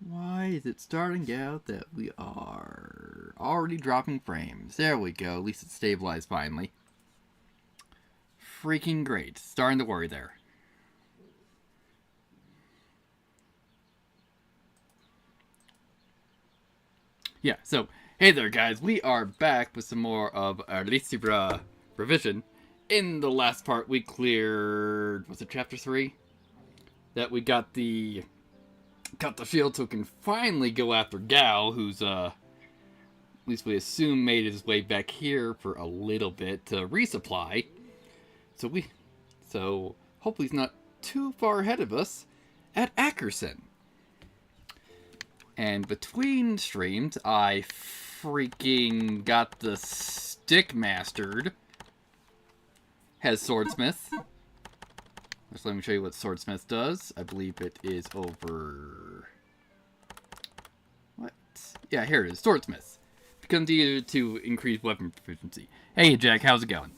Why is it starting out that we are already dropping frames? There we go. At least it's stabilized finally. Freaking great. Starting to worry there. Yeah, so, hey there guys. We are back with some more of ASTLIBRA Revision. In the last part, we cleared... was it chapter 3? That we got the shield so we can finally go after Gal, who's, at least we assume made his way back here for a little bit to resupply. So hopefully he's not too far ahead of us at Ackerson. And between streams, I freaking got the stick mastered. Has Swordsmith. Just let me show you what Swordsmith does. I believe it is over... what? Yeah, here it is. Swordsmith. Becomes easier to increase weapon proficiency. Hey, Jack, how's it going?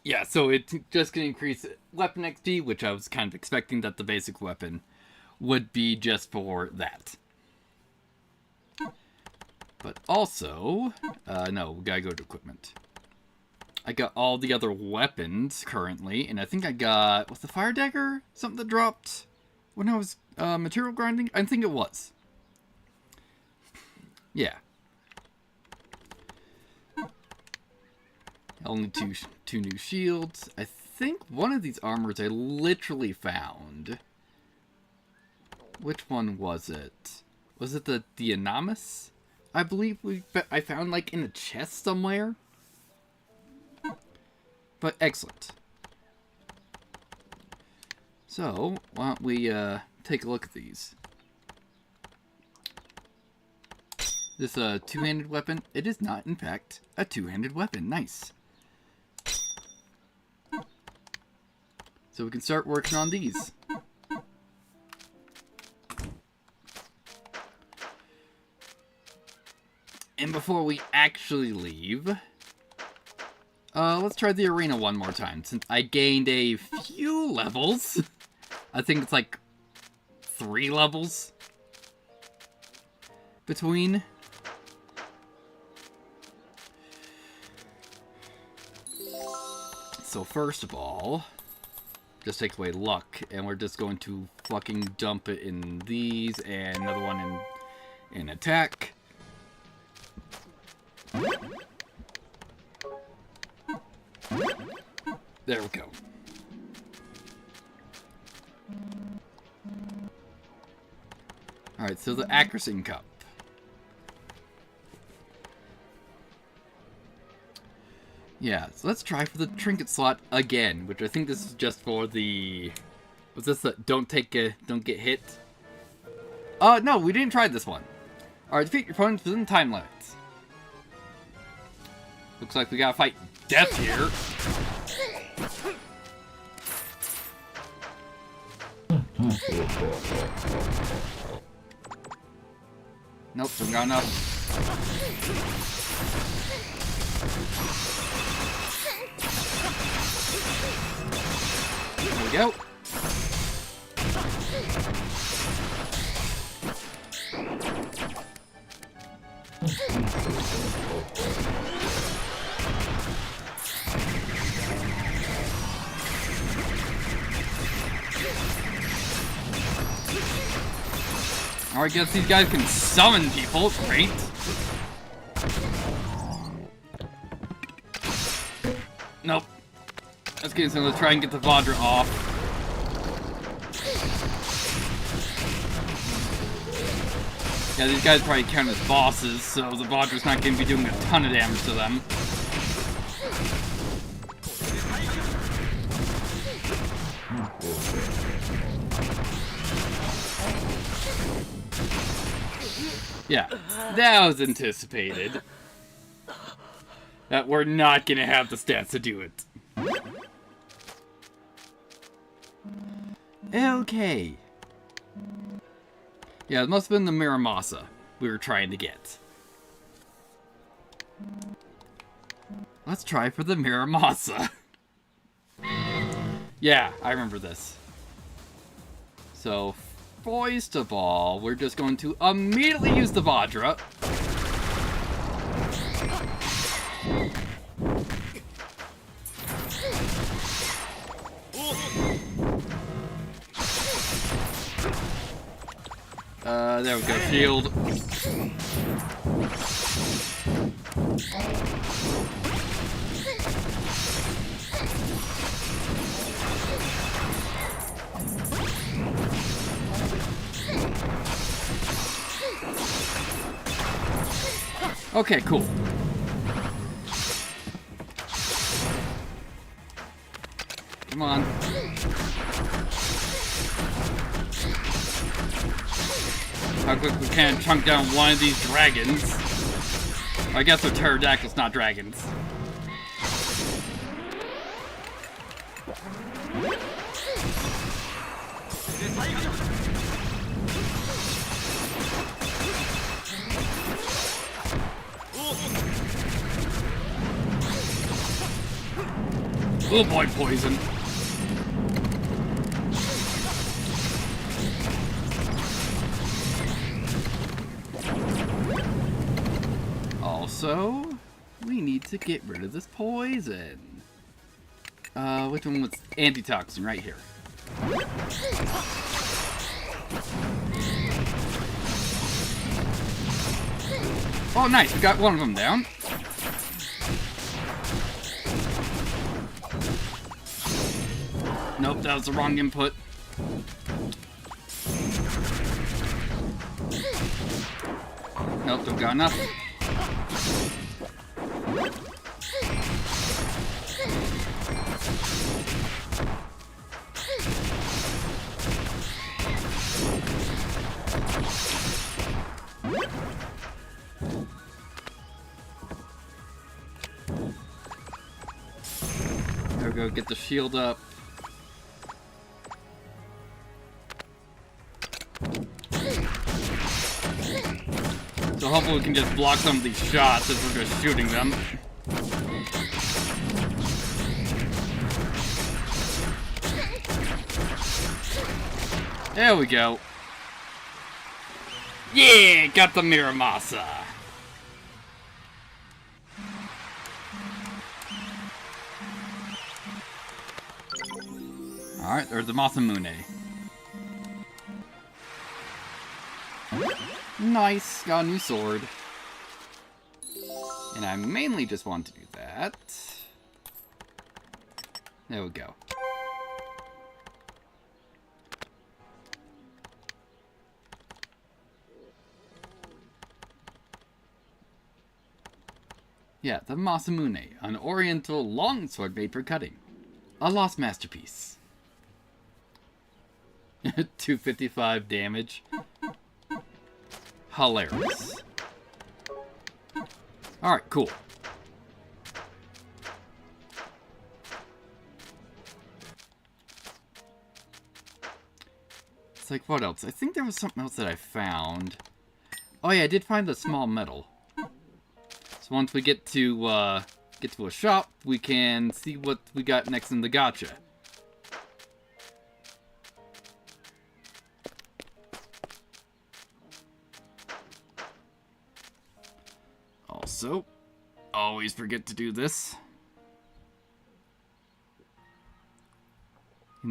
Yeah, so it's just going to increase weapon XP, which I was kind of expecting that the basic weapon would be just for that. But also... no, we gotta go to equipment. I got all the other weapons currently, and I think I got... was the fire dagger something that dropped when I was material grinding? I think it was. Yeah. Only two new shields. I think one of these armors I literally found. Which one was it? Was it the Anamus? I believe I found like in a chest somewhere. But excellent. So, why don't we take a look at these. This two-handed weapon, it is not in fact a two-handed weapon. Nice. So we can start working on these. And before we actually leave, let's try the arena one more time, since I gained a few levels. I think it's like 3 levels between. So first of all, just take away luck, and we're just going to fucking dump it in these, and another one in attack. There we go. Alright, so the Ackerson Cup. Yeah, so let's try for the trinket slot again, which I think this is just for the... was this the don't get hit? No, we didn't try this one. Alright, defeat your opponents within time limits. Looks like we gotta fight death here. Nope, don't got enough. There we go. Alright, guess these guys can summon people. Great. Nope. Let's get some. Let's try and get the Vajra off. Yeah, these guys probably count as bosses, so the Vajra's not going to be doing a ton of damage to them. Yeah, that was anticipated. That we're not gonna have the stats to do it. Okay. Yeah, it must have been the Miramasa we were trying to get. Let's try for the Miramasa. Yeah, I remember this. So, First of all, we're just going to immediately use the Vajra. There we go, shield. Okay, cool. Come on. How quick we can chunk down one of these dragons. I guess they're pterodactyls, not dragons. Oh boy, poison. Also, we need to get rid of this poison. Which one was antitoxin? Right here. Oh, nice. We got one of them down. Nope, that was the wrong input. Nope, don't got enough. There we go, get the shield up. So hopefully we can just block some of these shots as we're just shooting them. There we go. Yeah, got the Miramasa. Alright, there's the Masamune. Nice, got a new sword. And I mainly just want to do that. There we go. Yeah, the Masamune, an oriental longsword made for cutting. A lost masterpiece. 255 damage. Hilarious. Alright, cool. It's like, what else? I think there was something else that I found. Oh yeah, I did find the small medal. So once we get to a shop, we can see what we got next in the gacha. Also, always forget to do this.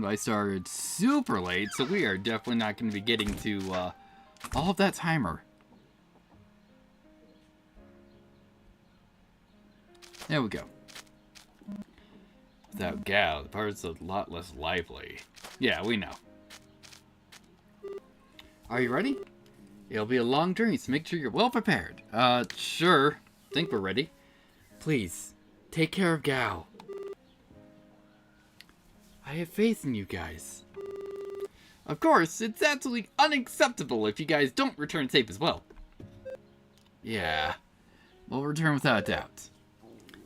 I started super late, so we are definitely not going to be getting to all of that timer. There we go. Without Gao, the part's a lot less lively. Yeah, we know. Are you ready? It'll be a long journey, so make sure you're well prepared. Sure. Think we're ready. Please, take care of Gao. I have faith in you guys. Of course, it's absolutely unacceptable if you guys don't return safe as well. Yeah, we'll return without a doubt.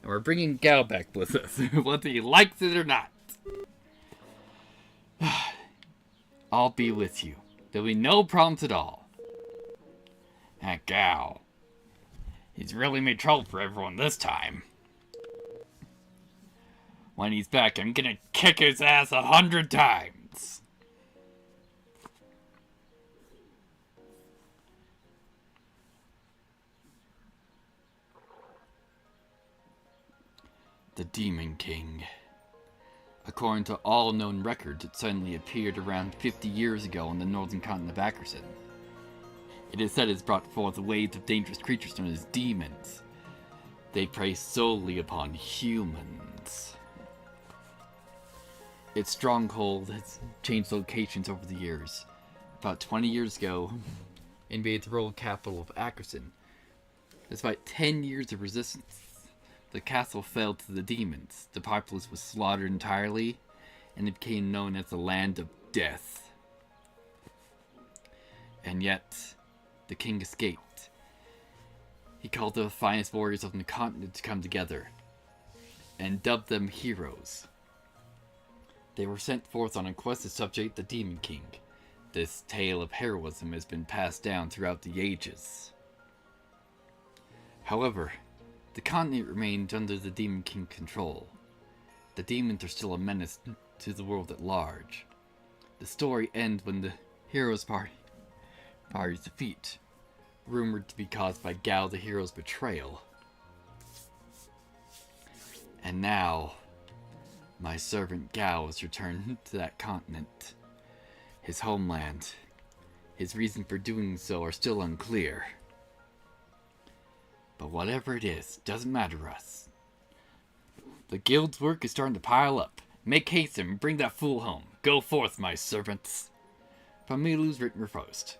And we're bringing Gao back with us, whether he likes it or not. I'll be with you. There'll be no problems at all. That Gao. He's really made trouble for everyone this time. When he's back, I'm gonna kick his ass 100 times. The Demon King. According to all known records, it suddenly appeared around 50 years ago on the northern continent of Akerson. It is said it has brought forth waves of dangerous creatures known as demons. They prey solely upon humans. Its stronghold has changed locations over the years. About 20 years ago, it invaded the rural capital of Akerson. Despite 10 years of resistance, the castle fell to the demons. The populace was slaughtered entirely, and it became known as the Land of Death. And yet, the king escaped. He called the finest warriors of the continent to come together, and dubbed them heroes. They were sent forth on a quest to subjugate the Demon King. This tale of heroism has been passed down throughout the ages. However, the continent remained under the Demon King's control. The demons are still a menace to the world at large. The story ends when the hero's party's defeat, rumored to be caused by Gao the hero's betrayal. And now, my servant Gao has returned to that continent. His homeland. His reason for doing so are still unclear. But whatever it is, doesn't matter to us. The guild's work is starting to pile up. Make haste and bring that fool home. Go forth, my servants. From Milu's written post.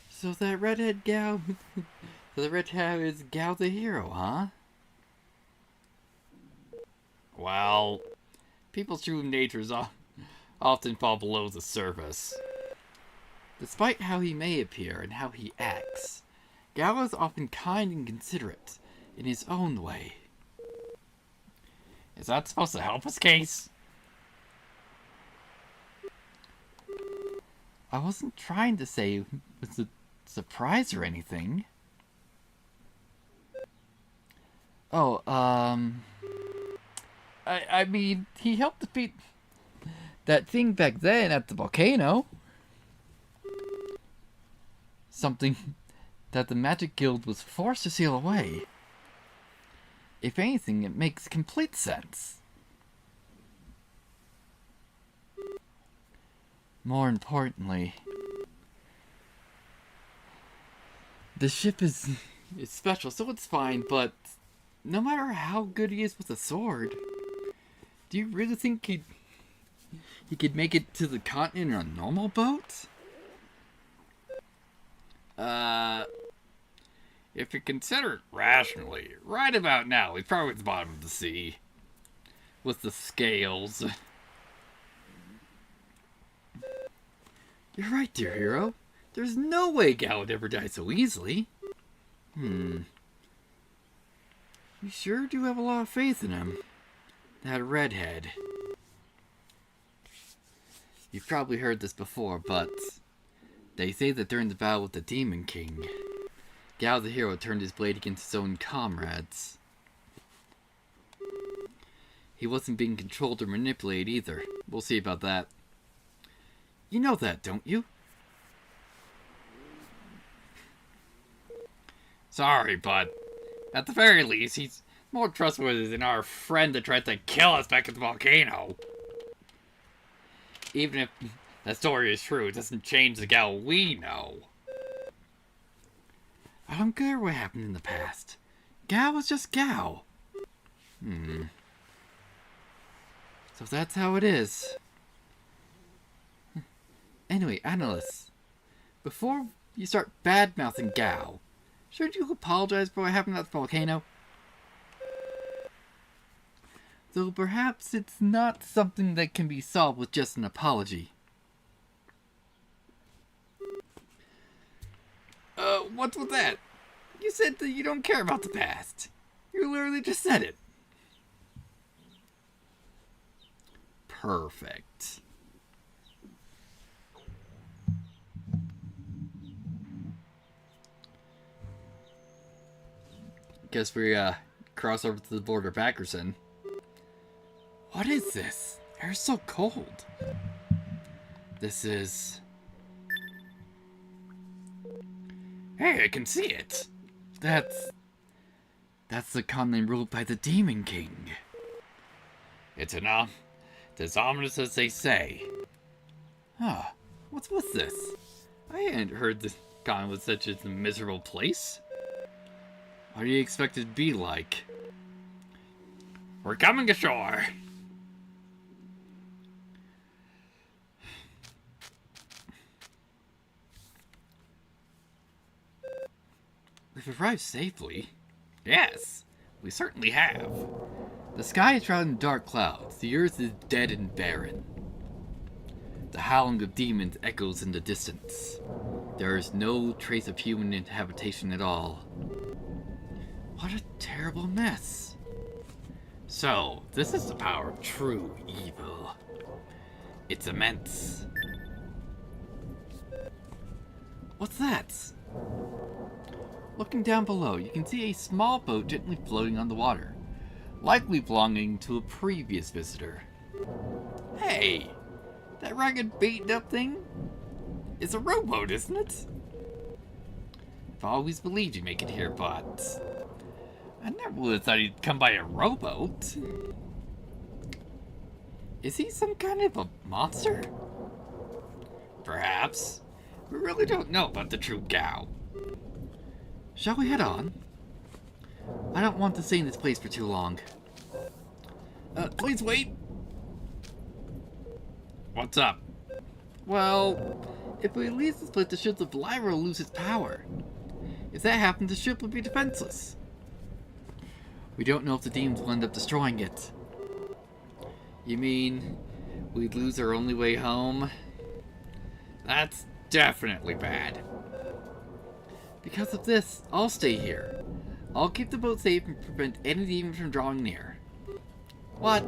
So that redhead Gao... so the redhead is Gao the hero, huh? Well, people's true natures often fall below the surface. Despite how he may appear and how he acts, Gao is often kind and considerate in his own way. Is that supposed to help his case? I wasn't trying to say it was a surprise or anything. Oh, I mean, he helped defeat that thing back then at the volcano. Something that the Magic Guild was forced to seal away. If anything, it makes complete sense. More importantly, the ship is special, so it's fine, but no matter how good he is with a sword, do you really think he could make it to the continent on a normal boat? If you consider it rationally, right about now, he's probably at the bottom of the sea. With the scales. You're right, dear hero. There's no way Gao would ever die so easily. You sure do have a lot of faith in him. That redhead. You've probably heard this before, but they say that during the battle with the Demon King, Gao the hero turned his blade against his own comrades. He wasn't being controlled or manipulated either. We'll see about that. You know that, don't you? Sorry, bud. At the very least, he's more trustworthy than our friend that tried to kill us back at the volcano. Even if that story is true, it doesn't change the Gao we know. I don't care what happened in the past. Gao was just Gao. So that's how it is. Anyway, analysts, before you start bad-mouthing Gao, shouldn't you apologize for what happened at the volcano? Though perhaps it's not something that can be solved with just an apology. What's with that? You said that you don't care about the past. You literally just said it. Perfect. Guess we cross over to the border of Ackerson. What is this? Air's so cold. This is... Hey, I can see it. That's the continent ruled by the Demon King. It's as ominous as they say. Huh. What's with this? I hadn't heard this continent was such a miserable place. What do you expect it to be like? We're coming ashore. We've arrived safely. Yes, we certainly have. The sky is shrouded in dark clouds. The earth is dead and barren. The howling of demons echoes in the distance. There is no trace of human habitation at all. What a terrible mess. So, this is the power of true evil. It's immense. What's that? Looking down below, you can see a small boat gently floating on the water, likely belonging to a previous visitor. Hey! That ragged, beaten-up thing? It's a rowboat, isn't it? I've always believed you'd make it here, but... I never would have thought he'd come by a rowboat. Is he some kind of a monster? Perhaps. We really don't know about the true Gao. Shall we head on? I don't want to stay in this place for too long. Please wait. What's up? Well, if we leave this place, the ship of ASTLIBRA will lose its power. If that happens, the ship will be defenseless. We don't know if the demons will end up destroying it. You mean we'd lose our only way home? That's definitely bad. Because of this, I'll stay here. I'll keep the boat safe and prevent any demons from drawing near. What?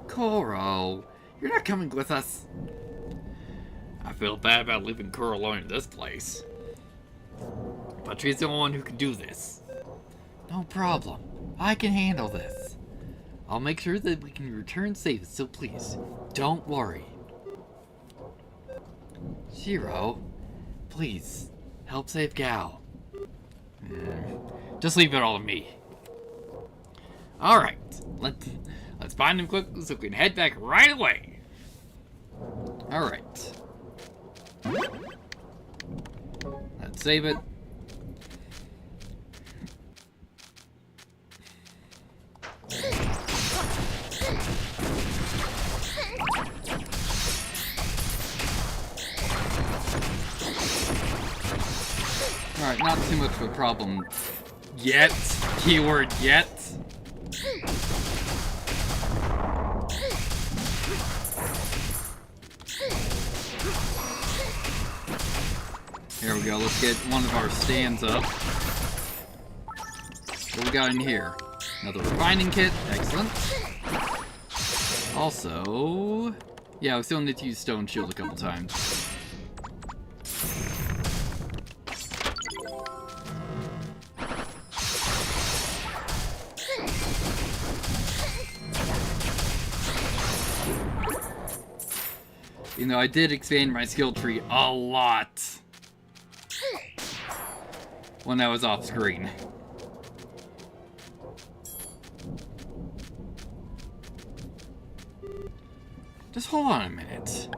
Koro, you're not coming with us. I feel bad about leaving Koro alone in this place. But she's the only one who can do this. No problem. I can handle this. I'll make sure that we can return safe, so please, don't worry. Shiro, please, help save Gao. Just leave it all to me. Alright, let's find him quickly so we can head back right away. Alright. Let's save it. Alright, not too much of a problem yet. Keyword yet. Here we go, let's get one of our stands up. What we got in here? Another refining kit, excellent. Also, yeah, we still need to use stone shield a couple times. You know, I did expand my skill tree a lot when I was off screen. Just hold on a minute.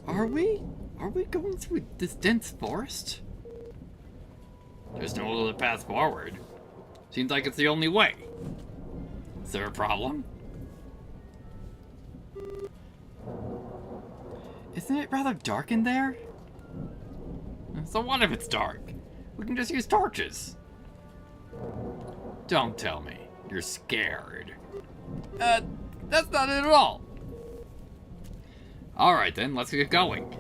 Are we going through this dense forest? There's no other path forward. Seems like it's the only way. Is there a problem? Isn't it rather dark in there? So what if it's dark? We can just use torches. Don't tell me you're scared. That's not it at all. Alright then, let's get going.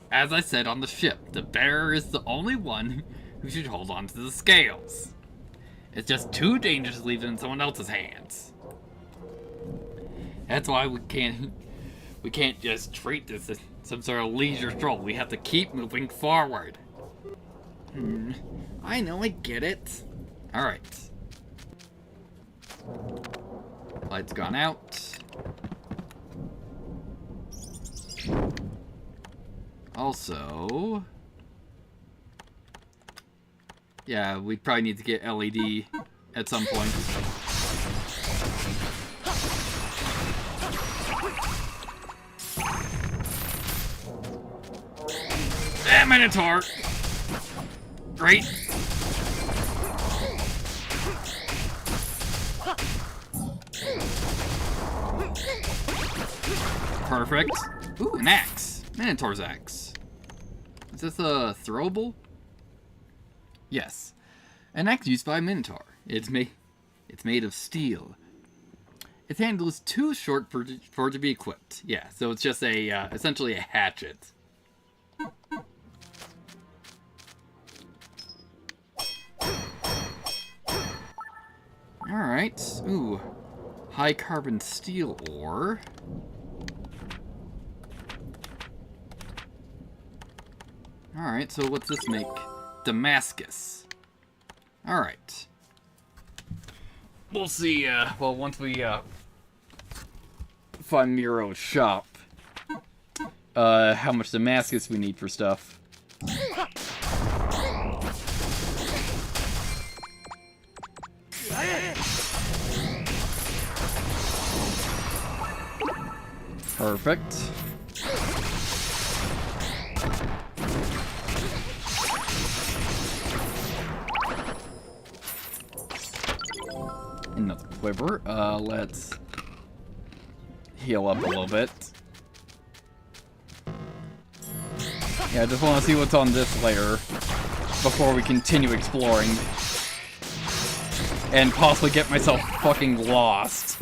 As I said on the ship, the bearer is the only one who should hold on to the scales. It's just too dangerous to leave it in someone else's hands. That's why we can't just treat this as some sort of leisure stroll. We have to keep moving forward. I know, I get it. Alright. Light's gone out. Also... yeah, we probably need to get LED at some point. Ah, Minotaur! Great. Perfect. Ooh, an axe. Minotaur's axe. Is this a throwable? Yes. An axe used by a Minotaur. It's made of steel. Its handle is too short for it to be equipped. Yeah, so it's just a essentially a hatchet. Alright. Ooh. High carbon steel ore. Alright, so what's this make? Damascus. Alright. We'll see, well, once we, find Miro's shop, how much Damascus we need for stuff. Perfect. Another quiver. Let's heal up a little bit. Yeah, I just want to see what's on this layer before we continue exploring. And possibly get myself fucking lost.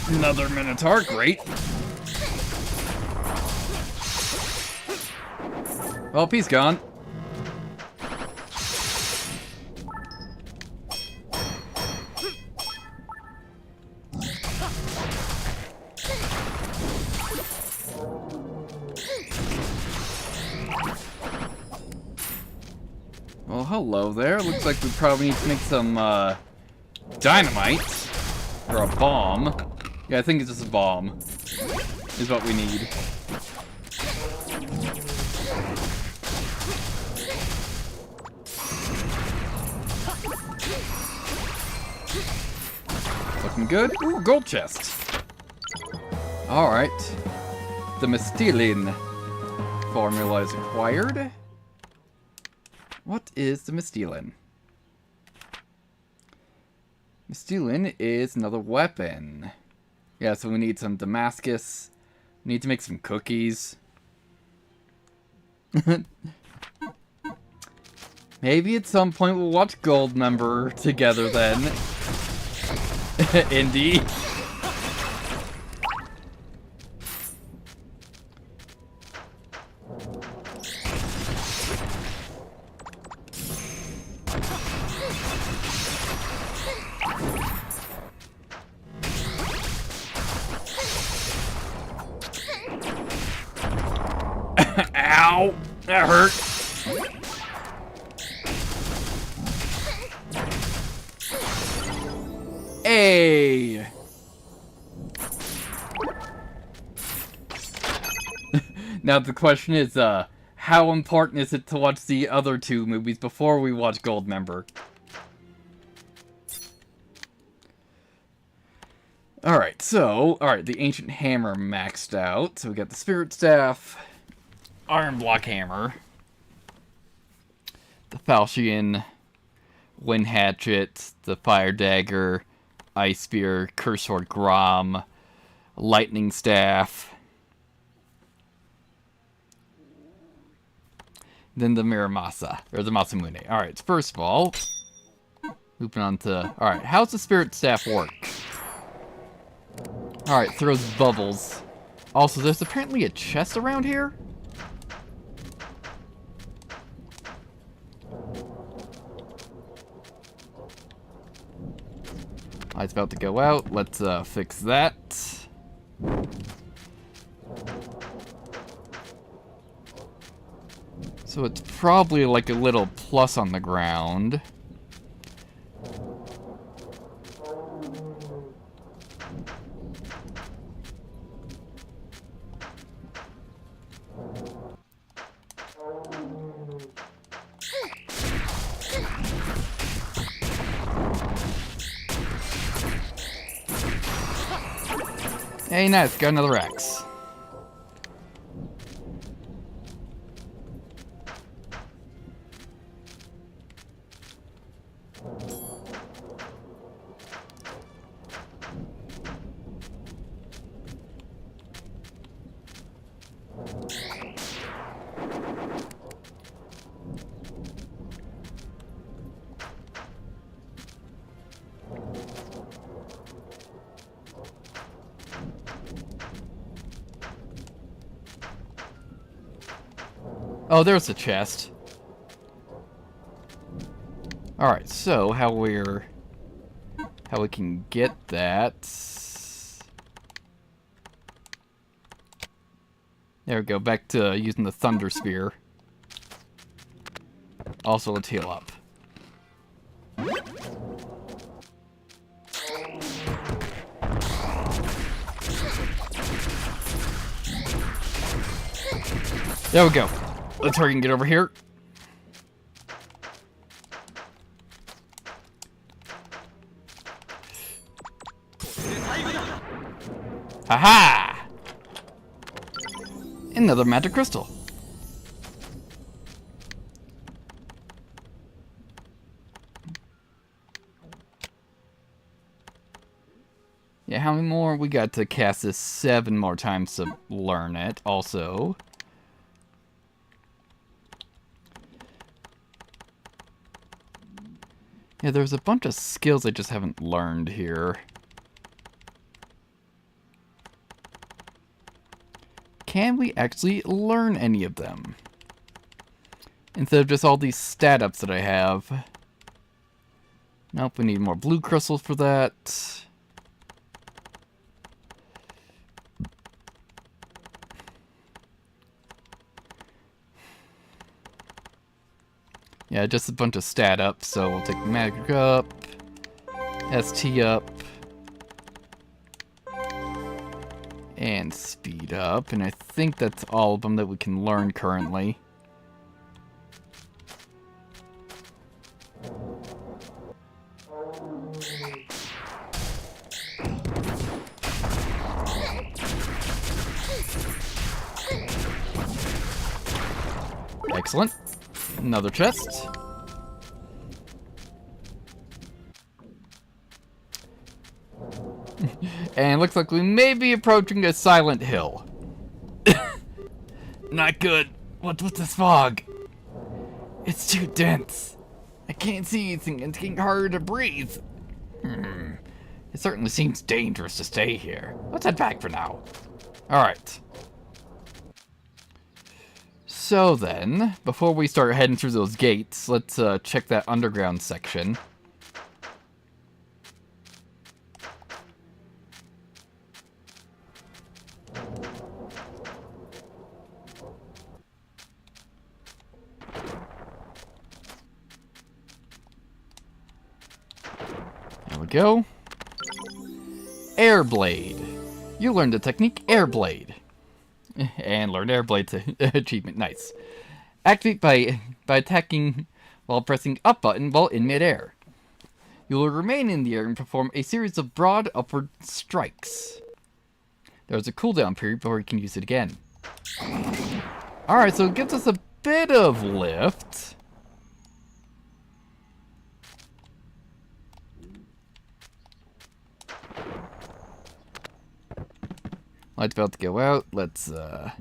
Another Minotaur, great. Well, he's gone. Well, hello there. Looks like we probably need to make some, dynamite. Or a bomb. Yeah, I think it's just a bomb. Is what we need. Looking good. Ooh, gold chest. Alright. The Mystylin formula is acquired. What is the Mystylin? Mystylin is another weapon. Yeah, so we need some Damascus. We need to make some cookies. Maybe at some point we'll watch Goldmember together then. Indy. Ow! That hurt. Hey! Now the question is, how important is it to watch the other two movies before we watch Goldmember? Alright, the Ancient Hammer maxed out. So we got the Spirit Staff, Iron Block Hammer, the Falchion, Wind Hatchet, the Fire Dagger, Ice Spear, Curse Sword Grom, Lightning Staff, then the Miramasa, or the Masamune. Alright, first of all, moving on to... Alright, how's the Spirit Staff work? Alright, throws bubbles. Also, there's apparently a chest around here? Light's about to go out. Let's fix that. So it's probably like a little plus on the ground. Hey, nice, got another X. Oh, there's the chest. Alright, so how we can get that. There we go, back to using the Thunder Spear. Also, let's heal up. There we go. Let's hurry and get over here. Haha! Another magic crystal. Yeah, how many more? We got to cast this 7 more times to learn it, also. Yeah, there's a bunch of skills I just haven't learned here. Can we actually learn any of them? Instead of just all these stat ups that I have. Nope, we need more blue crystals for that. Yeah, just a bunch of stat ups, so we'll take magic up, ST up, and speed up, and I think that's all of them that we can learn currently. Excellent. Another chest. And looks like we may be approaching a silent hill. Not good. What's with this fog? It's too dense. I can't see anything and it's getting harder to breathe. It certainly seems dangerous to stay here. Let's head back for now. Alright. So then, before we start heading through those gates, let's check that underground section. There we go. Airblade. You learned the technique Airblade. And learn Airblade achievement. Nice. Activate by attacking while pressing up button while in midair. You will remain in the air and perform a series of broad upward strikes. There's a cooldown period before you can use it again. Alright, so it gives us a bit of lift. Light's about to go out. Let's, get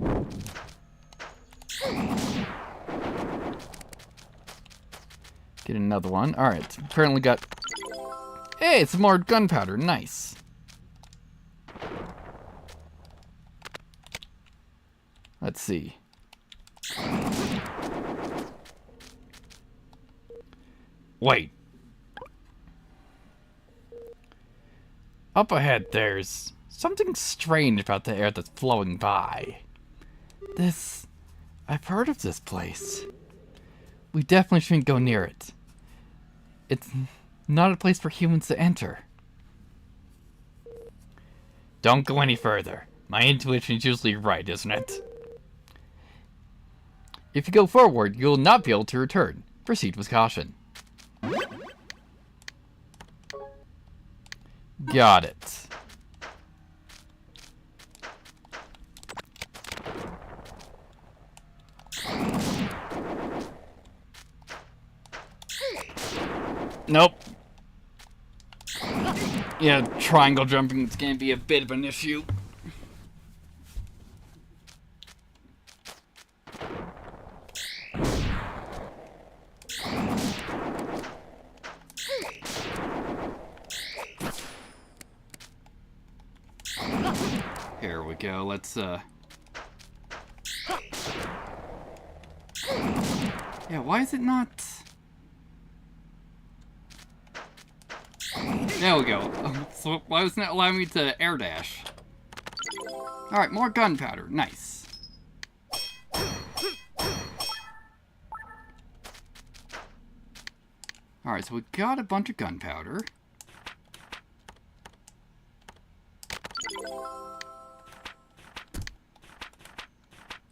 another one. Alright, apparently got... Hey, it's more gunpowder. Nice. Let's see. Wait. Up ahead, there's something strange about the air that's flowing by. I've heard of this place. We definitely shouldn't go near it. It's not a place for humans to enter. Don't go any further. My intuition is usually right, isn't it? If you go forward, you'll not be able to return. Proceed with caution. Got it. Nope. Yeah, triangle jumping is going to be a bit of an issue. Here we go, let's, Yeah, why is it not... There we go. So why wasn't it allowing me to air dash? Alright, more gunpowder. Nice. Alright, so we got a bunch of gunpowder.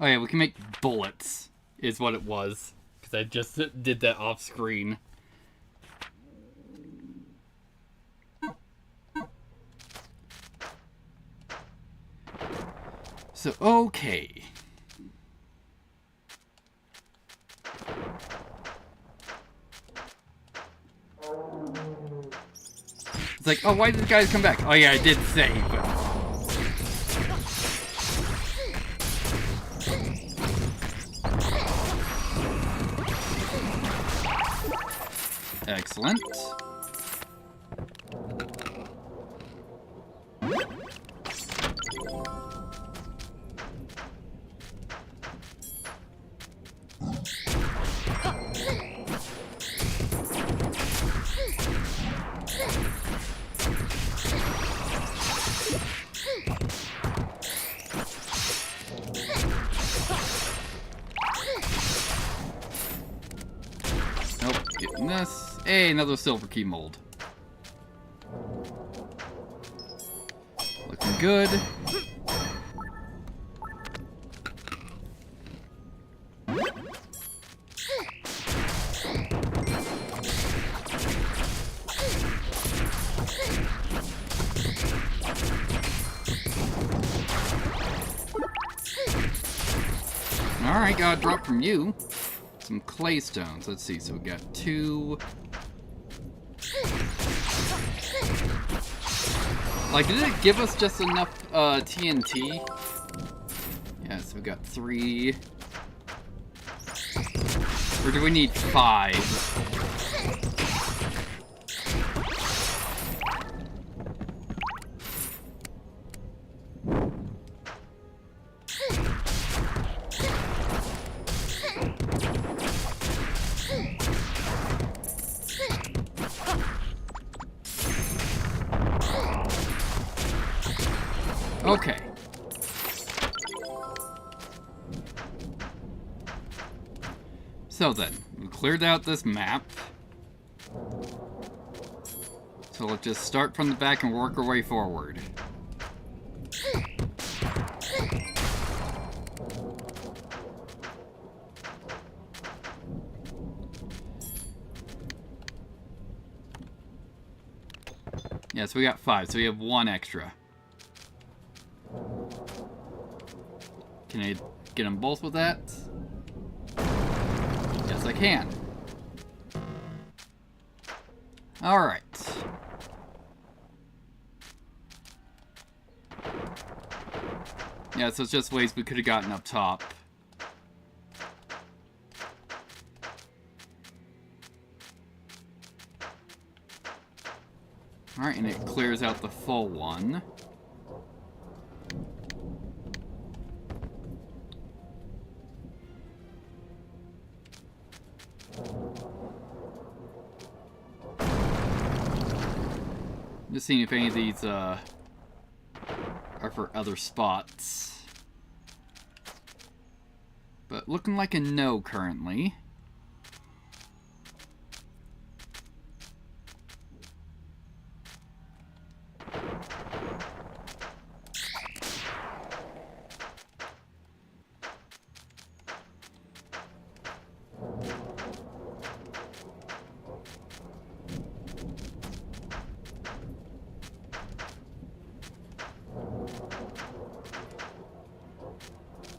Oh yeah, we can make bullets, is what it was. Because I just did that off screen. So, okay. It's like, oh, why did the guys come back? Oh yeah, I did say, but... Excellent. Nope, getting this. Hey, another silver key mold. Looking good. Alright, got a drop from you. Some clay stones. Let's see, so we got 2. Like, did it give us just enough TNT? Yeah, so we got 3. Or do we need 5? Okay. So then, we cleared out this map. So let's just start from the back and work our way forward. Yeah, so we got 5, so we have 1 extra. Can I get them both with that? Yes, I can. Alright. Yeah, so it's just ways we could have gotten up top. Alright, and it clears out the full one. Just seeing if any of these are for other spots. But looking like a no currently.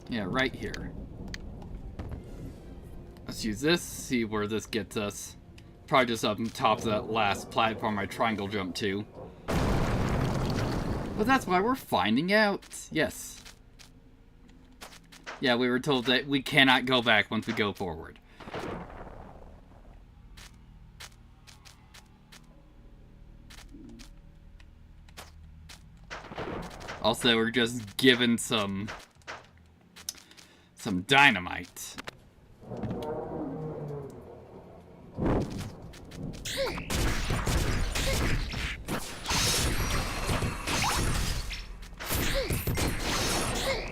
Yeah, right here. Let's use this, see where this gets us. Probably just up on top of that last platform I triangle jumped to. But that's why we're finding out. Yes. Yeah, we were told that we cannot go back once we go forward. Also, we're just given some dynamite.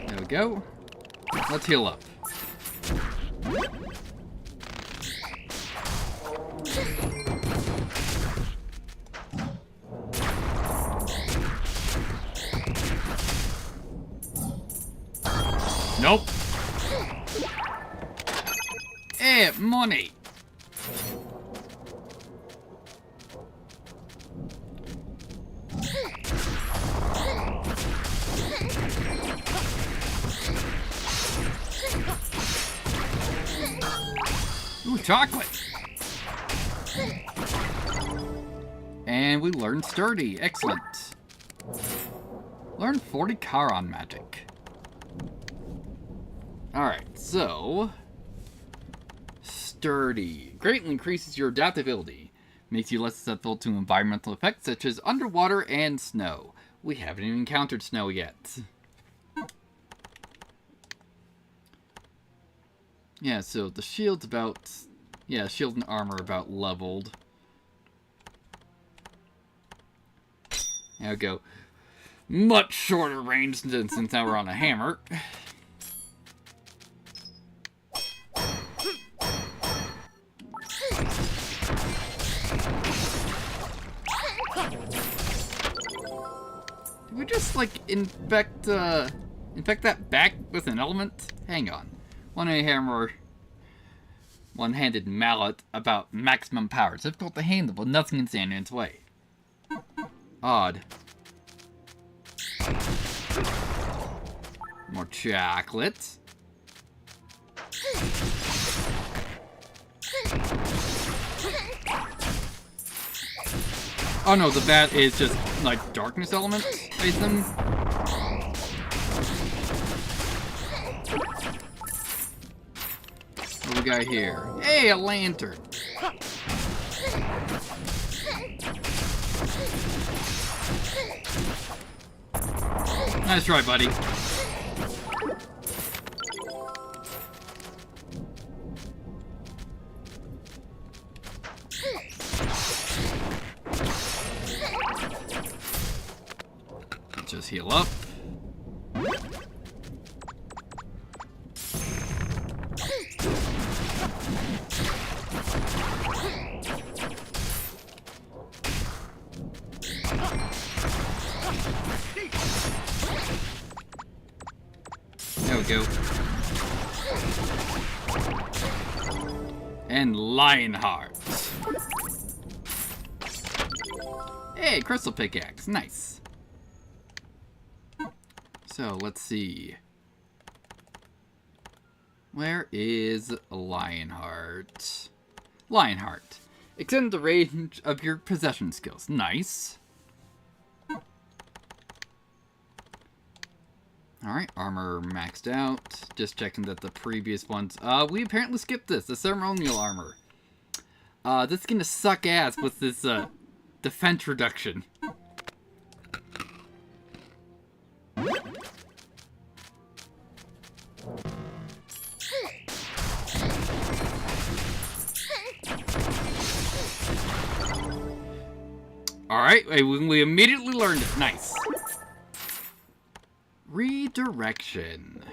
There we go. Let's heal up. Nope. Hey, money. Ooh, chocolate. And we learned sturdy. Excellent. Learn 40 Charon magic. Alright, so... Sturdy. Greatly increases your adaptability. Makes you less susceptible to environmental effects such as underwater and snow. We haven't even encountered snow yet. Yeah, so the shield's about... Yeah, shield and armor about leveled. There we go. Much shorter range since now we're on a hammer. Did we just, like, infect that back with an element? Hang on. One-handed hammer, one-handed mallet, about maximum power. It's difficult to handle, but nothing can stand in its way. Odd. More chocolate. Oh no, the bat is just, like, darkness elements, I assume? What do we got here? Hey, a lantern! Nice try, buddy. Just heal up. There we go. And Lionheart. Hey, crystal pickaxe. Nice. So, let's see. Where is Lionheart? Lionheart. Extend the range of your possession skills. Nice. Alright, armor maxed out. Just checking that the previous ones... we apparently skipped this. The ceremonial armor. This is gonna suck ass with this, defense reduction. Alright, we immediately learned it. Nice. Redirection.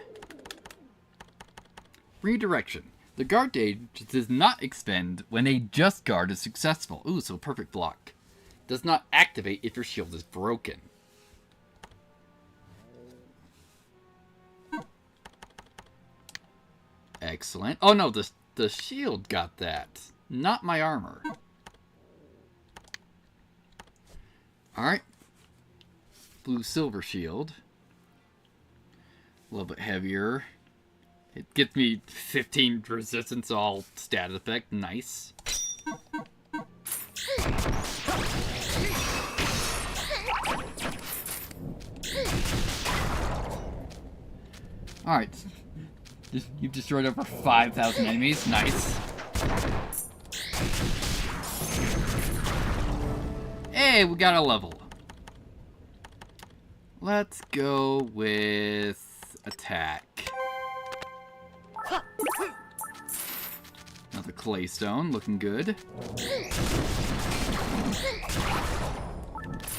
Redirection. The guard gauge does not expend when a just guard is successful. Ooh, so perfect block. Does not activate if your shield is broken. Excellent. Oh no, the shield got that. Not my armor. Alright. Blue silver shield. A little bit heavier. It gives me 15 resistance, all stat effect. Nice. Alright. You've destroyed over 5,000 enemies. Nice. Hey, we got a level. Let's go with attack. Another claystone, looking good.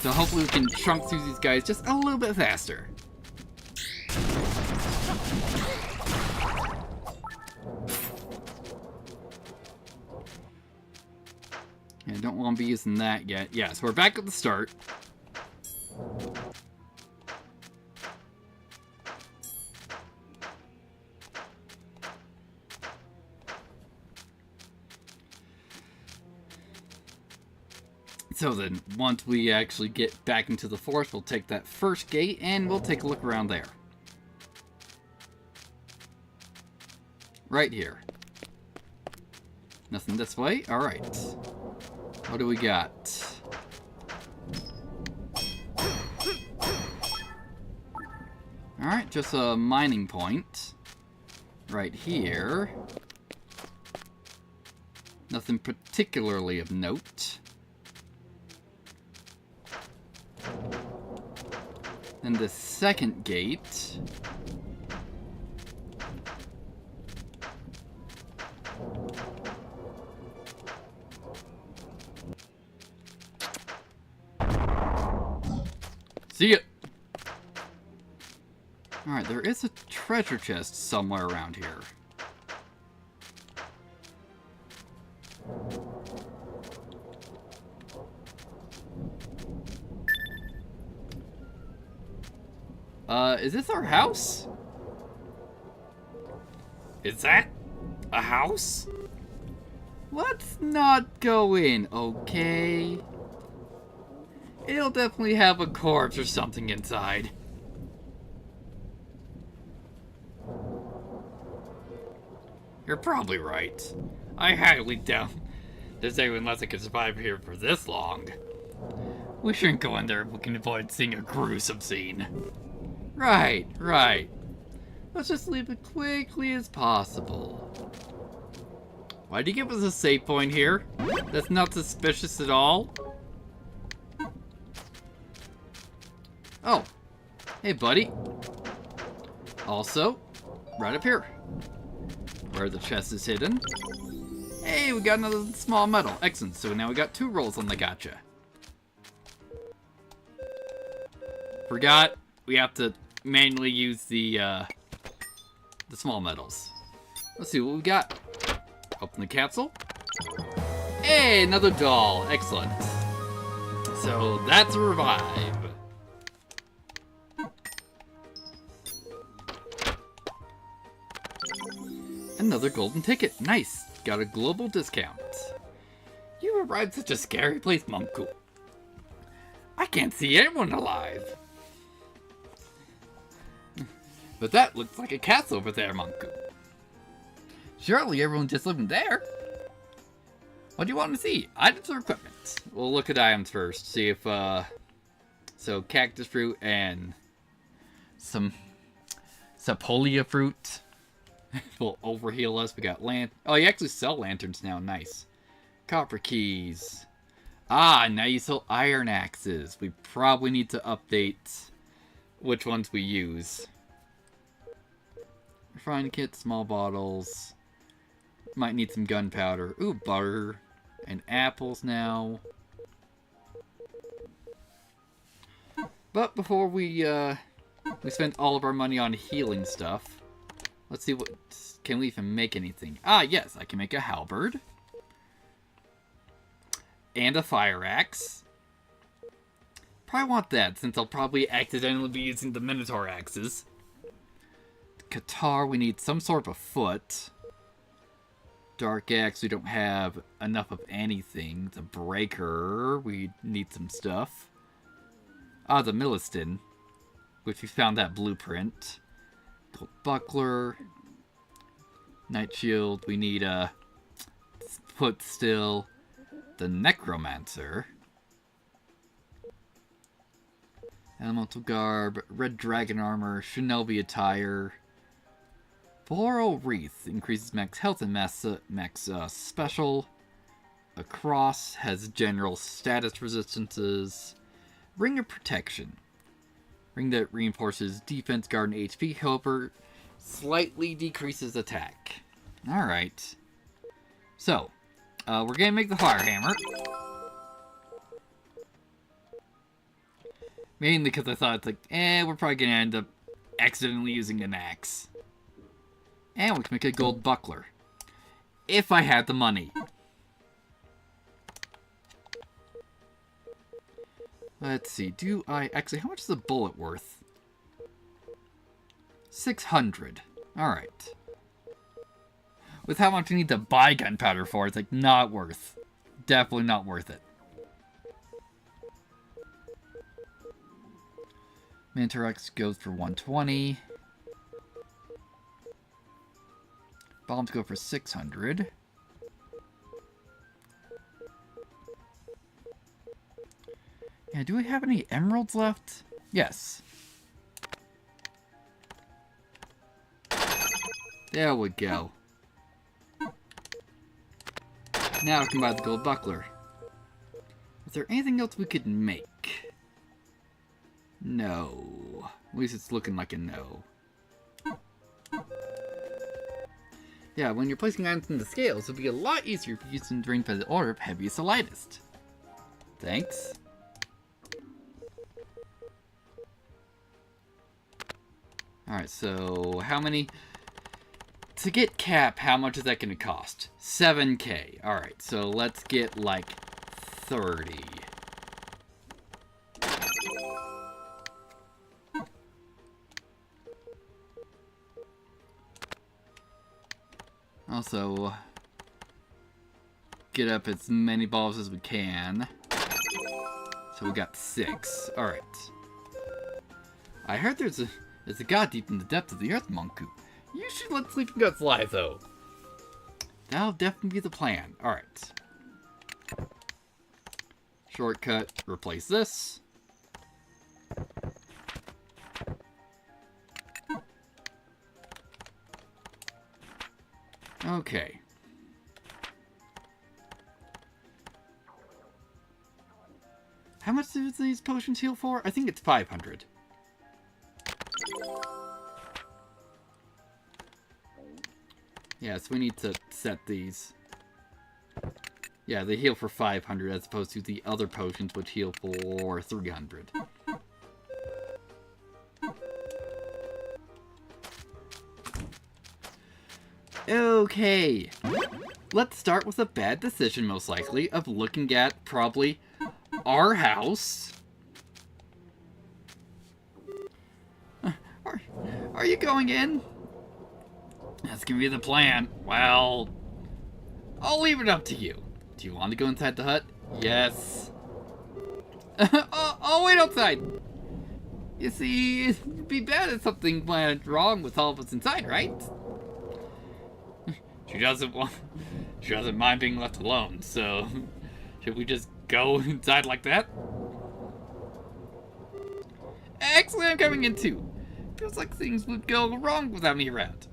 So hopefully we can chunk through these guys just a little bit faster. Yeah, don't want to be using that yet. Yeah, so we're back at the start. So then, once we actually get back into the forest, we'll take that first gate and we'll take a look around there. Right here. Nothing this way? Alright. What do we got? Alright, just a mining point. Right here. Nothing particularly of note. Then the second gate. See ya! Alright, there is a treasure chest somewhere around here. Is this our house? Is that a house? Let's not go in, okay? It'll definitely have a corpse or something inside. You're probably right. I highly doubt there's anyone less that can survive here for this long. We shouldn't go in there if we can avoid seeing a gruesome scene. Right, right. Let's just leave it quickly as possible. Why'd you give us a save point here? That's not suspicious at all. Oh. Hey, buddy. Also, right up here, where the chest is hidden. Hey, we got another small medal. Excellent. So now we got 2 rolls on the gotcha. Forgot. We have to manually use the small medals. Let's see what we got. Open the capsule. Hey, another doll. Excellent. So that's a revive. Another golden ticket. Nice. Got a global discount. You arrived at such a scary place, Monku. I can't see anyone alive. But that looks like a castle over there, Monku. Surely everyone just living there. What do you want to see? Items or equipment? We'll look at items first. See if, so cactus fruit and some sapolia fruit will overheal us. We got oh, you actually sell lanterns now. Nice. Copper keys. Ah, now you sell iron axes. We probably need to update which ones we use. Refined kit, small bottles. Might need some gunpowder. Ooh, butter. And apples now. But before we spend all of our money on healing stuff, let's see what... Can we even make anything? Ah, yes, I can make a halberd. And a fire axe. Probably want that, since I'll probably accidentally be using the Minotaur axes. Guitar, we need some sort of a foot. Dark axe, we don't have enough of anything. The breaker, we need some stuff. Ah, the Milliston, which we found that blueprint. Buckler. Night Shield. We need put still the Necromancer. Elemental Garb, Red Dragon Armor, Shinobi Attire. Floral Wreath increases max health and max special. A Cross has general status resistances. Ring of Protection. Ring that reinforces defense, guard, and HP. However, slightly decreases attack. Alright. So, we're gonna make the Fire Hammer. Mainly because I thought, it's like, we're probably gonna end up accidentally using an axe. And we can make a gold buckler. If I had the money. Let's see, actually, how much is a bullet worth? 600. Alright. With how much I need to buy gunpowder for, it's like, not worth. Definitely not worth it. Mintarex goes for 120. Bombs go for 600. Yeah, do we have any emeralds left? Yes. There we go. Now we can buy the gold buckler. Is there anything else we could make? No. At least it's looking like a no. Yeah, when you're placing items in the scales, it'll be a lot easier if you use them during the order of heaviest to lightest. Thanks. Alright, so how many... To get cap, how much is that going to cost? 7k. Alright, so let's get like 30. Also, get up as many balls as we can. So we got 6. Alright. I heard there's a god deep in the depths of the earth, Monku. You should let sleeping gods lie, though. That'll definitely be the plan. Alright. Shortcut, replace this. Okay. How much do these potions heal for? I think it's 500. Yeah, so we need to set these. Yeah, they heal for 500 as opposed to the other potions which heal for 300. Okay. Let's start with a bad decision, most likely, of looking at probably our house. Are you going in? That's gonna be the plan. Well, I'll leave it up to you. Do you want to go inside the hut? Yes. I'll wait outside. You see, it'd be bad if something went wrong with all of us inside, right? She doesn't mind being left alone, so should we just go inside like that? Actually, I'm coming in too. Feels like things would go wrong without me around.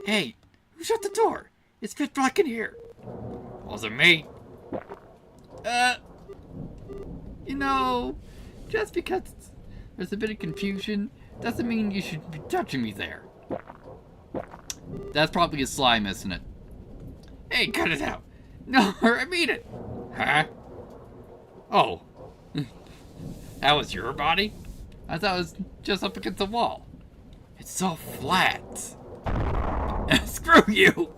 Hey, who shut the door? It's pitch black in here. Wasn't me. You know, just because there's a bit of confusion doesn't mean you should be touching me there. That's probably a slime, isn't it? Hey, cut it out. No, I mean it. Huh? Oh. That was your body? I thought it was just up against the wall. It's so flat. Screw you!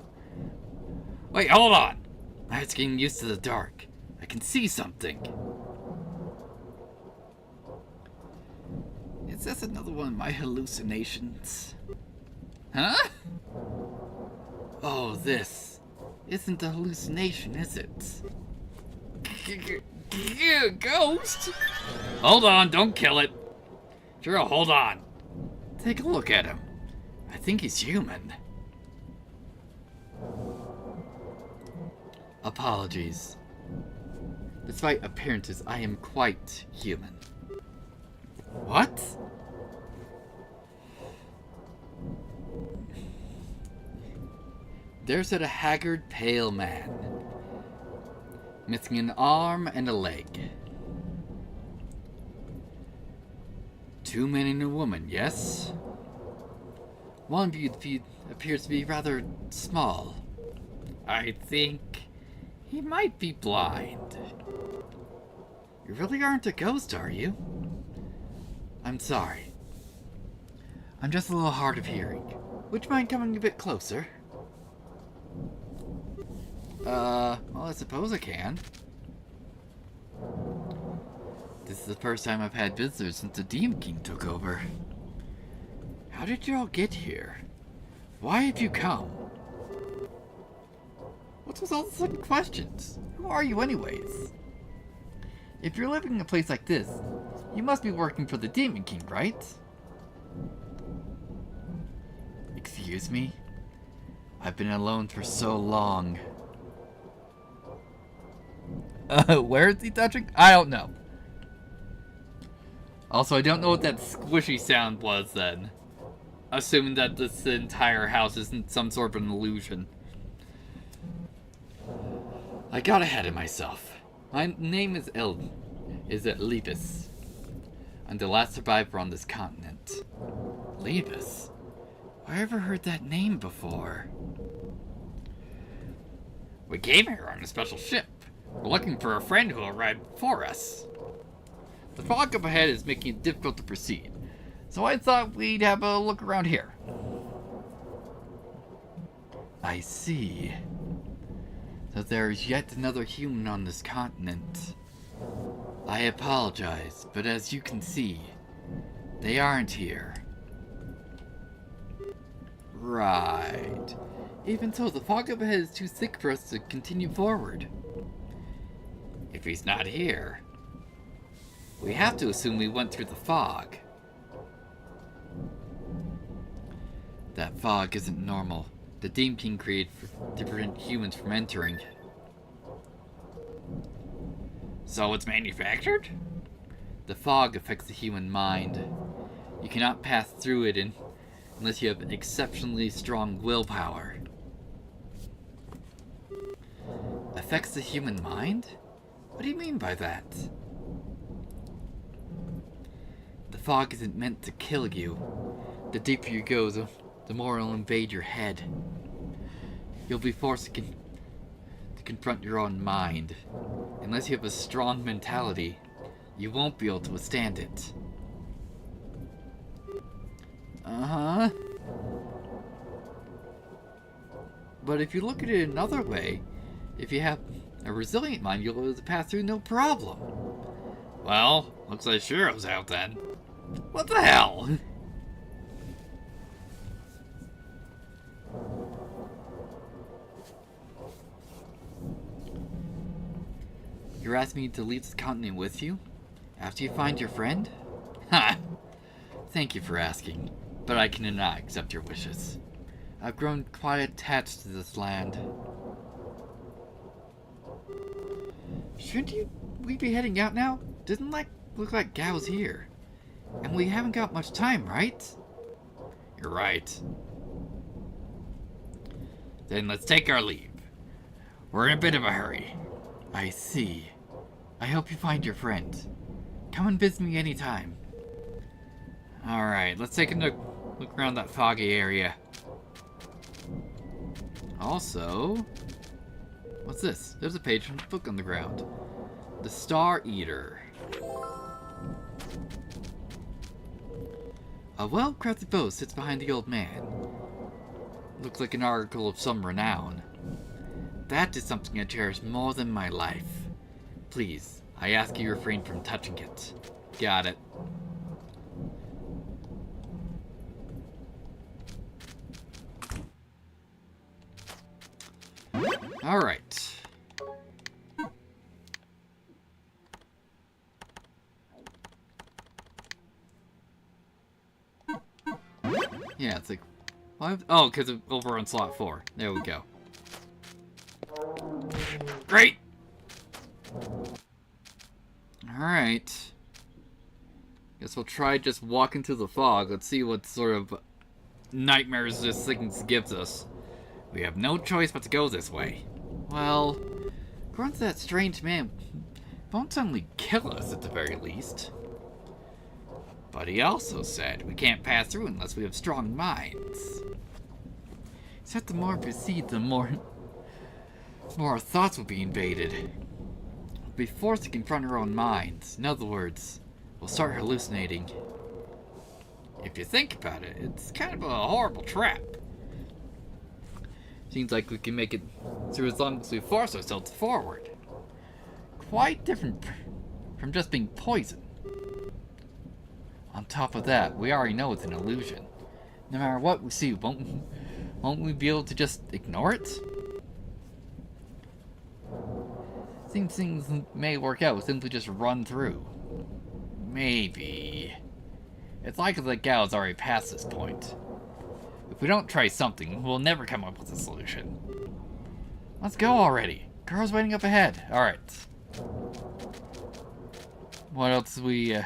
Wait, hold on. I was getting used to the dark. I can see something. Is this another one of my hallucinations? Huh? Oh, this isn't a hallucination, is it? Ghost? Hold on, don't kill it. Sure, hold on. Take a look at him. I think he's human. Apologies. Despite appearances, I am quite human. What? There's a haggard, pale man, missing an arm and a leg. 2 men and a woman, yes? One of you appears to be rather small. I think he might be blind. You really aren't a ghost, are you? I'm sorry. I'm just a little hard of hearing. Would you mind coming a bit closer? Well, I suppose I can. This is the first time I've had visitors since the Demon King took over. How did you all get here? Why have you come? What's with all the sudden questions? Who are you anyways? If you're living in a place like this, you must be working for the Demon King, right? Excuse me? I've been alone for so long. Where is he touching? I don't know. Also, I don't know what that squishy sound was then. Assuming that this entire house isn't some sort of an illusion. I got ahead of myself. My name is Libis. I'm the last survivor on this continent. Libis? I ever heard that name before? We came here on a special ship. We're looking for a friend who arrived before us. The fog up ahead is making it difficult to proceed, so I thought we'd have a look around here. I see. So there's yet another human on this continent. I apologize, but as you can see, they aren't here. Right. Even so, the fog up ahead is too thick for us to continue forward. If he's not here, we have to assume we went through the fog. That fog isn't normal. The Demon King created to prevent humans from entering. So it's manufactured? The fog affects the human mind. You cannot pass through it unless you have exceptionally strong willpower. Affects the human mind? What do you mean by that? The fog isn't meant to kill you. The deeper you go, the more it'll invade your head. You'll be forced to confront your own mind. Unless you have a strong mentality, you won't be able to withstand it. Uh-huh. But if you look at it another way, if you have a resilient mind, you'll be able to pass through no problem. Well, looks like Shiro's out then. What the hell? You're asking me to leave this continent with you? After you find your friend? Ha! Thank you for asking, but I cannot accept your wishes. I've grown quite attached to this land. Shouldn't we be heading out now? Doesn't look like Gao's here. And we haven't got much time, right? You're right. Then let's take our leave. We're in a bit of a hurry. I see. I hope you find your friend. Come and visit me anytime. Alright, let's take a look around that foggy area. Also, what's this? There's a page from the book on the ground. The Star Eater. A well-crafted bow sits behind the old man. Looks like an article of some renown. That is something I cherish more than my life. Please, I ask you refrain from touching it. Got it. Alright. Yeah, it's like... What? Oh, because over on slot 4. There we go. Great! Alright. Guess we'll try just walking through the fog. Let's see what sort of nightmares this thing gives us. We have no choice but to go this way. Well, according to that strange man, won't suddenly kill us at the very least. But he also said we can't pass through unless we have strong minds. He said the more we proceed, the more our thoughts will be invaded. We'll be forced to confront our own minds. In other words, we'll start hallucinating. If you think about it, it's kind of a horrible trap. Seems like we can make it through as long as we force ourselves forward. Quite different from just being poisoned. On top of that, we already know it's an illusion. No matter what we see, won't we be able to just ignore it? Seems things may work out, simply just run through. Maybe. It's likely that Gal's already past this point. If we don't try something, we'll never come up with a solution. Let's go already. Car's waiting up ahead. Alright. What else we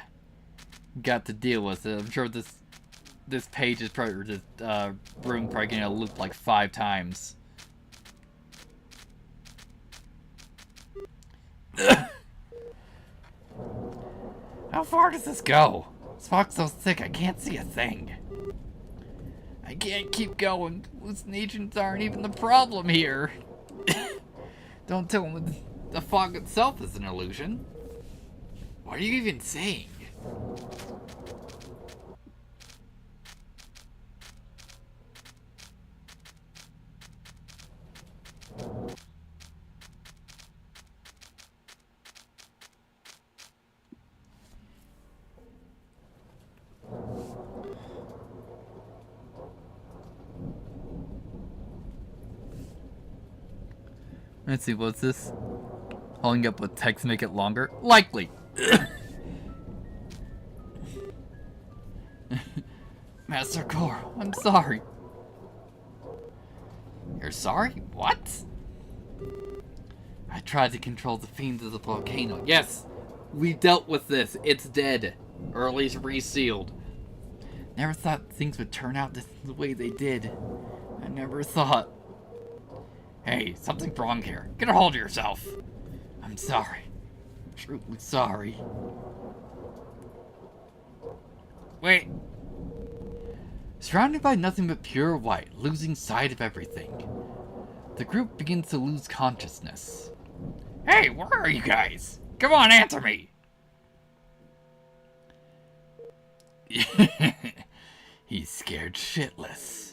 got to deal with? I'm sure this page is probably, or this room probably gonna loop like 5 times. How far does this go? This fog's so thick I can't see a thing. I can't keep going. Hallucinations aren't even the problem here. Don't tell me the fog itself is an illusion. What are you even saying? Let's see, what's this? Holding up with text to make it longer? Likely! Master Core, I'm sorry. You're sorry? What? I tried to control the fiends of the volcano. Yes, we dealt with this. It's dead. Or at least resealed. Never thought things would turn out the way they did. I never thought. Hey, something's wrong here. Get a hold of yourself. I'm sorry. Truly sorry. Wait. Surrounded by nothing but pure white, losing sight of everything. The group begins to lose consciousness. Hey, where are you guys? Come on, answer me! He's scared shitless.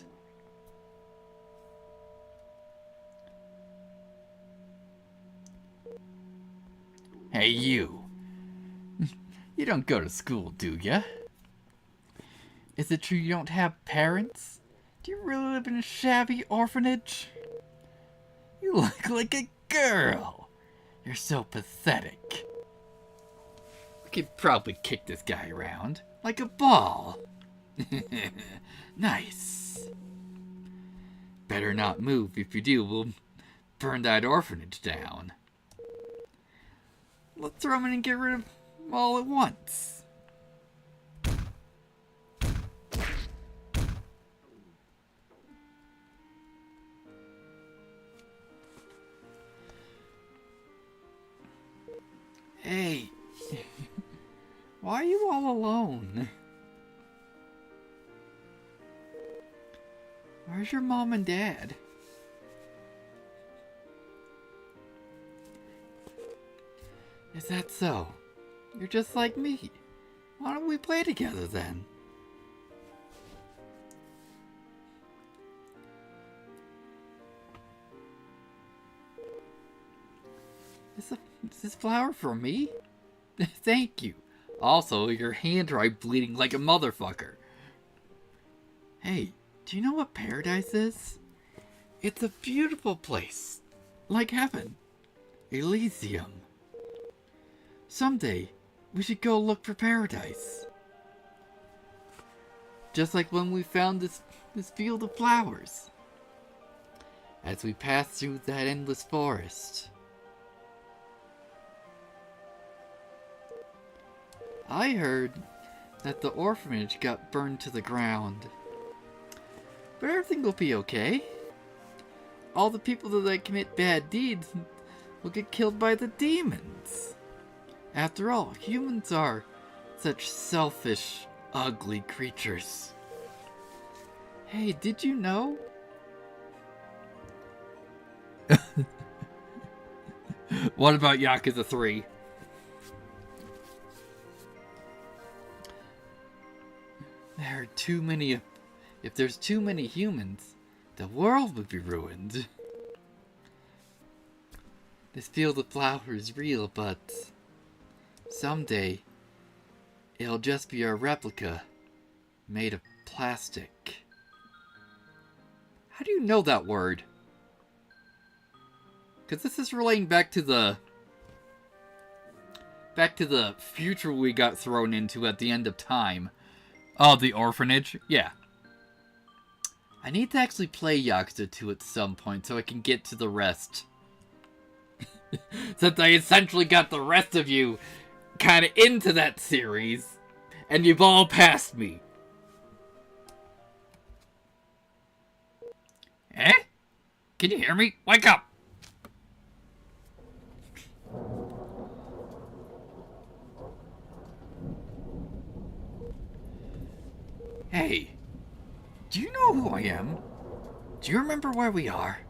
Hey, you. You don't go to school, do ya? Is it true you don't have parents? Do you really live in a shabby orphanage? You look like a girl. You're so pathetic. We could probably kick this guy around like a ball. Nice. Better not move. If you do, we'll burn that orphanage down. Let's throw him in and get rid of them all at once. Hey, why are you all alone? Where's your mom and dad? Is that so? You're just like me. Why don't we play together then? Is this flower for me? Thank you. Also, your hands are bleeding like a motherfucker. Hey, do you know what paradise is? It's a beautiful place. Like heaven. Elysium. Someday, we should go look for paradise. just like when we found this field of flowers. As we passed through that endless forest. I heard that the orphanage got burned to the ground. But everything will be okay. All the people that commit bad deeds will get killed by the demons. After all, humans are such selfish, ugly creatures. Hey, did you know? What about Yakuza 3? There are too many. If there's too many humans, the world would be ruined. This field of flowers is real, but someday it'll just be a replica made of plastic. How do you know that word? Because this is relating back to the future we got thrown into at the end of time. Oh, the orphanage? Yeah. I need to actually play Yakuza 2 at some point so I can get to the rest. Since I essentially got the rest of you kind of into that series, and you've all passed me. Eh? Can you hear me? Wake up! Hey, do you know who I am? Do you remember where we are?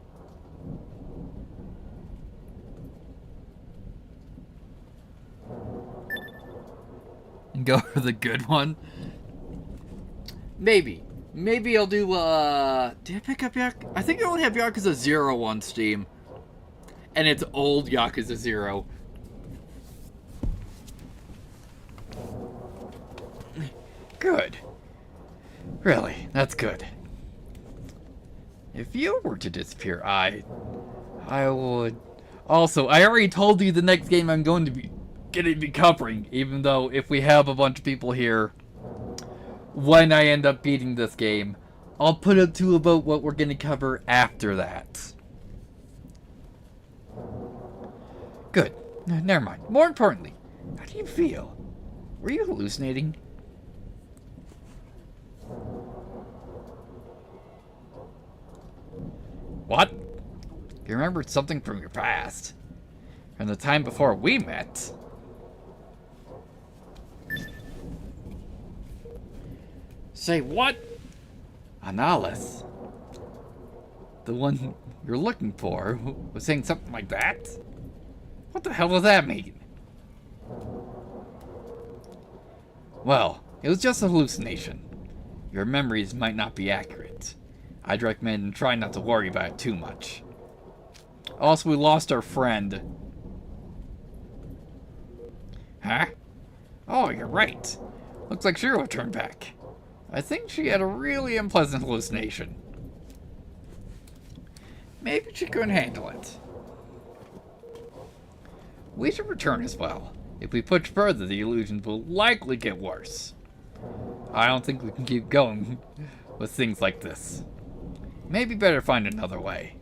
And go for the good one? Maybe. Maybe I'll do, did I pick up Yakuza? I think I only have Yakuza 0 on Steam. And it's old Yakuza 0. Good. Really, that's good. If you were to disappear, I would... Also, I already told you the next game I'm going to be covering, even though if we have a bunch of people here, when I end up beating this game, I'll put it to about what we're going to cover after that. Good. Never mind. More importantly, how do you feel? Were you hallucinating? What? You remembered something from your past? From the time before we met? Say what? Annales. The one you're looking for was saying something like that? What the hell does that mean? Well, it was just a hallucination. Your memories might not be accurate. I'd recommend trying not to worry about it too much. Also, we lost our friend. Huh? Oh, you're right. Looks like Shiro turned back. I think she had a really unpleasant hallucination. Maybe she couldn't handle it. We should return as well. If we push further, the illusions will likely get worse. I don't think we can keep going with things like this. Maybe better find another way.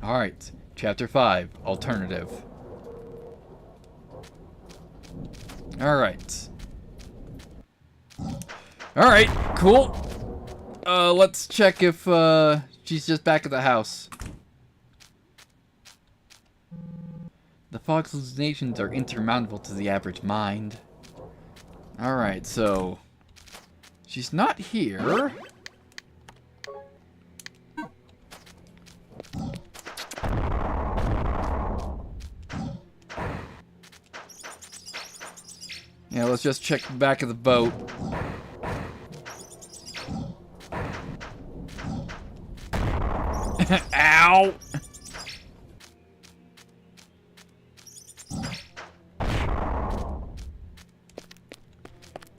Alright, Chapter 5, Alternative. Alright. Alright, cool. Let's check if she's just back at the house. The fog's hallucinations are insurmountable to the average mind. Alright, so... she's not here. Yeah, let's just check the back of the boat. Ow!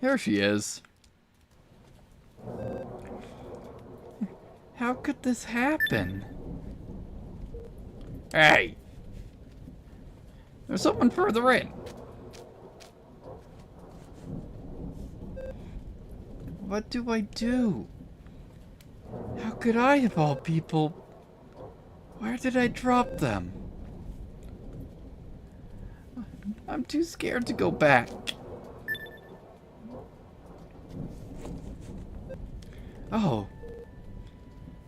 There she is. How could this happen? Hey! There's someone further in. What do I do? How could I, of all people? Where did I drop them? I'm too scared to go back. Oh.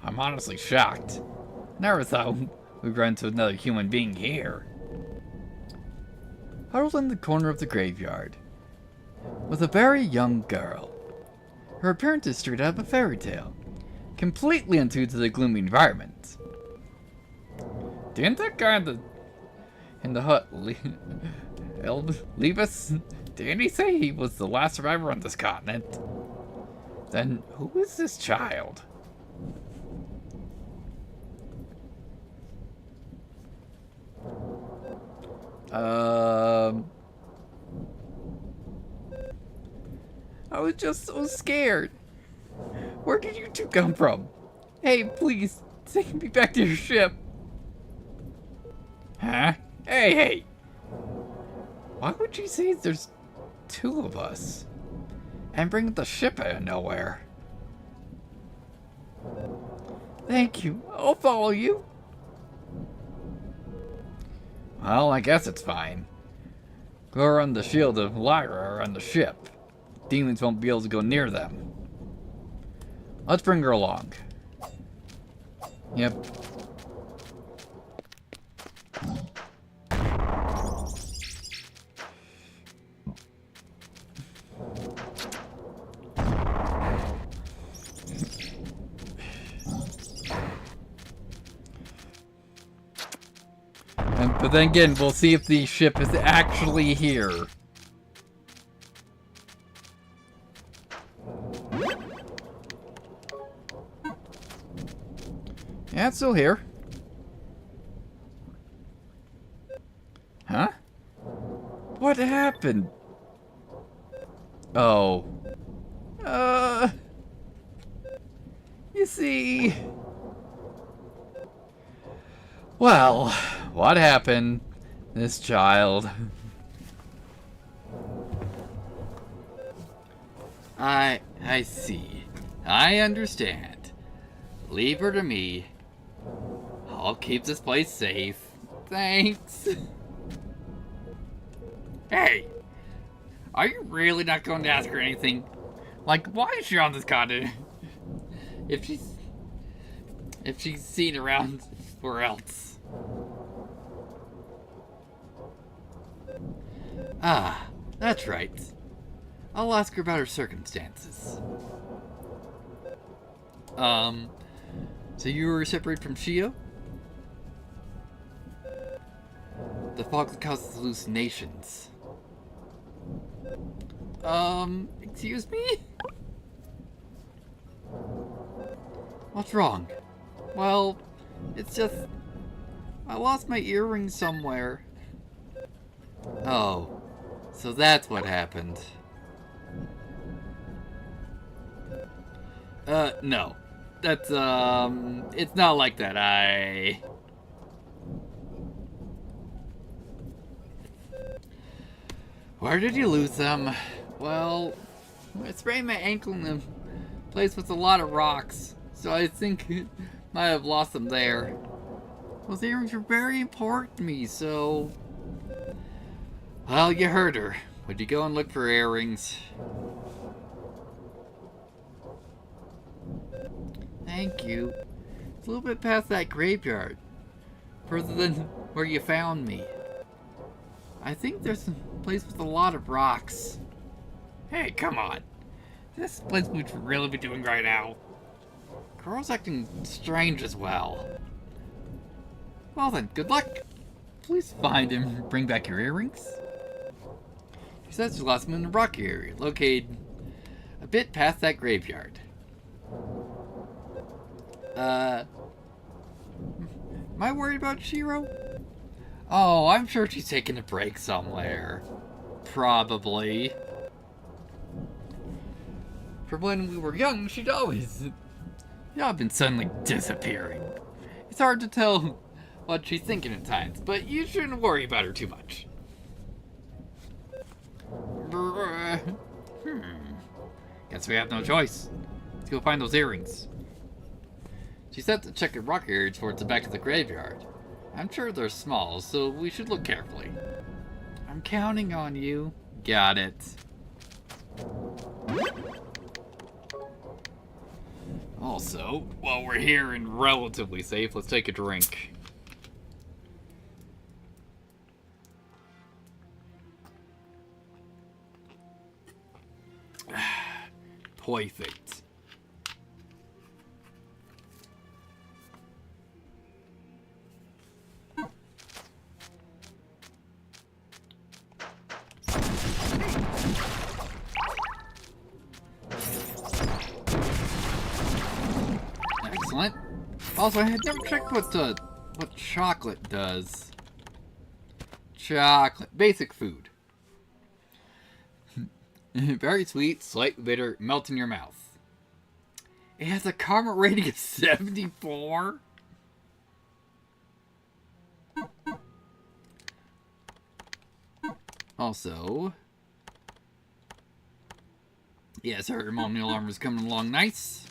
I'm honestly shocked. Never thought we'd run into another human being here. Huddled in the corner of the graveyard was a very young girl. Her appearance is straight out of a fairy tale, completely untrue to the gloomy environment. Didn't that guy in the hut leave us? Didn't he say he was the last survivor on this continent? Then who is this child? I was just so scared. Where did you two come from? Hey, please, take me back to your ship. Huh? Hey! Why would you say there's two of us? And bring the ship out of nowhere? Thank you. I'll follow you. Well, I guess it's fine. Go on the shield of Lyra are on the ship. Demons won't be able to go near them. Let's bring her along. Yep. But then again, we'll see if the ship is actually here. Yeah, it's still here. Huh? What happened? Oh. You see... Well, what happened? This child. I see. I understand. Leave her to me. I'll keep this place safe. Thanks. Hey! Are you really not going to ask her anything? Like, why is she on this continent? If she's seen around where else. Ah, that's right. I'll ask her about her circumstances. So you were separated from Shio? The fog that causes hallucinations. Excuse me? What's wrong? Well, it's just... I lost my earring somewhere. Oh, so that's what happened. No. That's, it's not like that. Where did you lose them? Well, I sprained my ankle in a place with a lot of rocks, so I think I might have lost them there. Those earrings were very important to me, so... Well, you heard her. Would you go and look for earrings? Thank you. It's a little bit past that graveyard. Further than where you found me. I think there's a place with a lot of rocks. Hey, come on. This place we should really be doing right now. Carl's acting strange as well. Well then, good luck. Please find him and bring back your earrings. She says you lost them in the rocky area, located a bit past that graveyard. Am I worried about Shiro? Oh, I'm sure she's taking a break somewhere. Probably. For when we were young, she'd always... been suddenly disappearing. It's hard to tell what she's thinking at times, but you shouldn't worry about her too much. Guess we have no choice. Let's go find those earrings. She said to check the rock area towards the back of the graveyard. I'm sure they're small, so we should look carefully. I'm counting on you. Got it. Also, while we're here and relatively safe, let's take a drink. Perfect. Excellent. Also, I had never checked what chocolate does. Chocolate, basic food. Very sweet, slightly bitter, melt in your mouth. It has a karma rating of 74. Also, yeah, ceremonial armor's coming along nice.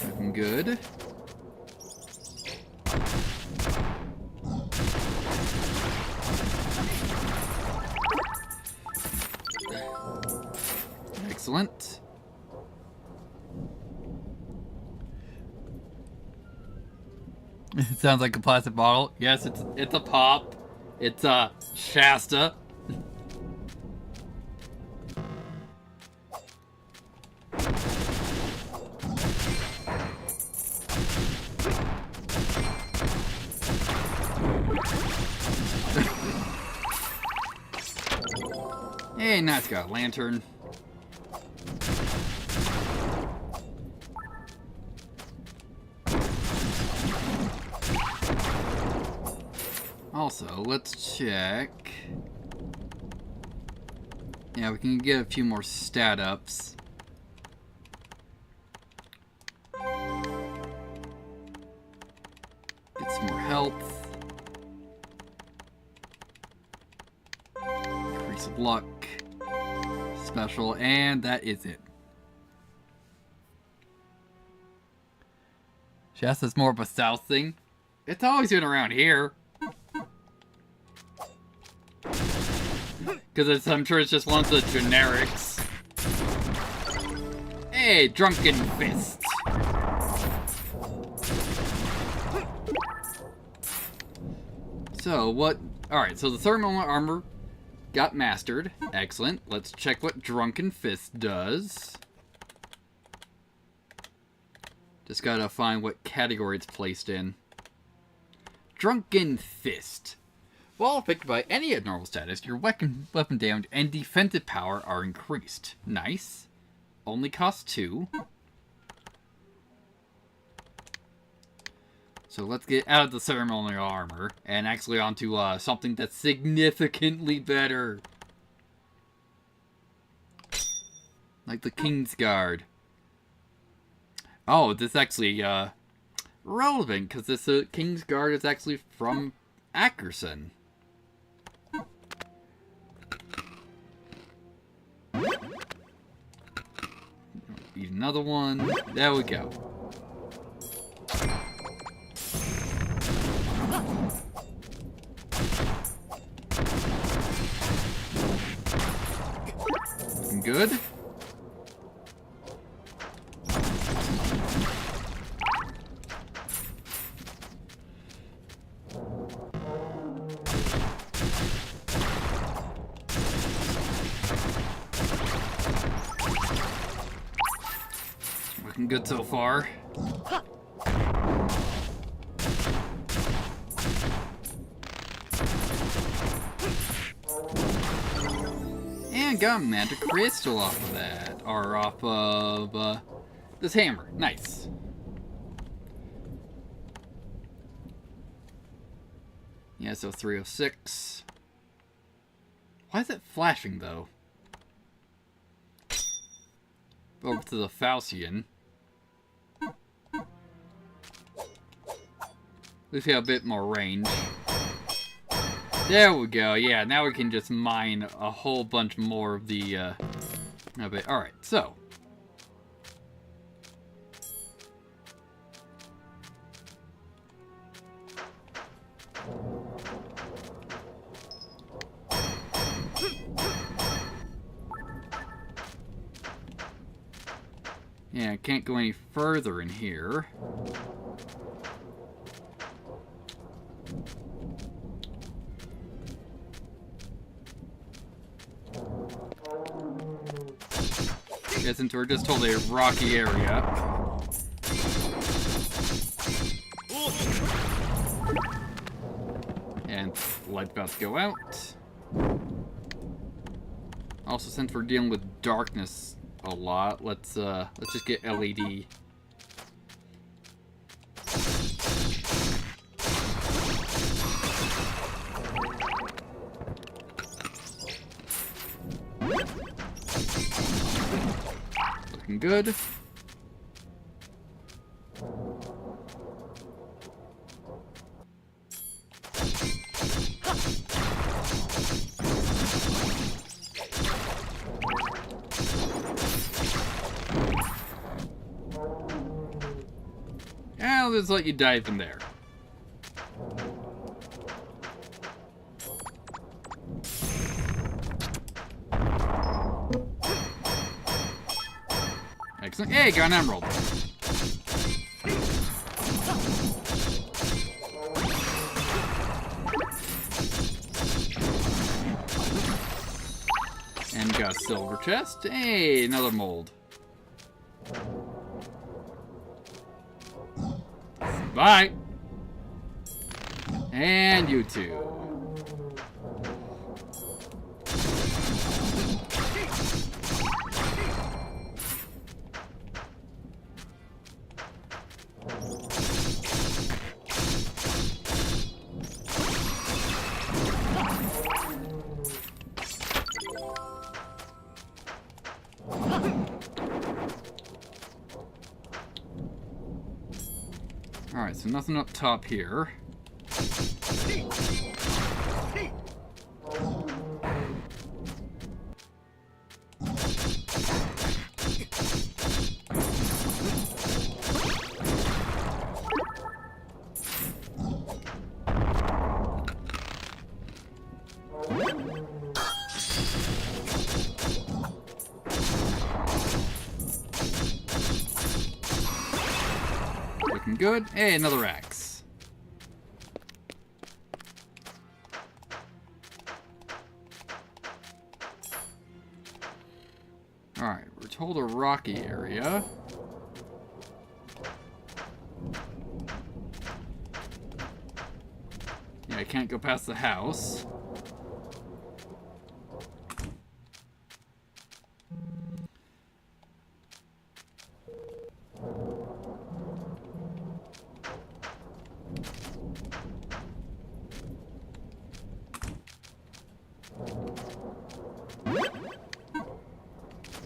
Looking good. Excellent. It sounds like a plastic bottle. Yes, it's a pop. It's a Shasta. Hey, now it's got a lantern. Also, let's check. Yeah, we can get a few more stat ups. Get some more health. Increase of luck. Special, and that is it. Shasta's more of a south thing. It's always been around here. Because I'm sure it's just one of the generics. Hey, Drunken Fist. So, what... Alright, so the thermal armor got mastered. Excellent. Let's check what Drunken Fist does. Just gotta find what category it's placed in. Drunken Fist. While affected by any abnormal status, your weapon damage and defensive power are increased. Nice. Only costs 2. So let's get out of the ceremonial armor and actually onto something that's significantly better. Like the King's Guard. Oh, this is actually relevant because this King's Guard is actually from Ackerson. Eat another one. There we go. Looking good. Looking good so far. And got a magic crystal off of that. Or off of this hammer. Nice. Yeah, so 306. Why is it flashing though? Over to the Falcian. least we have a bit more range. There we go. Yeah, now we can just mine a whole bunch more of the, of it. Alright, so. Yeah, I can't go any further in here. Yeah, since we're just told a rocky area. And light's about to go out. Also, since we're dealing with darkness a lot, let's just get LED. Looking good. I'll just let you dive in there. Excellent. Hey, got an emerald. And got a silver chest. Hey, another mold. Bye. And you too. Alright, so nothing up top here. Looking good. Hey, another axe. Alright, we're told a rocky area. Yeah, I can't go past the house.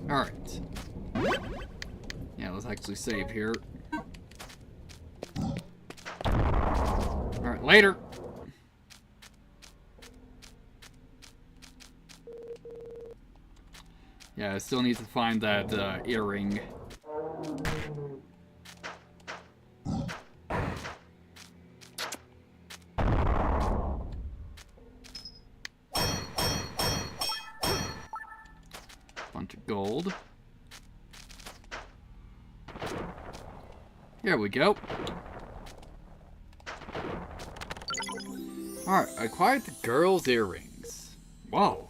Alright. Yeah, let's actually save here. Alright, later! Yeah, I still need to find that earring. Bunch of gold. Here we go. Alright, I acquired the girl's earrings. Whoa,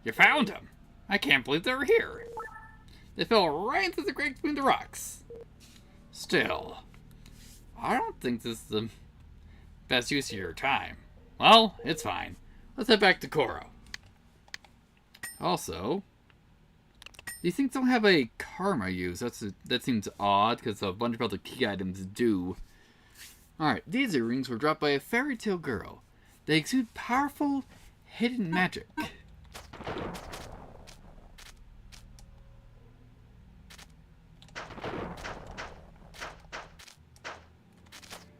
you found them. I can't believe they were here. They fell right into the grate between the rocks. Still, I don't think this is the best use of your time. Well, it's fine. Let's head back to Koro. Also, these things don't have a karma use. That seems odd, because a bunch of other key items do. Alright, these earrings were dropped by a fairy tale girl. They exude powerful, hidden magic.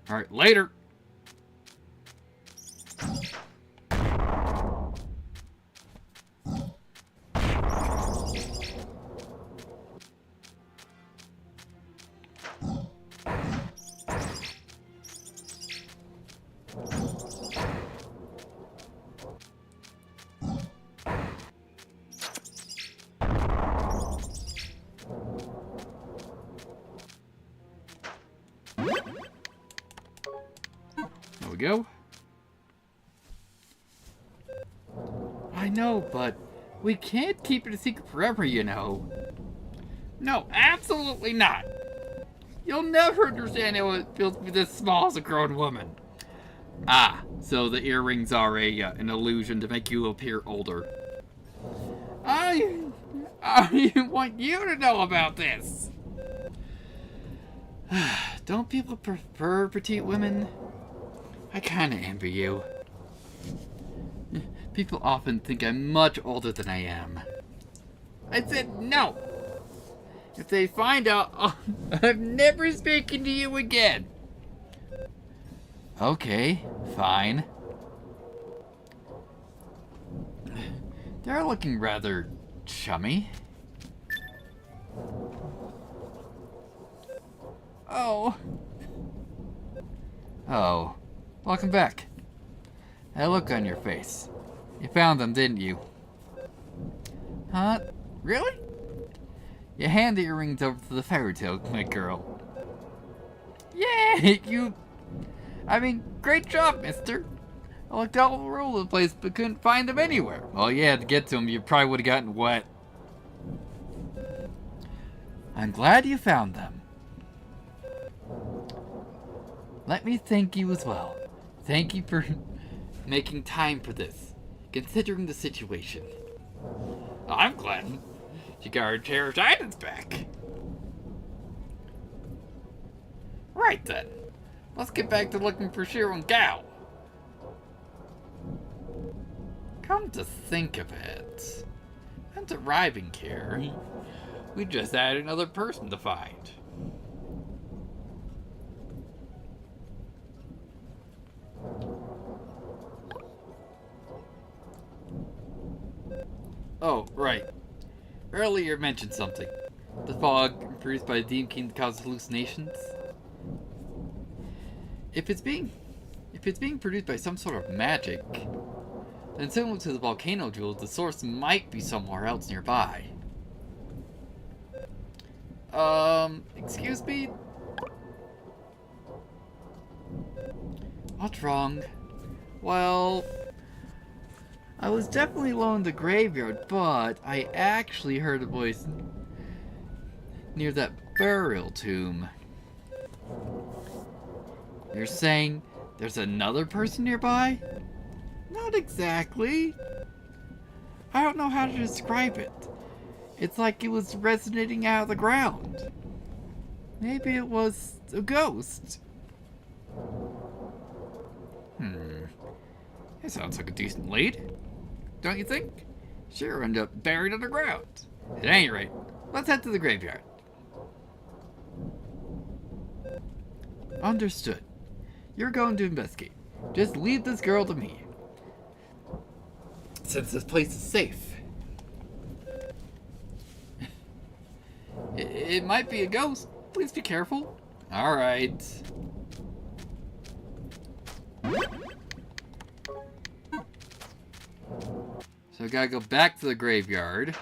Alright, later! There we go. I know, but we can't keep it a secret forever, you know. No, absolutely not. You'll never understand how it feels to be this small as a grown woman. Ah, so the earrings are an illusion to make you appear older. I want you to know about this. Don't people prefer petite women? I kinda envy you. People often think I'm much older than I am. I said no! If they find out, I'm never speaking to you again! Okay, fine. They're looking rather chummy. Oh. Oh. Welcome back. That look on your face. You found them, didn't you? Huh? Really? You hand the earrings over to the fairy tale, my girl. Yay! Great job, mister. I looked all over the place but couldn't find them anywhere. Well, yeah, to get to them, you probably would have gotten wet. I'm glad you found them. Let me thank you as well. Thank you for making time for this, considering the situation. I'm glad you got our cherished items back. Right then, let's get back to looking for Shiro and Gao. Come to think of it, since arriving here, we just had another person to find. Oh, right. Earlier mentioned something. The fog produced by the Demon King causes hallucinations. If it's being produced by some sort of magic, then similar to the volcano jewel, the source might be somewhere else nearby. Excuse me? What's wrong? Well, I was definitely alone in the graveyard, but I actually heard a voice near that burial tomb. You're saying there's another person nearby? Not exactly. I don't know how to describe it. It's like it was resonating out of the ground. Maybe it was a ghost. It sounds like a decent lead. Don't you think? Sure, end up buried underground. At any rate, let's head to the graveyard. Understood. You're going to investigate. Just leave this girl to me. Since this place is safe. It might be a ghost. Please be careful. Alright. So I gotta go back to the graveyard.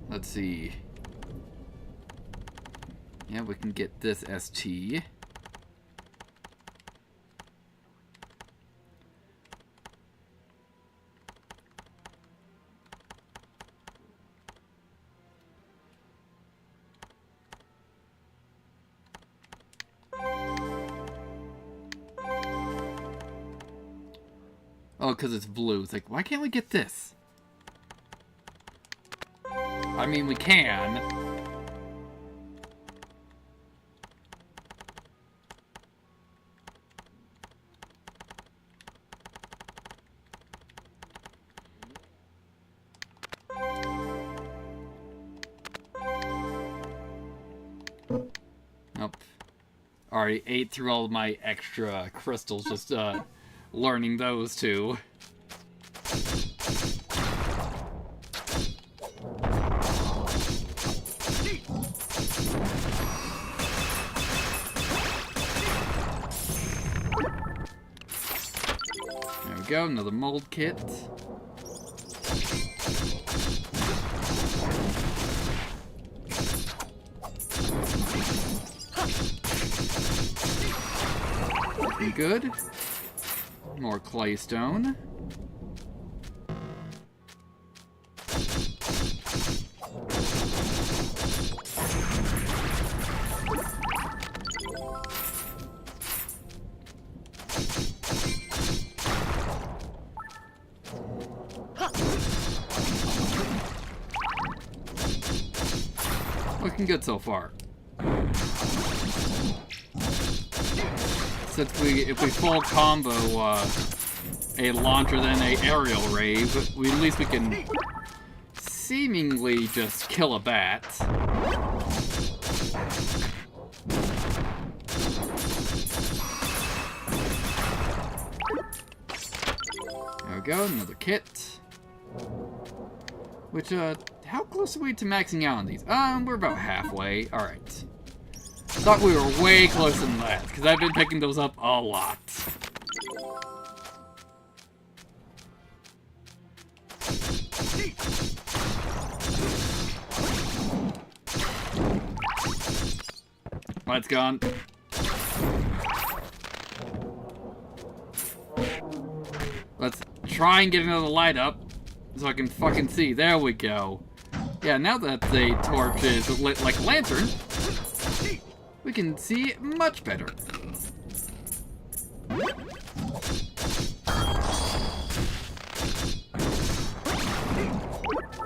Let's see. Yeah, we can get this ST. Oh, because it's blue. It's like, why can't we get this? I mean, we can. Nope. Already ate through all of my extra crystals, just learning those two. go, another mold kit. Looking good. More claystone. Looking good so far. Since if we full combo a launcher then a aerial rave, at least we can seemingly just kill a bat. There we go, another kit. Which, how close are we to maxing out on these? We're about halfway. Alright. Thought we were way closer than that, because I've been picking those up a lot. Light's gone. Let's try and get another light up, so I can fucking see. There we go. Yeah, now that the torch is lit like a lantern, we can see much better.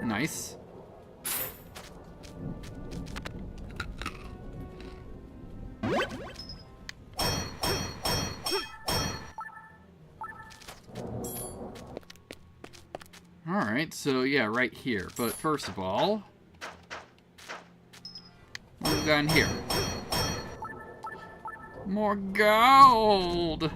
Nice. Alright, so yeah, right here. But first of all, what have we got in here? More gold!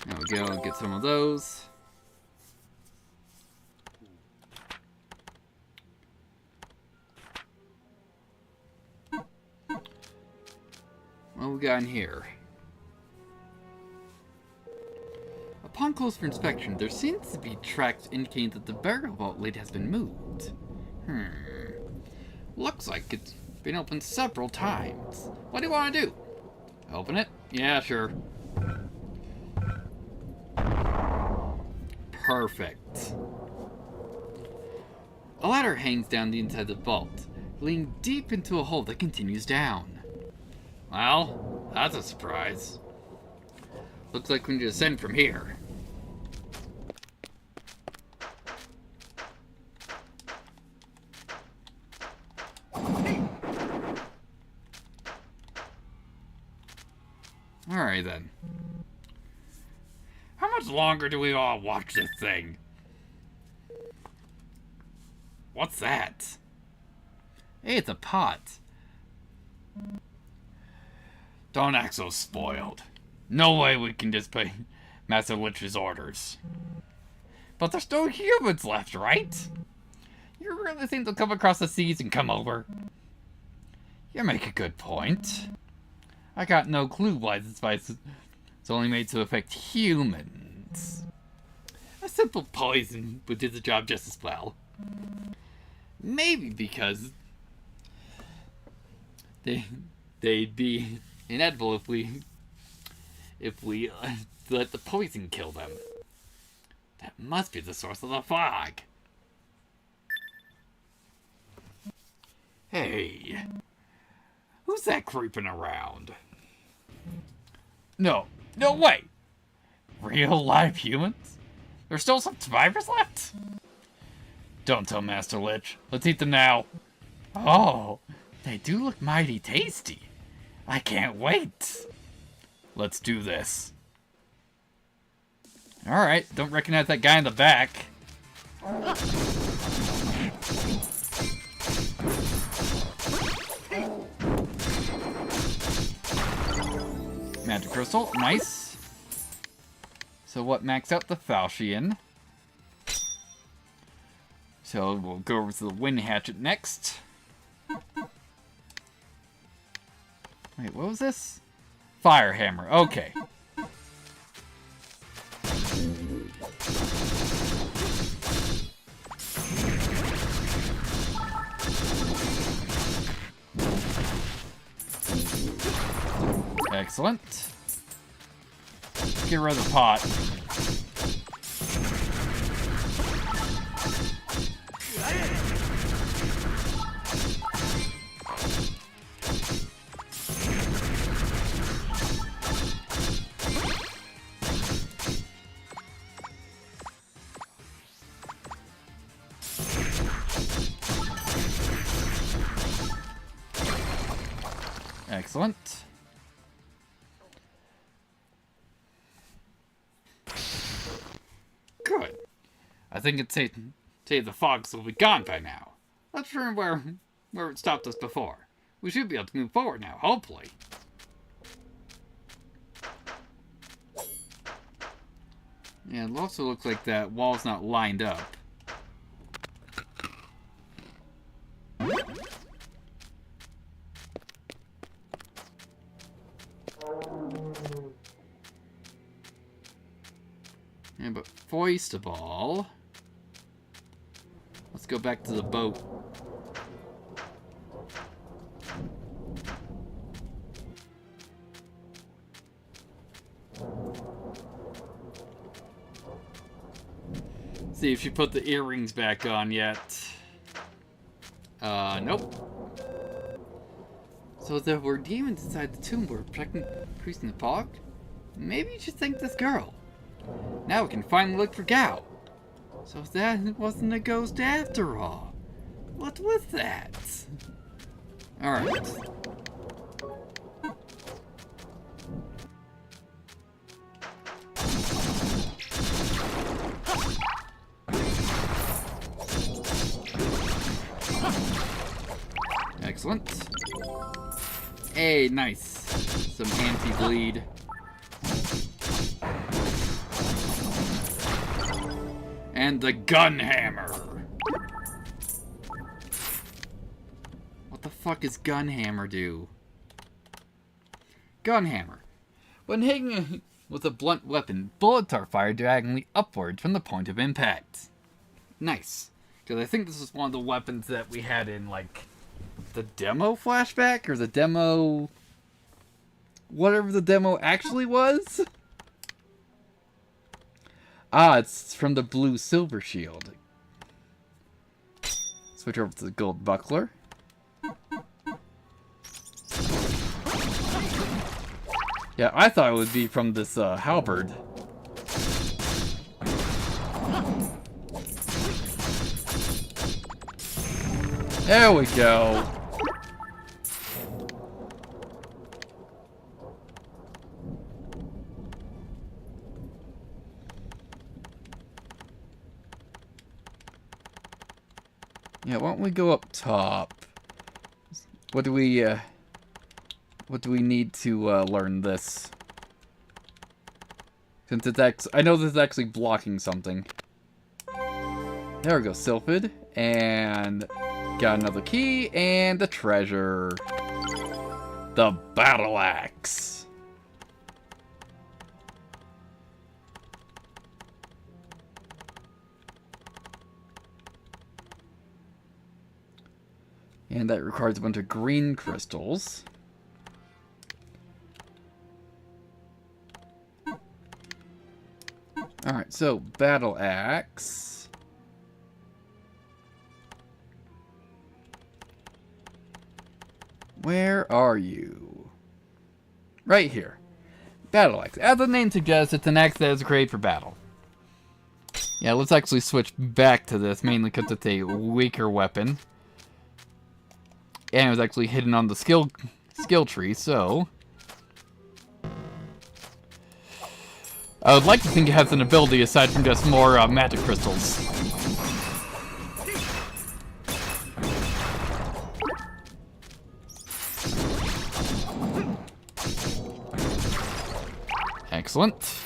There we go, get some of those. What we got in here? Upon closer inspection, there seems to be tracks indicating that the burial vault lid has been moved. Looks like it's been opened several times. What do you want to do? Open it? Yeah, sure. Perfect. A ladder hangs down the inside of the vault, leading deep into a hole that continues down. Well, that's a surprise. Looks like we need to ascend from here. Alright then. How much longer do we all watch this thing? What's that? Hey, it's a pot. Don't act so spoiled. No way we can disobey Master Lich's orders. But there's no humans left, right? You really think they'll come across the seas and come over? You make a good point. I got no clue why this spice is only made to affect humans. A simple poison would do the job just as well. Maybe because they'd be inedible if we let the poison kill them. That must be the source of the fog. Hey, who's that creeping around? No way! Real live humans? There's still some survivors left? Don't tell Master Lich. Let's eat them now. Oh, they do look mighty tasty. I can't wait. Let's do this. Alright, don't recognize that guy in the back. Magic crystal, nice. So what maxed out the falchion? So we'll go over to the wind hatchet next. Wait, what was this? Fire hammer. Okay. Excellent. Get rid of the pot. Excellent. Good. I think it's safe to say the fogs will be gone by now. Let's remember where it stopped us before. We should be able to move forward now, hopefully. Yeah, it also looks like that wall's not lined up. Yeah, but first of all, let's go back to the boat. See if she put the earrings back on yet. Nope. So there were demons inside the tomb were increasing the fog? Maybe you should thank this girl. Now we can finally look for Gao. So that wasn't a ghost after all. What was that? Alright. Excellent. Hey, nice. Some anti-bleed. And the gun hammer. What the fuck does gun hammer do? Gun hammer. When hitting with a blunt weapon, bullets are fired diagonally upwards from the point of impact. Nice. Because I think this is one of the weapons that we had in, like, the demo flashback? Or the demo... whatever the demo actually was? Ah, it's from the blue silver shield. Switch over to the gold buckler. Yeah, I thought it would be from this halberd. There we go. Yeah, why don't we go up top? What do we need to learn this? Since it's I know this is actually blocking something. There we go, Sylphid, and got another key and a treasure. The battle axe. And that requires a bunch of green crystals. Alright, so battle axe. Where are you? Right here. Battle axe. As the name suggests, it's an axe that is great for battle. Yeah, let's actually switch back to this, mainly because it's a weaker weapon. And it was actually hidden on the skill tree, so... I would like to think it has an ability aside from just more magic crystals. Excellent.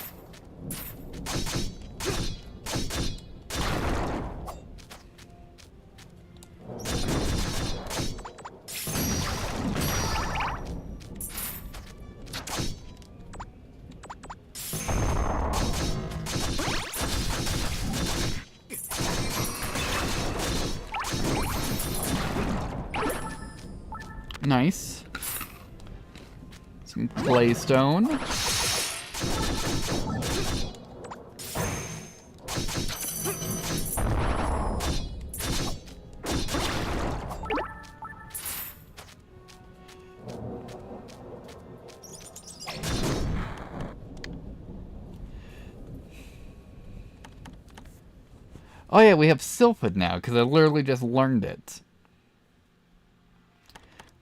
Nice. Some claystone. Oh yeah, we have Sylphid now, because I literally just learned it.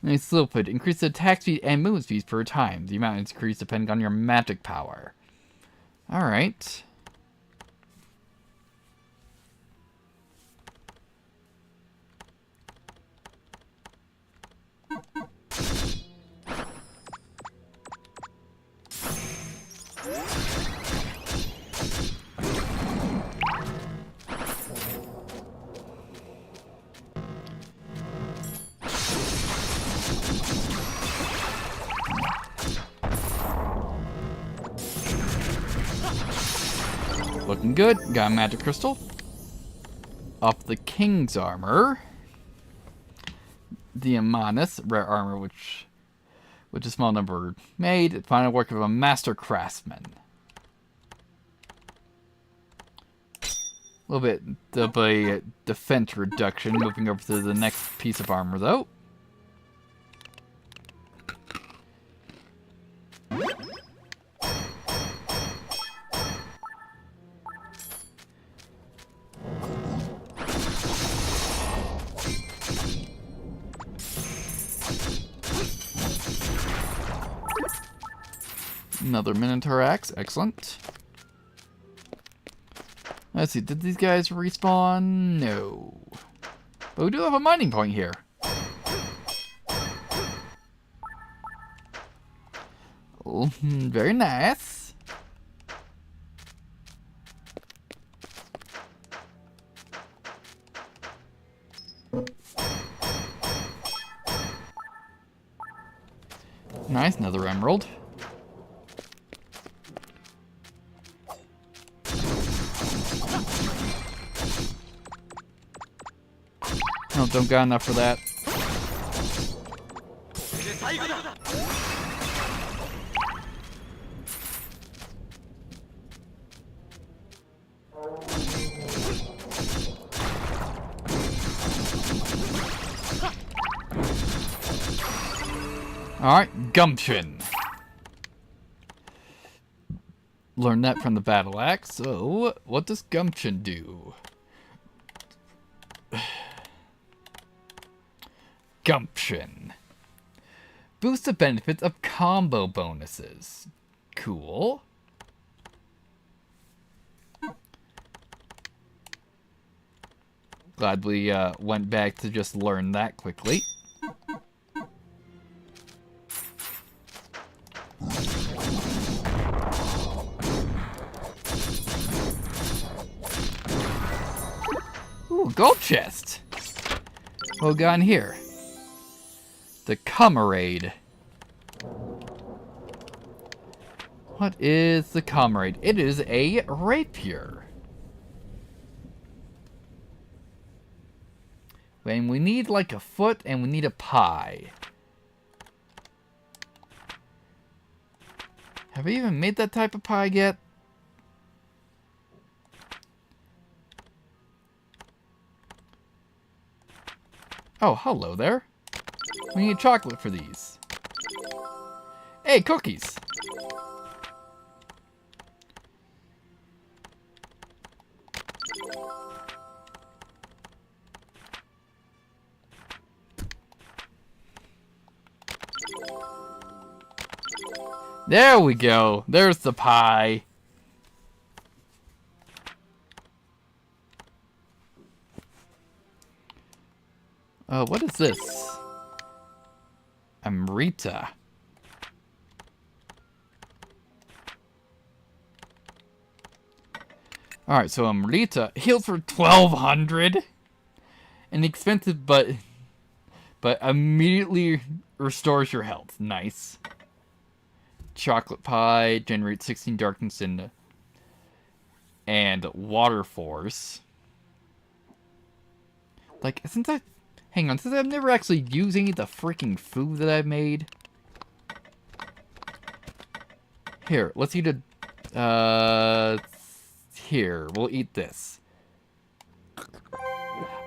Nice Sylphid. Increase the attack speed and movement speed per time. The amount is increased depending on your magic power. Alright. Looking good. Got a magic crystal. Off the king's armor. The Amanus, rare armor which a small number made. Final work of a master craftsman. A little bit of a defense reduction. Moving over to the next piece of armor though. Another Minotaur axe, excellent. Let's see, did these guys respawn? No. But we do have a mining point here. Oh, very nice. Nice, another emerald. No, don't got enough for that. Alright, gumption. Learn that from the battle axe. So, what does gumption do? Gumption. Boost the benefits of combo bonuses. Cool. Glad we went back to just learn that quickly. Ooh, gold chest. What we got in here? The Comrade. What is the Comrade? It is a rapier. And we need like a foot and we need a pie. Have we even made that type of pie yet? Oh, hello there. We need chocolate for these. Hey, cookies! There we go. There's the pie. What is this? Amrita. Alright, so Amrita heals for 1200. Inexpensive, but immediately restores your health. Nice. Chocolate pie generates 16 darkness and water force. Like, Hang on, since I've never actually used any of the freaking food that I've made. Here, let's eat here, we'll eat this.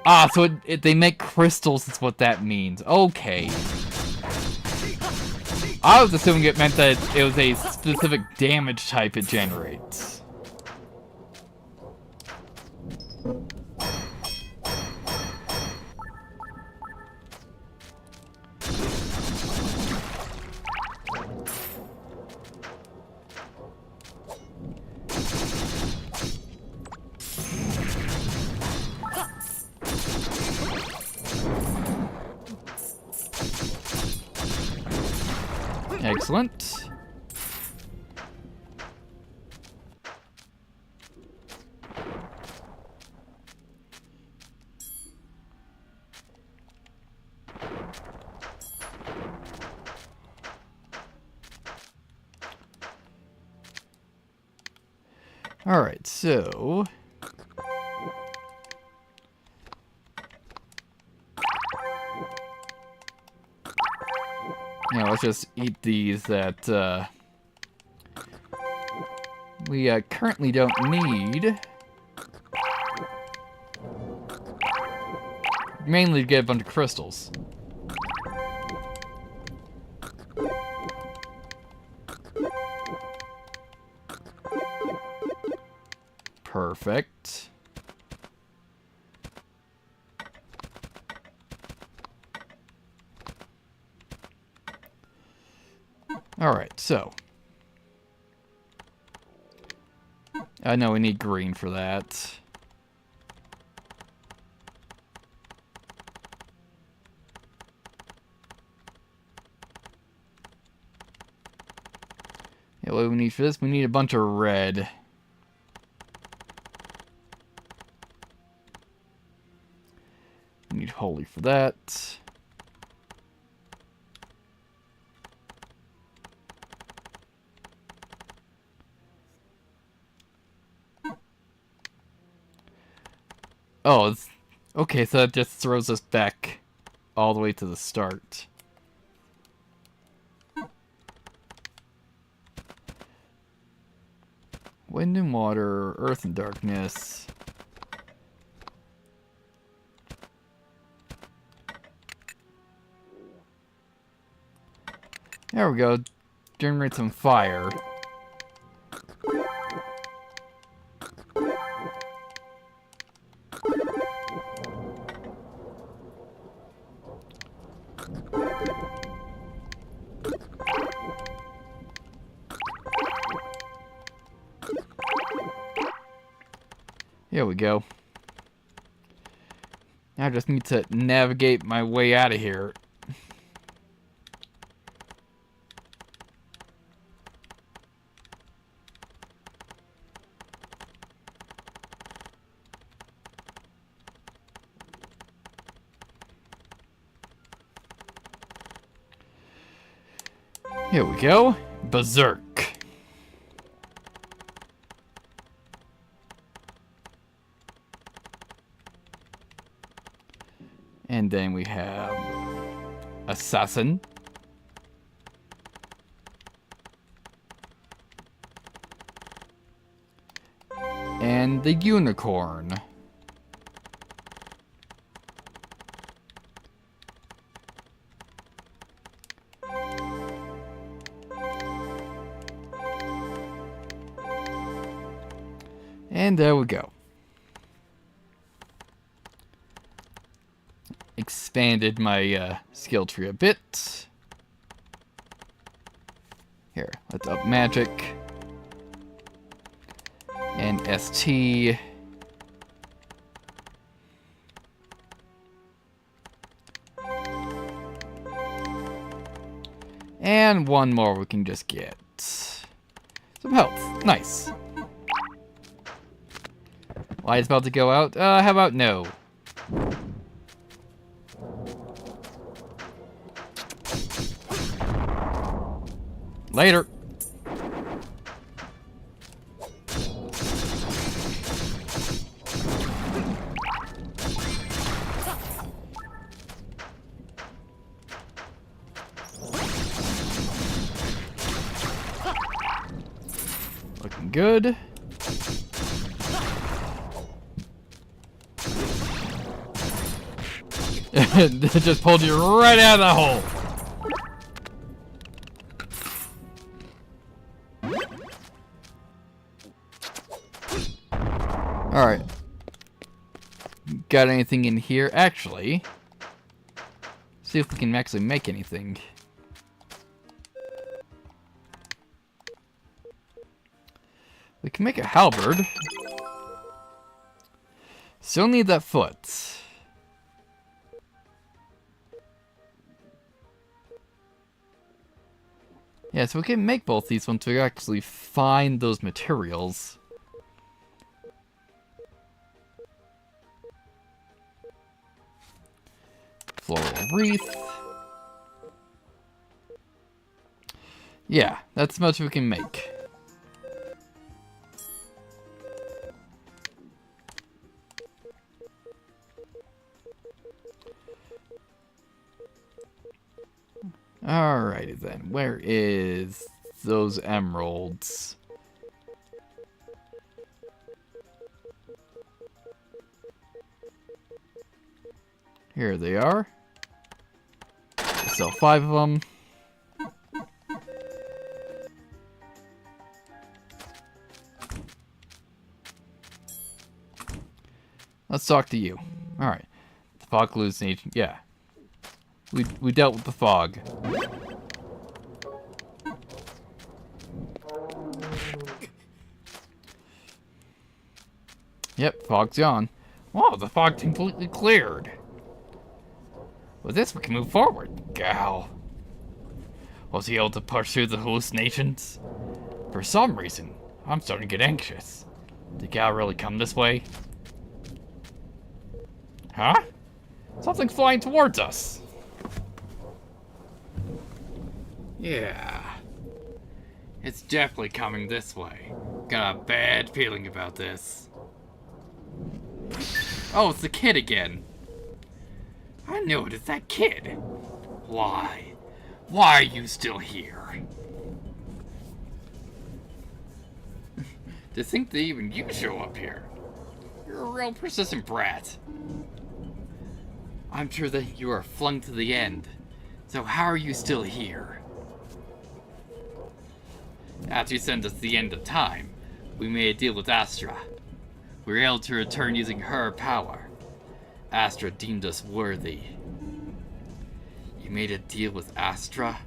Ah, so they make crystals is what that means. Okay. I was assuming it meant that it was a specific damage type it generates. Excellent. All right, so yeah, let's just eat these that we currently don't need. Mainly to get a bunch of crystals. Perfect. Alright, so. I know we need green for that. Yeah, what do we need for this? We need a bunch of red. We need holy for that. Oh, it's, okay, so that just throws us back all the way to the start. Wind and water, earth and darkness. There we go. Generate some fire. Here we go. Now I just need to navigate my way out of here. Here we go. Berserk. And then we have Assassin. And the Unicorn. And there we go. Expanded my skill tree a bit. Here, let's up magic. And ST. And one more we can just get. Some health. Nice. Light's about to go out. How about no? Later. good. It just pulled you right out of the hole. Alright. Got anything in here? Actually, see if we can actually make anything. We can make a halberd. Still need that foot. Yeah, so we can make both these once we actually find those materials. Floral wreath. Yeah, that's much we can make. Alrighty then, where is those emeralds? Here they are. Sell 5 of them. Let's talk to you. Alright. The fog hallucination. Yeah. We dealt with the fog. Yep, fog's gone. Whoa, the fog completely cleared. With this, we can move forward. Gal. Was he able to push through the hallucinations? For some reason, I'm starting to get anxious. Did Gal really come this way? Huh? Something's flying towards us. Yeah. It's definitely coming this way. Got a bad feeling about this. Oh, it's the kid again. I knew it, it's that kid. Why? Why are you still here? To think that even you show up here. You're a real persistent brat. I'm sure that you are flung to the end. So how are you still here? After you sent us to the end of time, we made a deal with Astra. We were able to return using her power. Astra deemed us worthy. You made a deal with Astra?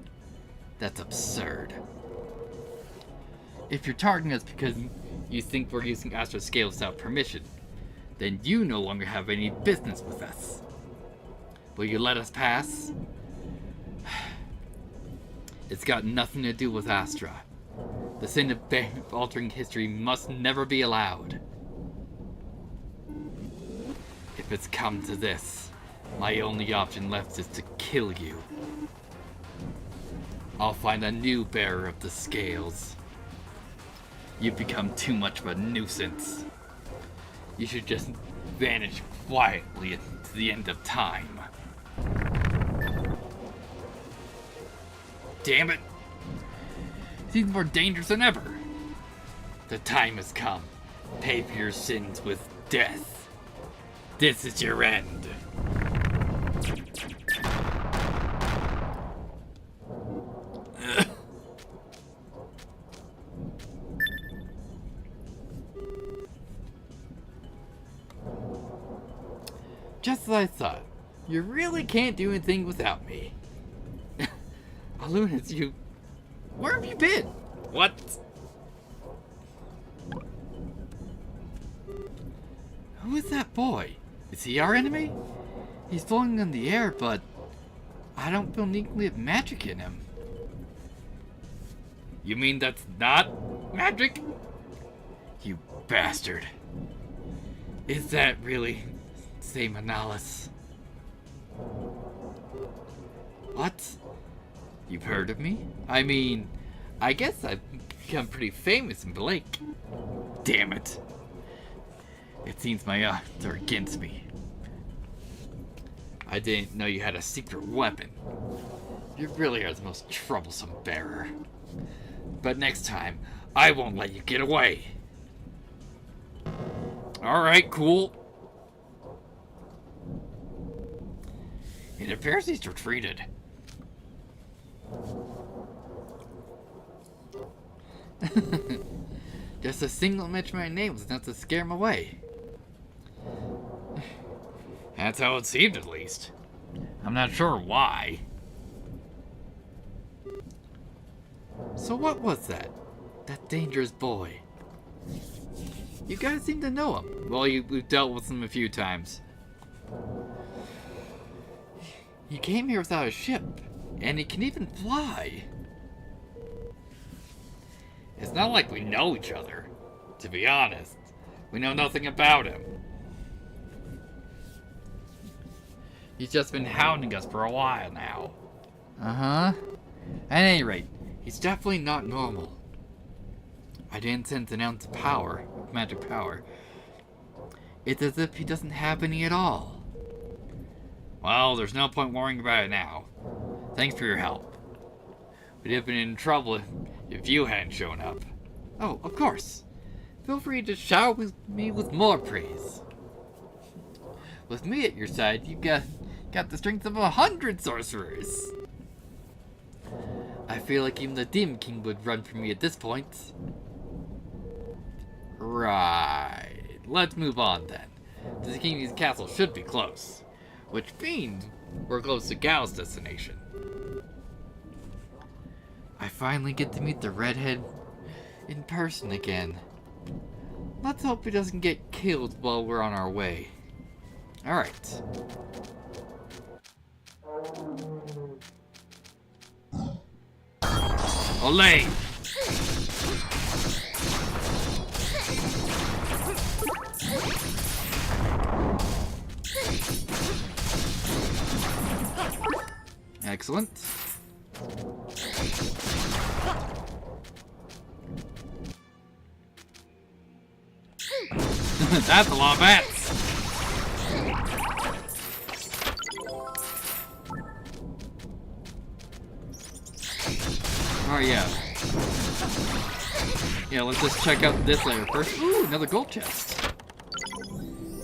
That's absurd. If you're targeting us because you think we're using Astra's scales without permission, then you no longer have any business with us. Will you let us pass? It's got nothing to do with Astra. The sin of altering history must never be allowed. If it's come to this, my only option left is to kill you. I'll find a new bearer of the scales. You've become too much of a nuisance. You should just vanish quietly to the end of time. Damn it! Seems more dangerous than ever. The time has come. Pay for your sins with death. This is your end. Just as I thought. You really can't do anything without me. Alunas, you... Where have you been? What? Who is that boy? Is he our enemy? He's floating in the air, but I don't feel neatly of magic in him. You mean that's not magic? You bastard. Is that really Saint Manalis? What? You've heard of me? I mean, I guess I've become pretty famous in Blake. Damn it. It seems my odds are against me. I didn't know you had a secret weapon. You really are the most troublesome bearer. But next time, I won't let you get away. Alright, cool. It appears he's retreated. Just a single mention of my name was enough to scare him away. That's how it seemed, at least. I'm not sure why. So what was that? That dangerous boy? You guys seem to know him. Well, we've dealt with him a few times. He came here without a ship, and he can even fly. It's not like we know each other. To be honest, we know nothing about him. He's just been hounding us for a while now. Uh-huh. At any rate, he's definitely not normal. I didn't sense an ounce of power, magic power. It's as if he doesn't have any at all. Well, there's no point worrying about it now. Thanks for your help. We'd have been in trouble if you hadn't shown up. Oh, of course. Feel free to shower me with more praise. With me at your side, you've got the strength of 100 sorcerers. I feel like even the Demon King would run from me at this point. Right. Let's move on then. The King's castle should be close. Which means we're close to Gal's destination. I finally get to meet the redhead in person again. Let's hope he doesn't get killed while we're on our way. Alright. Olay! Excellent. That's a lot of bats. Oh yeah. Yeah, let's just check out this layer first. Ooh, another gold chest.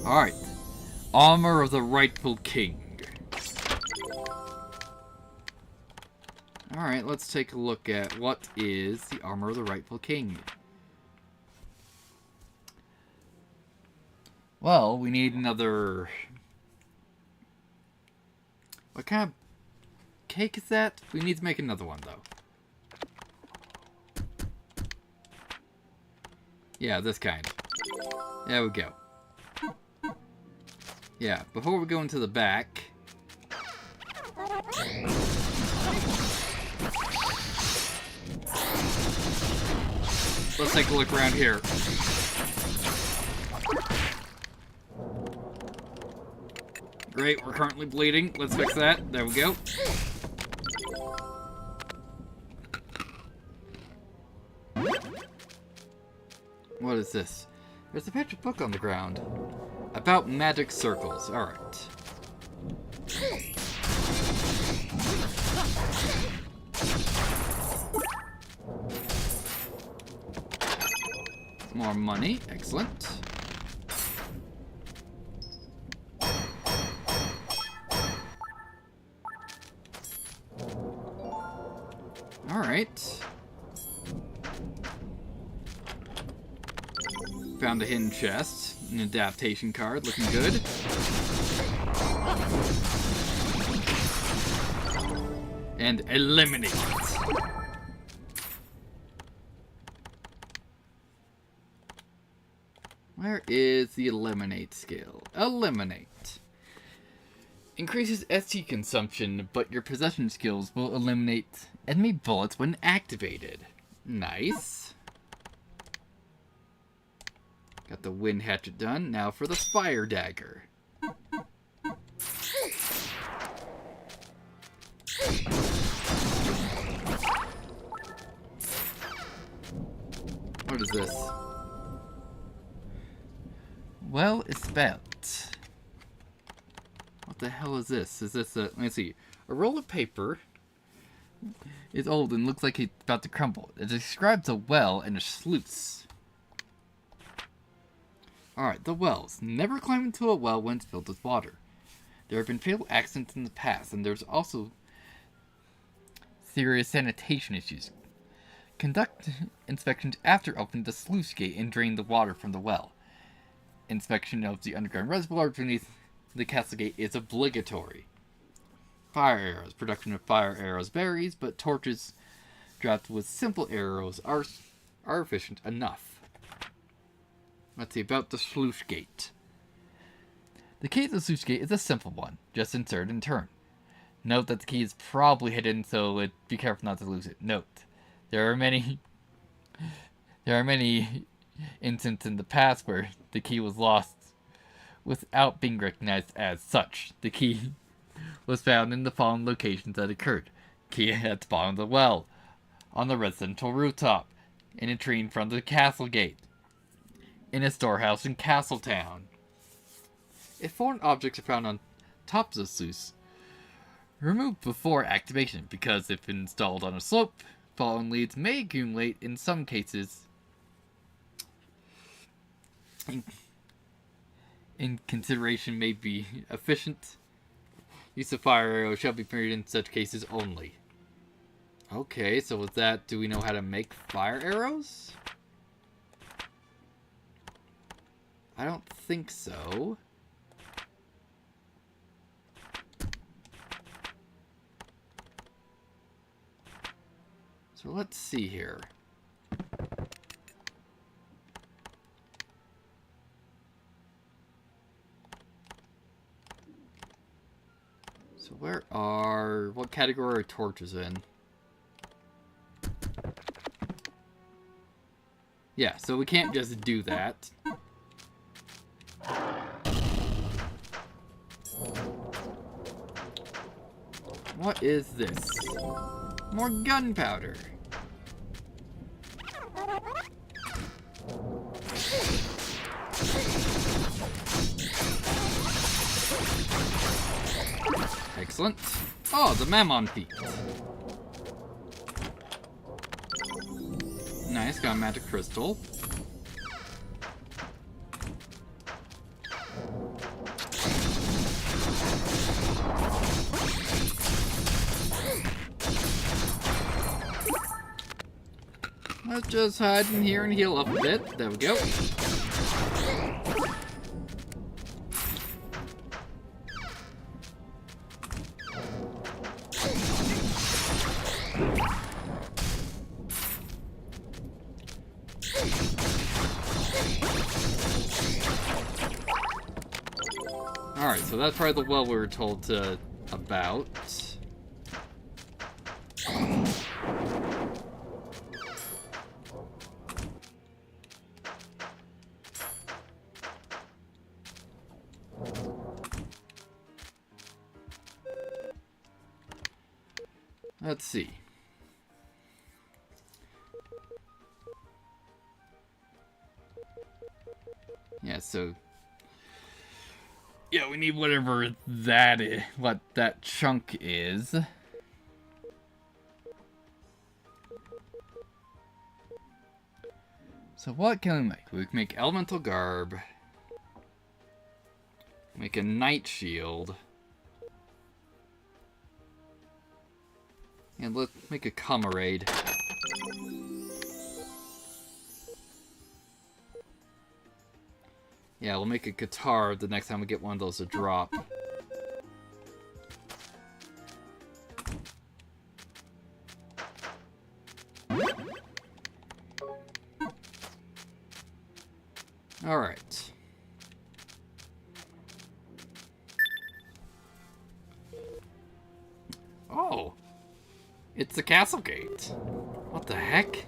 Alright. Armor of the Rightful King. Alright, let's take a look at what is the Armor of the Rightful King. Well, we need another... What kind of cake is that? We need to make another one, though. Yeah, this kind. There we go. Yeah, before we go into the back... Let's take a look around here. Great, we're currently bleeding. Let's fix that. There we go. What is this? There's a picture book on the ground. About magic circles. Alright. More money. Excellent. Alright. Found a hidden chest. An adaptation card. Looking good. And eliminate. Where is the eliminate skill? Eliminate. Increases ST consumption, but your possession skills will eliminate enemy bullets when activated. Nice. Got the wind hatchet done. Now for the fire dagger. What is this? Well spelt. What the hell is this? Is this a... Let's see. A roll of paper is old and looks like it's about to crumble. It describes a well and a sluice. Alright, the wells. Never climb into a well when it's filled with water. There have been fatal accidents in the past, and there's also serious sanitation issues. Conduct inspections after opening the sluice gate and drain the water from the well. Inspection of the underground reservoir beneath the castle gate is obligatory. Fire arrows. Production of fire arrows varies, but torches dropped with simple arrows are efficient enough. Let's see about the sluice gate. The key to the sluice gate is a simple one. Just insert and turn. Note that the key is probably hidden, so be careful not to lose it. Note, there are many instances in the past where the key was lost without being recognized as such. The key was found in the following locations that occurred. Key at the bottom of the well, on the residential rooftop, in a tree in front of the castle gate, in a storehouse in Castletown. If foreign objects are found on tops of the sluice, remove before activation, because if installed on a slope, fallen leads may accumulate. In some cases, in consideration may be efficient. Use of fire arrows shall be permitted in such cases only. Okay, so with that, do we know how to make fire arrows? I don't think so. So let's see here. So what category are torches in? Yeah, so we can't just do that. What is this? More gunpowder. Excellent. Oh, the Mammon feet. Nice, got a magic crystal. Let's just hide in here and heal up a bit. There we go. Alright, so that's probably the well we were told about. Let's see. Yeah, so... yeah, we need whatever that is, what that chunk is. So what can we make? We can make elemental garb. Make a night shield. And let's make a camarade. Yeah, we'll make a guitar the next time we get one of those to drop. Alright. Oh! It's the castle gate. What the heck?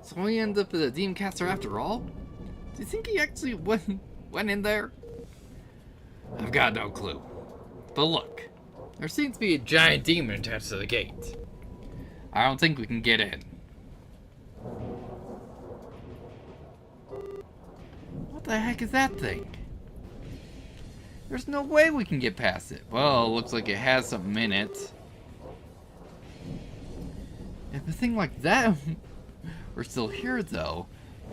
So we end up at the demon caster after all? Do you think he actually went in there? I've got no clue. But look, there seems to be a giant demon attached to the gate. I don't think we can get in. What the heck is that thing? There's no way we can get past it. Well, it looks like it has something in it. If a thing like that were still here, though,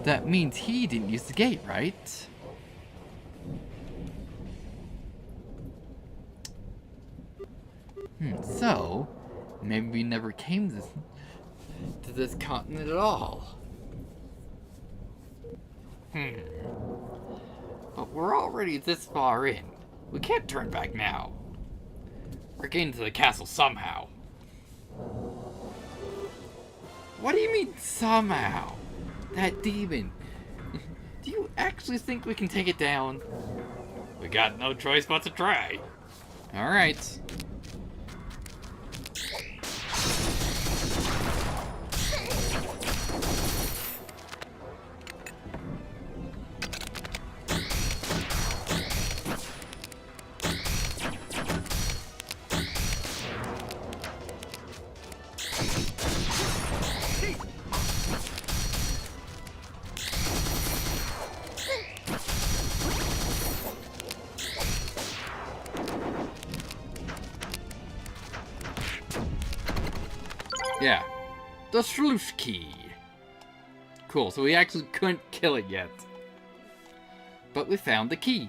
that means he didn't use the gate, right? So, maybe we never came to this continent at all. But we're already this far in. We can't turn back now. We're getting to the castle somehow. What do you mean, somehow? That demon. Do you actually think we can take it down? We got no choice but to try. Alright. Yeah. The Sluice Key. Cool, so we actually couldn't kill it yet. But we found the key.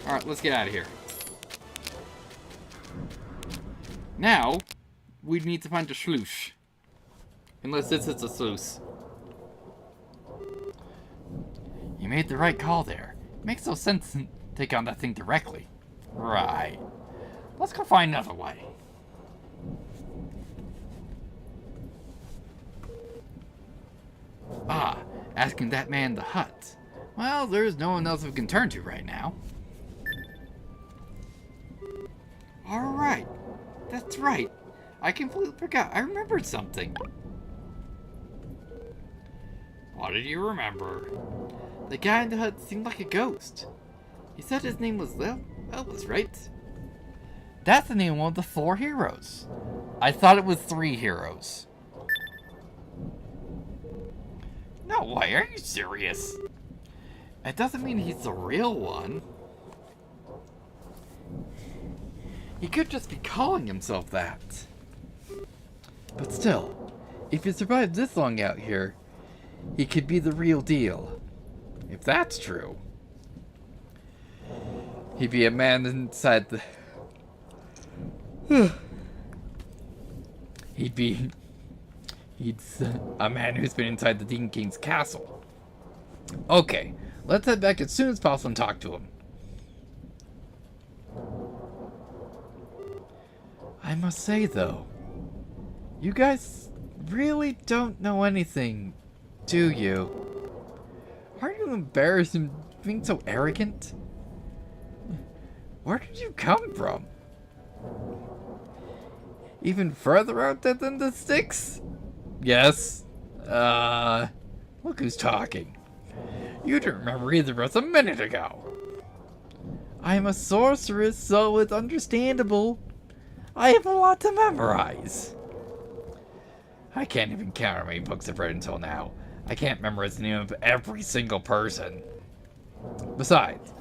Alright, let's get out of here. Now, we need to find the sluice. Unless this is a sluice. You made the right call there. Makes no sense to take on that thing directly. Right. Let's go find another way. Ah, asking that man in the hut. Well, there's no one else we can turn to right now. Alright. That's right. I completely forgot. I remembered something. What did you remember? The guy in the hut seemed like a ghost. He said his name was Elvis, right? That's the name of one of the 4 heroes. I thought it was 3 heroes. No way, are you serious? It doesn't mean he's the real one. He could just be calling himself that. But still, if he survived this long out here, he could be the real deal. If that's true, he'd be a man inside the... He's a man who's been inside the Demon King's castle. Okay, let's head back as soon as possible and talk to him. I must say, though, you guys really don't know anything, do you? Aren't you embarrassed in being so arrogant? Where did you come from? Even further out there than the sticks? Yes. Look who's talking. You didn't remember either of us a minute ago. I am a sorceress, so it's understandable. I have a lot to memorize. I can't even count how many books I've read until now. I can't memorize the name of every single person. Besides,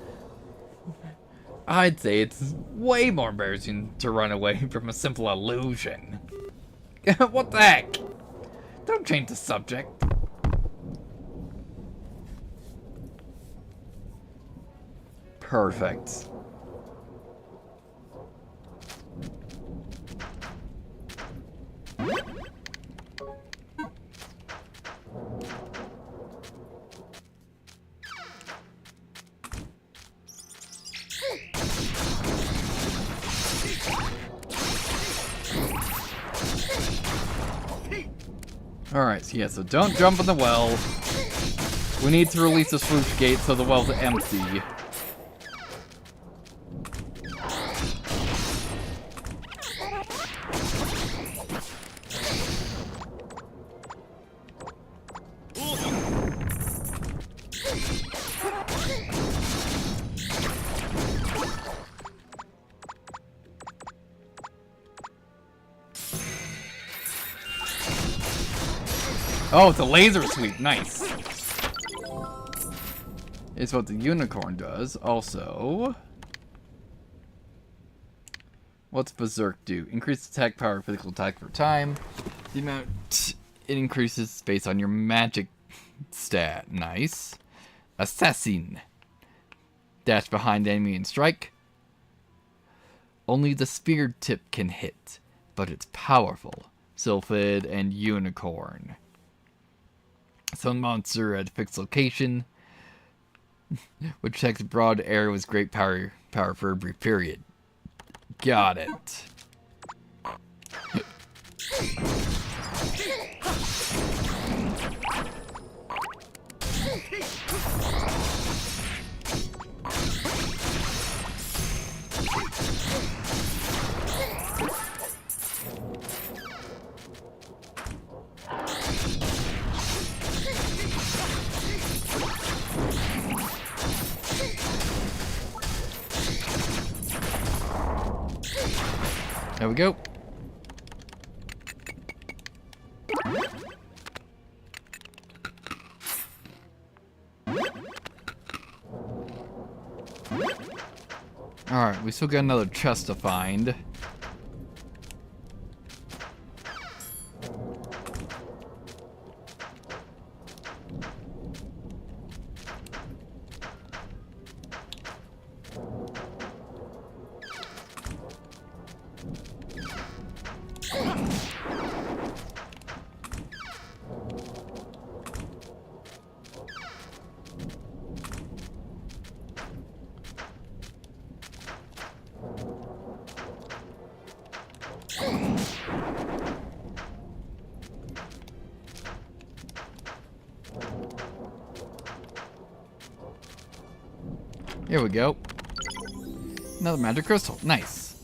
I'd say it's way more embarrassing to run away from a simple illusion. What the heck? Don't change the subject. Perfect. Alright, so yeah, so don't jump in the well. We need to release the sluice gate so the well's empty. Oh, it's a laser sweep. Nice. is what the unicorn does. Also, what's Berserk do? Increase attack power, physical attack for time. The amount it increases based on your magic stat. Nice. Assassin. Dash behind enemy and strike. Only the spear tip can hit, but it's powerful. Sylphid and Unicorn. Some monster at a fixed location, which attacks a broad area with great power for a brief period. Got it. There we go. Alright, we still got another chest to find. Here we go. Another magic crystal. Nice.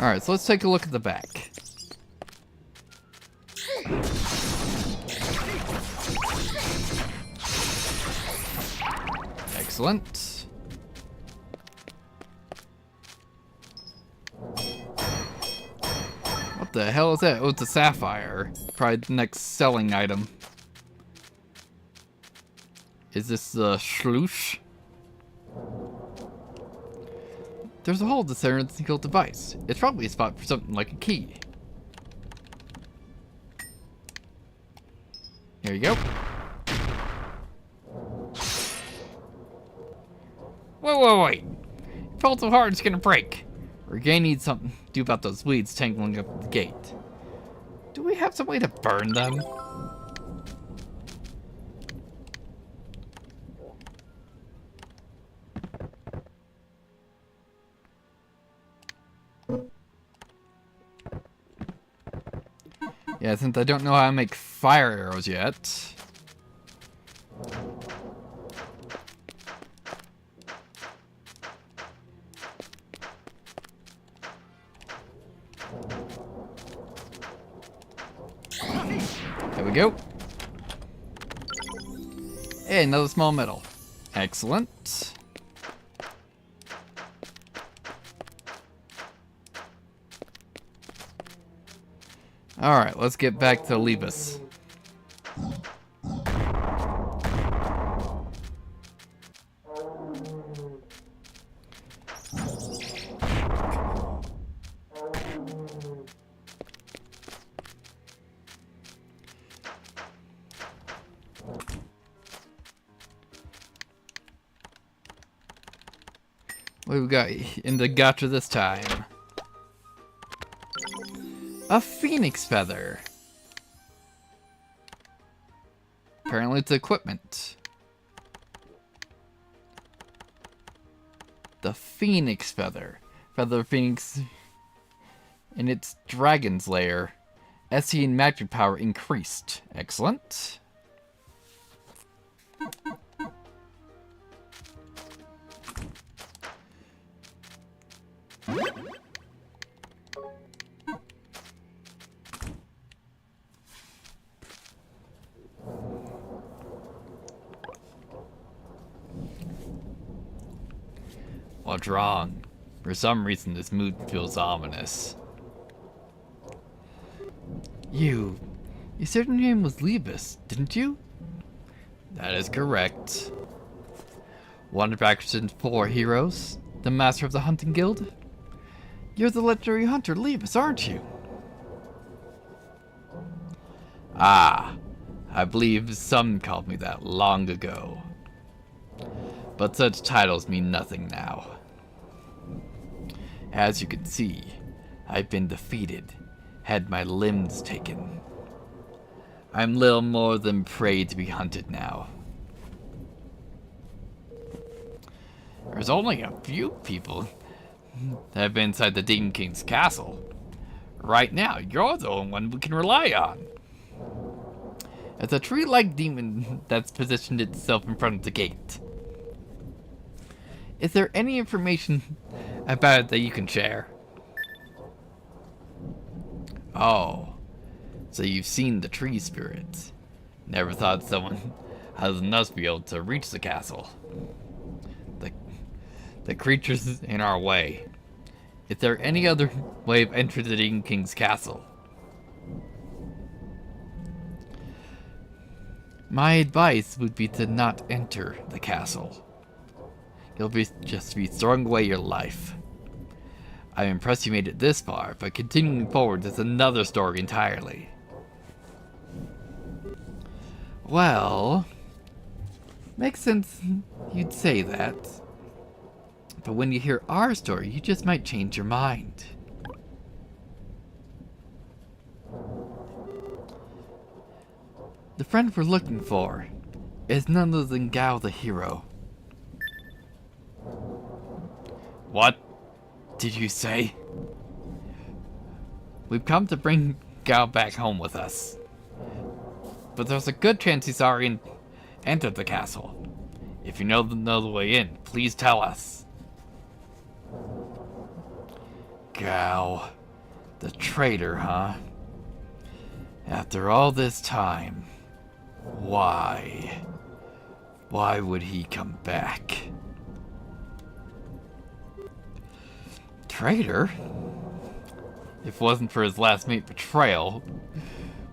Alright, so let's take a look at the back. Excellent. What the hell is that? Oh, it's a sapphire. Probably the next selling item. Is this the Schloosh? There's a hole at the center of the single device. It's probably a spot for something like a key. Here you go. Whoa, wait. It fell so hard it's gonna break. Regain needs something to do about those weeds tangling up the gate. Do we have some way to burn them? Yeah, since I don't know how to make fire arrows yet. There we go. Hey, another small medal. Excellent. Alright, let's get back to Libus. What do we got in the gacha this time? A phoenix feather. Apparently it's equipment. The phoenix feather. Feather phoenix in its dragon's lair. SE and magic power increased. Excellent. What's wrong? For some reason, this mood feels ominous. You said your name was Libus, didn't you? That is correct. One of Ackerton's 4 heroes, the master of the hunting guild? You're the legendary hunter Libus, aren't you? Ah, I believe some called me that long ago. But such titles mean nothing now. As you can see, I've been defeated, had my limbs taken. I'm little more than prey to be hunted now. There's only a few people that have been inside the Demon King's castle. Right now, you're the only one we can rely on. It's a tree-like demon that's positioned itself in front of the gate. Is there any information about it that you can share? Oh, so you've seen the tree spirits. Never thought someone other than us be able to reach the castle. The creatures in our way. Is there any other way of entering the Demon King's castle? My advice would be to not enter the castle. You'll just be throwing away your life. I'm impressed you made it this far, but continuing forward is another story entirely. Well, makes sense you'd say that. But when you hear our story, you just might change your mind. The friend we're looking for is none other than Gao the hero. What did you say? We've come to bring Gao back home with us. But there's a good chance he's already entered the castle. If you know the way in, please tell us. Gao, the traitor, huh? After all this time, why? Why would he come back? Traitor? If it wasn't for his last mate betrayal,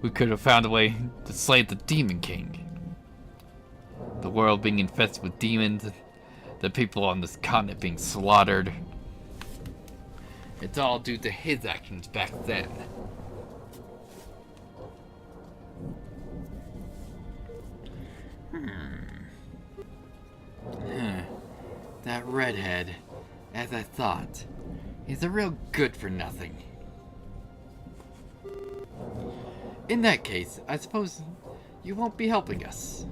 we could have found a way to slay the Demon King. The world being infested with demons, the people on this continent being slaughtered. It's all due to his actions back then. That redhead, as I thought, is a real good for nothing. In that case, I suppose you won't be helping us.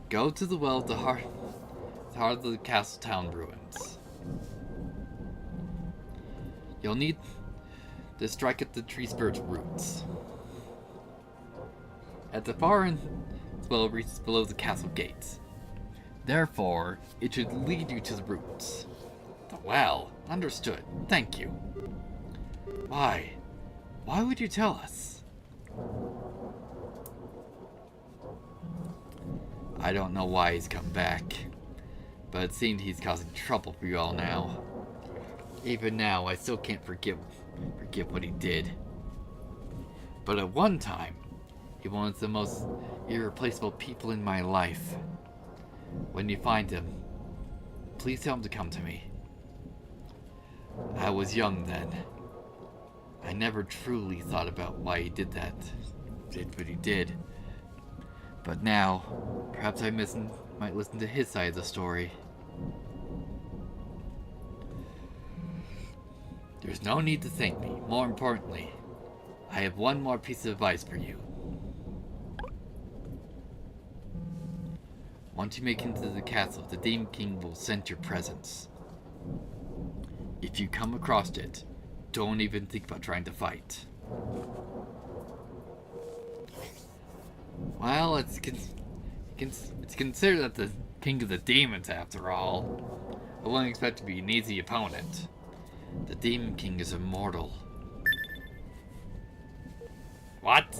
Go to the well at the heart of the castle town ruins. You'll need to strike at the tree spirit's roots. At the far end, the well reaches below the castle gates. Therefore, it should lead you to the roots. The well, understood. Thank you. Why? Why would you tell us? I don't know why he's come back, but it seems he's causing trouble for you all now. Even now, I still can't forgive what he did. But at one time, he was one of the most irreplaceable people in my life. When you find him, please tell him to come to me. I was young then. I never truly thought about why he did what he did. But now, perhaps I might listen to his side of the story. There's no need to thank me. More importantly, I have one more piece of advice for you. Once you make it into the castle, the Demon King will sense your presence. If you come across it, don't even think about trying to fight. Well, it's considered that the King of the Demons, after all. I wouldn't expect to be an easy opponent. The Demon King is immortal. What?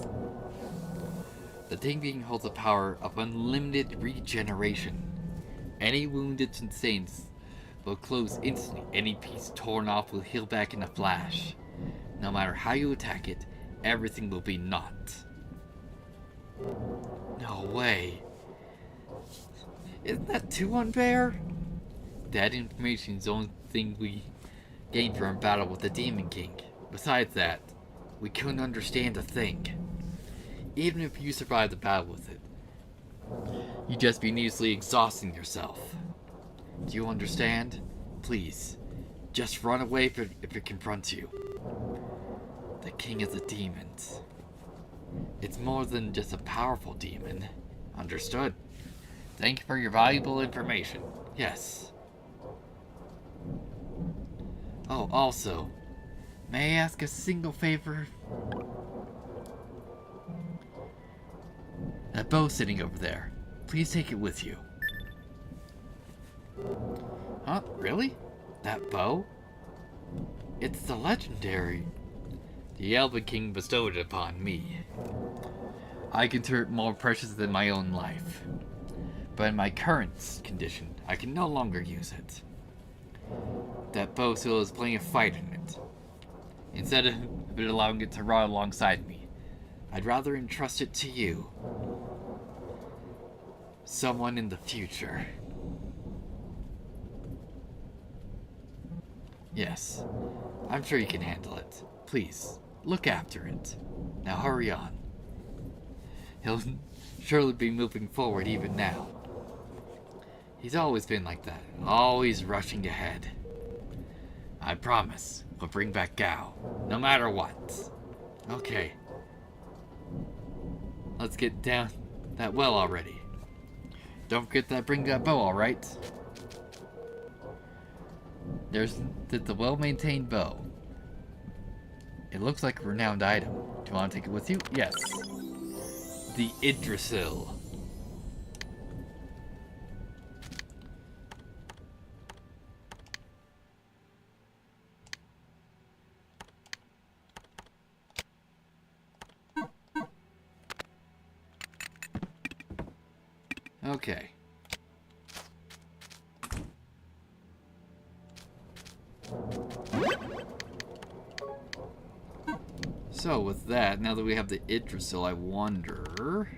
The Demon King holds the power of unlimited regeneration. Any wounded saints will close instantly. Any piece torn off will heal back in a flash. No matter how you attack it, everything will be naught. No way. Isn't that too unfair? That information is the only thing we gained from our battle with the Demon King. Besides that, we couldn't understand a thing. Even if you survived the battle with it, you'd just be needlessly exhausting yourself. Do you understand? Please, just run away if it confronts you. The King is a demon. It's more than just a powerful demon. Understood. Thank you for your valuable information. Yes. Oh, also, may I ask a single favor? That bow sitting over there. Please take it with you. Huh? Really? That bow? It's the legendary. The Elven King bestowed it upon me. I consider it more precious than my own life. But in my current condition, I can no longer use it. That bow still has plenty of fight in it. Instead of it allowing it to rot alongside me, I'd rather entrust it to you. Someone in the future. Yes, I'm sure you can handle it. Please, look after it. Now hurry on. He'll surely be moving forward even now. He's always been like that, always rushing ahead. I promise, we'll bring back Gao, no matter what. Okay. Let's get down that well already. Don't forget that bring that bow, alright? There's the well-maintained bow. It looks like a renowned item. Do you want to take it with you? Yes. The Yggdrasil. Okay. So with that, now that we have the Yggdrasil, I wonder...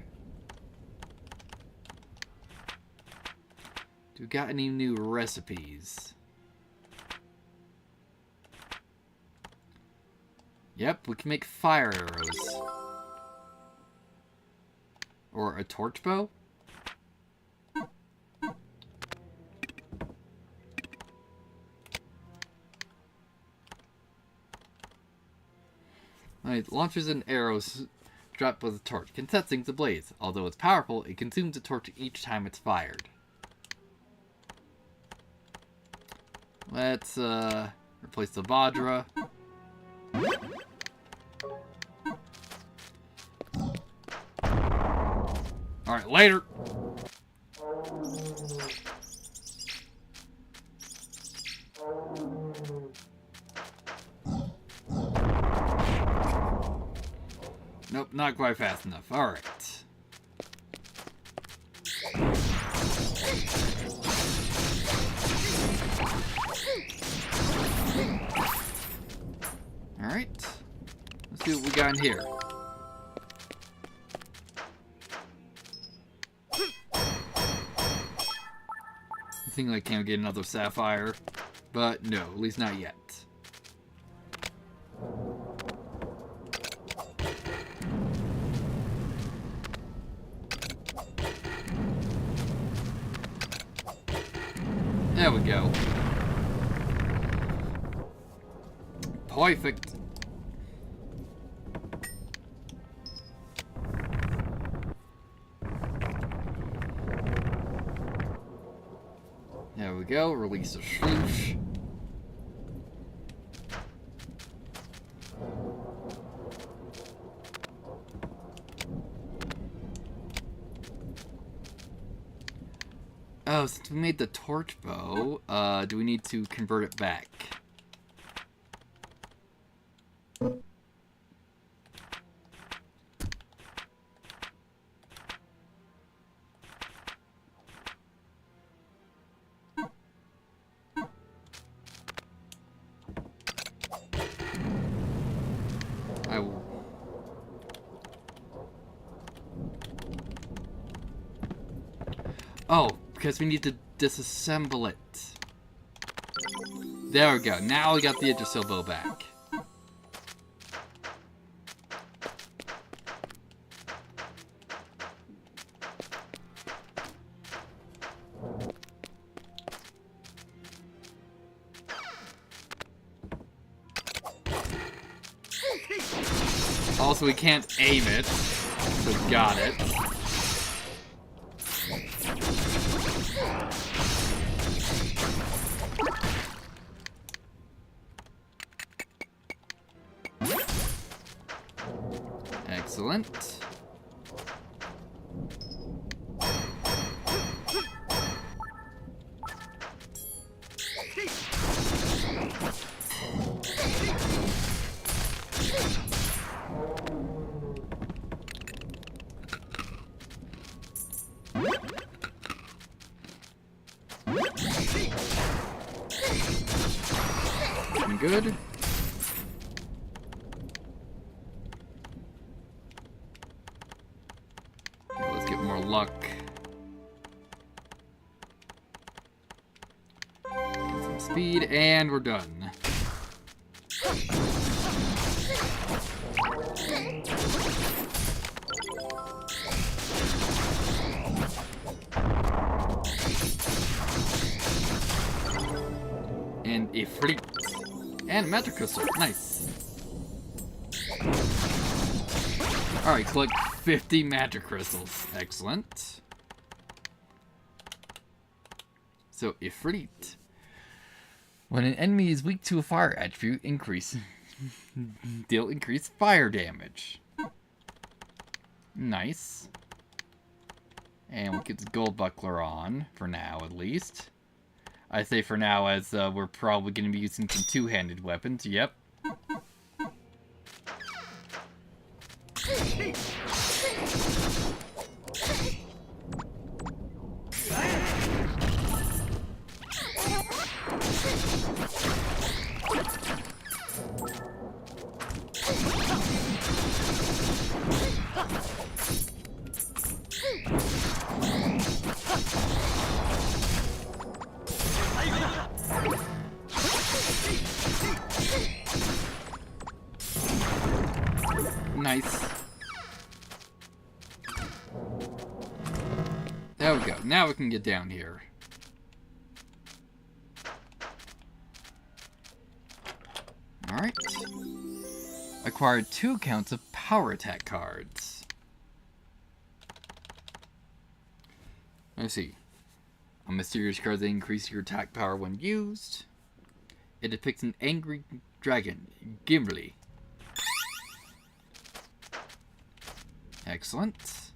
do we got any new recipes? Yep, we can make fire arrows. Or a torch bow? Alright, launchers and arrows dropped with a torch can set things ablaze. Although it's powerful, it consumes a torch each time it's fired. Let's replace the Vajra. Alright, later! Nope, not quite fast enough. Alright. Alright. Let's see what we got in here. I think I can't get another sapphire. But no, at least not yet. There we go. Perfect. There we go. Release the swoosh. Oh, since we made the torch bow, do we need to convert it back? Oh, because we need to disassemble it. There we go. Now we got the Idrisilvo back. Also, we can't aim it. So got it. Excellent. Looking good. Okay, let's get more luck. Get some speed, and we're done. And a Ifrit. And magic crystal. Nice. Alright, collect 50 magic crystals. Excellent. So, Ifrit. When an enemy is weak to a fire attribute, deal increased fire damage. Nice. And we'll get the gold buckler on, for now at least. I say for now, as we're probably going to be using some two-handed weapons. Yep. Nice. There we go. Now we can get down here. Alright. Acquired 2 accounts of power attack cards. Let's see. A mysterious card that increases your attack power when used. It depicts an angry dragon, Gimli. Excellent.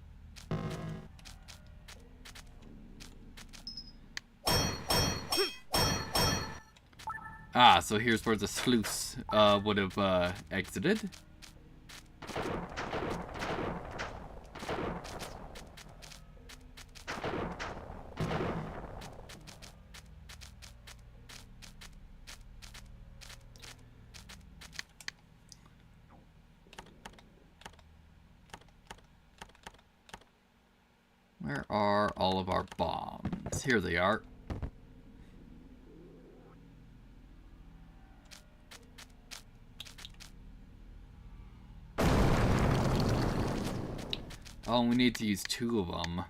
Ah, so here's where the sluice would have exited. Where are all of our bombs? Here they are. Oh, we need to use 2 of them.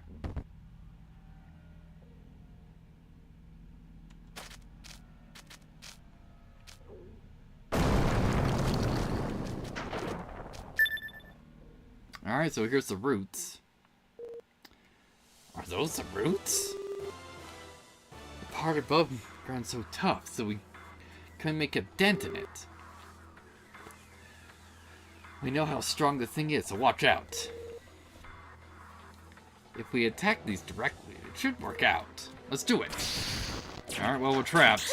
Alright, so here's the roots. Are those the roots? The part above ground's so tough, so we couldn't make a dent in it. We know how strong the thing is, so watch out. If we attack these directly, it should work out. Let's do it. Alright, well, we're trapped.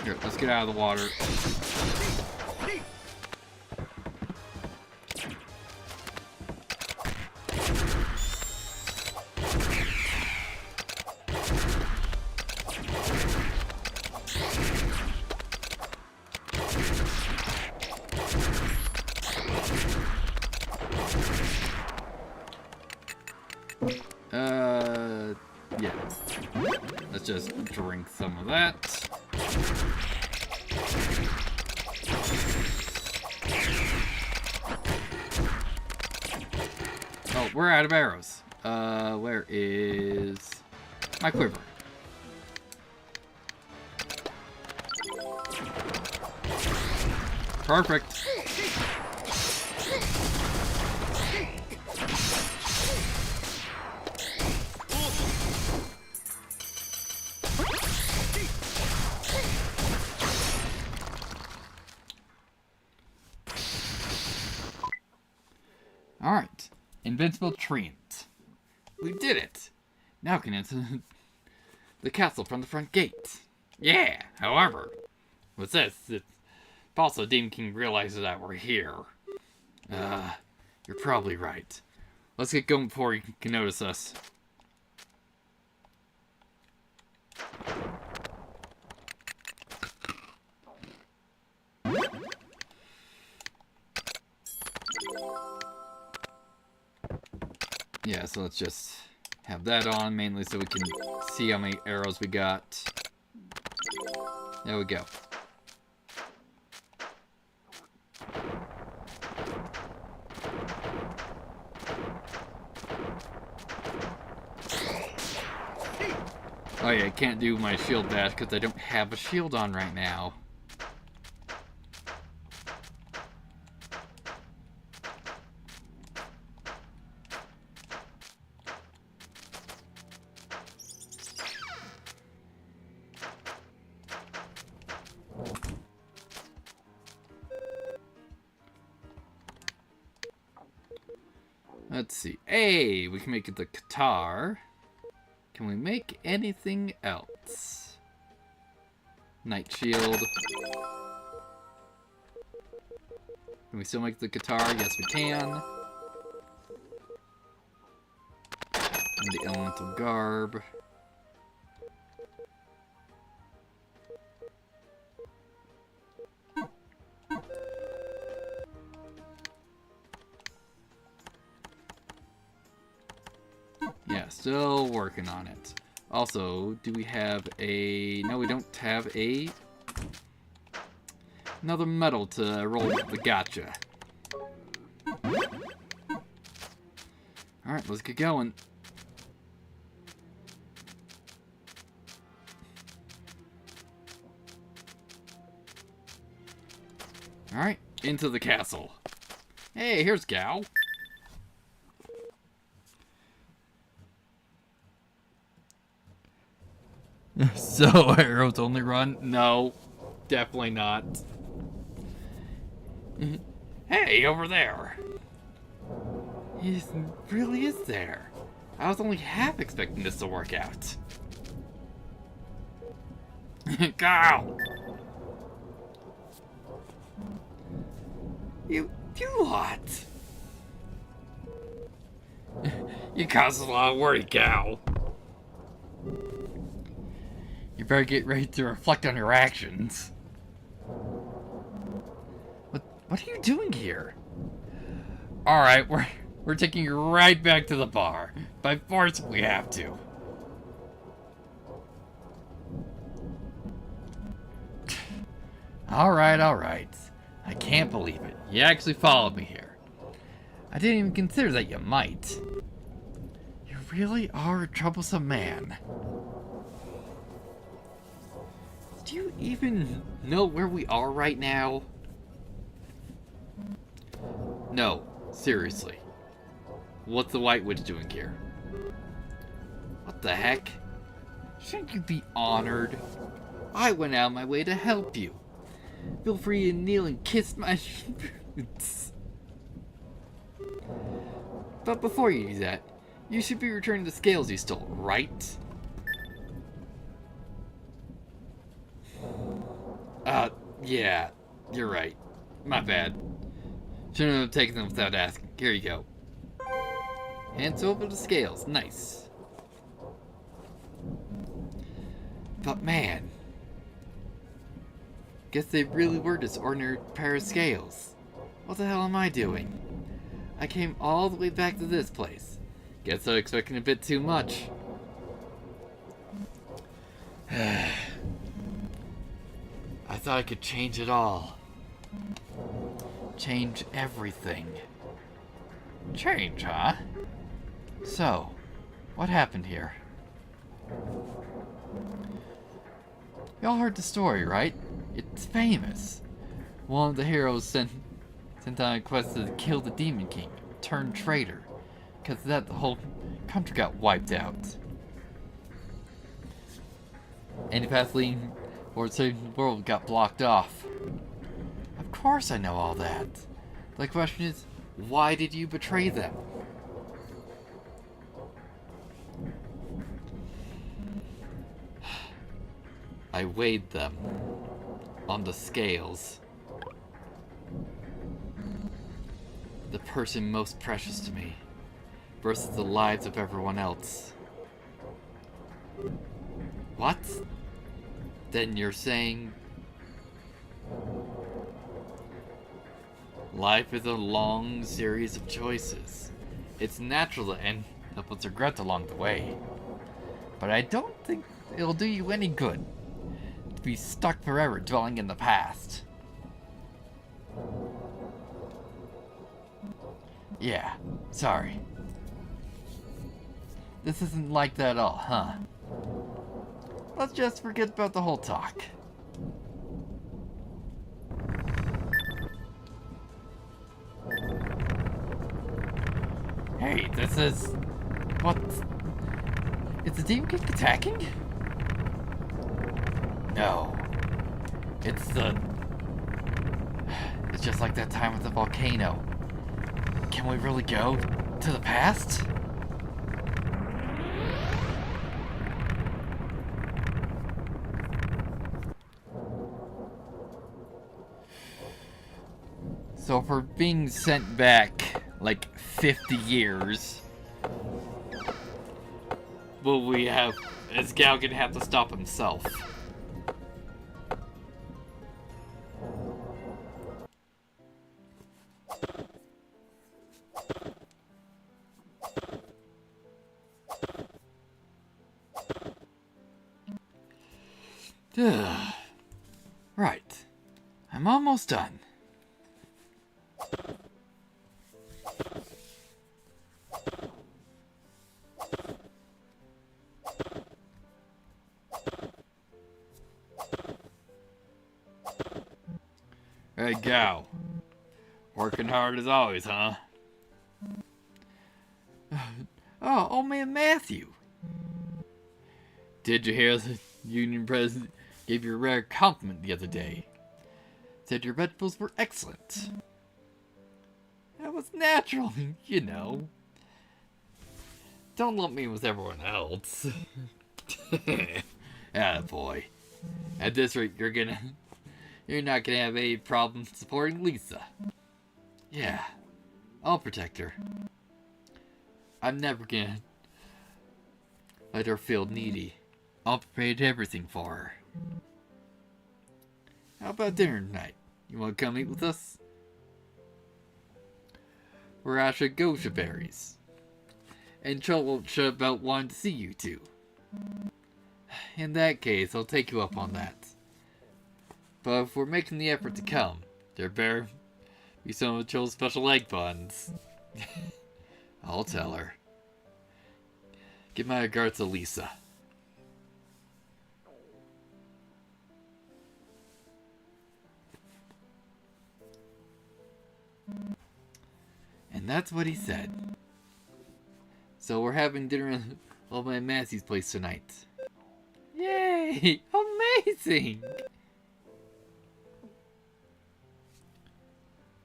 Here, let's get out of the water. Yeah. Let's just drink some of that. Oh, we're out of arrows. Where is my quiver? Perfect. Alright. Invincible Treant. We did it! Now we can enter the castle from the front gate. Yeah! However, what's this? It's also Demon King realizes that we're here. You're probably right. Let's get going before he can notice us. Yeah, so let's just have that on, mainly so we can see how many arrows we got. There we go. Oh yeah, I can't do my shield dash because I don't have a shield on right now. Let's see. Hey, we can make it the guitar. Can we make anything else? Night shield. Can we still make the guitar? Yes, we can. And the elemental garb. Yeah, still working on it. Also, do we have a... No, we don't have a... Another medal to roll the gotcha. Alright, let's get going. Alright, into the castle. Hey, here's Gao. So, arrows only run? No, definitely not. Hey, over there. He really is there. I was only half expecting this to work out. Go! You what? You caused a lot of worry, Gal. You better get ready to reflect on your actions. What are you doing here? Alright, we're taking you right back to the bar. By force, we have to. Alright. I can't believe it. You actually followed me here. I didn't even consider that you might. You really are a troublesome man. Do you even know where we are right now? No, seriously. What's the White Witch doing here? What the heck? Shouldn't you be honored? I went out of my way to help you. Feel free to kneel and kiss my boots. But before you do that, you should be returning the scales you stole, right? Yeah, you're right. My bad. Shouldn't have taken them without asking. Here you go. Hands over the scales. Nice. But man, guess they really were just ordinary pair of scales. What the hell am I doing? I came all the way back to this place. Guess I was expecting a bit too much. I thought I could change it all. Change everything. Change, huh? So, what happened here? Y'all heard the story, right? It's famous. One of the heroes sent on a quest to kill the Demon King, turned traitor. Because of that, the whole country got wiped out. Any path leading towards the world got blocked off. Of course I know all that. The question is, why did you betray them? I weighed them on the scales. The person most precious to me versus the lives of everyone else. What? Then you're saying life is a long series of choices. It's natural to end up with regret along the way. But I don't think it'll do you any good to be stuck forever dwelling in the past. Yeah, sorry. This isn't like that at all, huh? Let's just forget about the whole talk. Hey, this is... What? Is the Demon King attacking? No. It's the... It's just like that time with the volcano. Can we really go to the past? So for being sent back like 50 years, will we have... Is Gal gonna have to stop himself? Right. I'm almost done. Hey, Gal. Working hard as always, huh? Oh, old man Matthew. Did you hear the union president gave you a rare compliment the other day? Said your vegetables were excellent. That was natural, you know. Don't lump me with everyone else. Attaboy. At this rate, you're not gonna have any problem supporting Lisa. Yeah, I'll protect her. I'm never gonna let her feel needy. I'll provide everything for her. How about dinner tonight? You wanna come eat with us? We're at Gosha Berries. And Chull won't shut about wanting to see you two. In that case, I'll take you up on that. But if we're making the effort to come, there better be some of Chull's special egg buns. I'll tell her. Give my regards to Lisa. And that's what he said. So we're having dinner at old man Massey's place tonight. Yay! Amazing!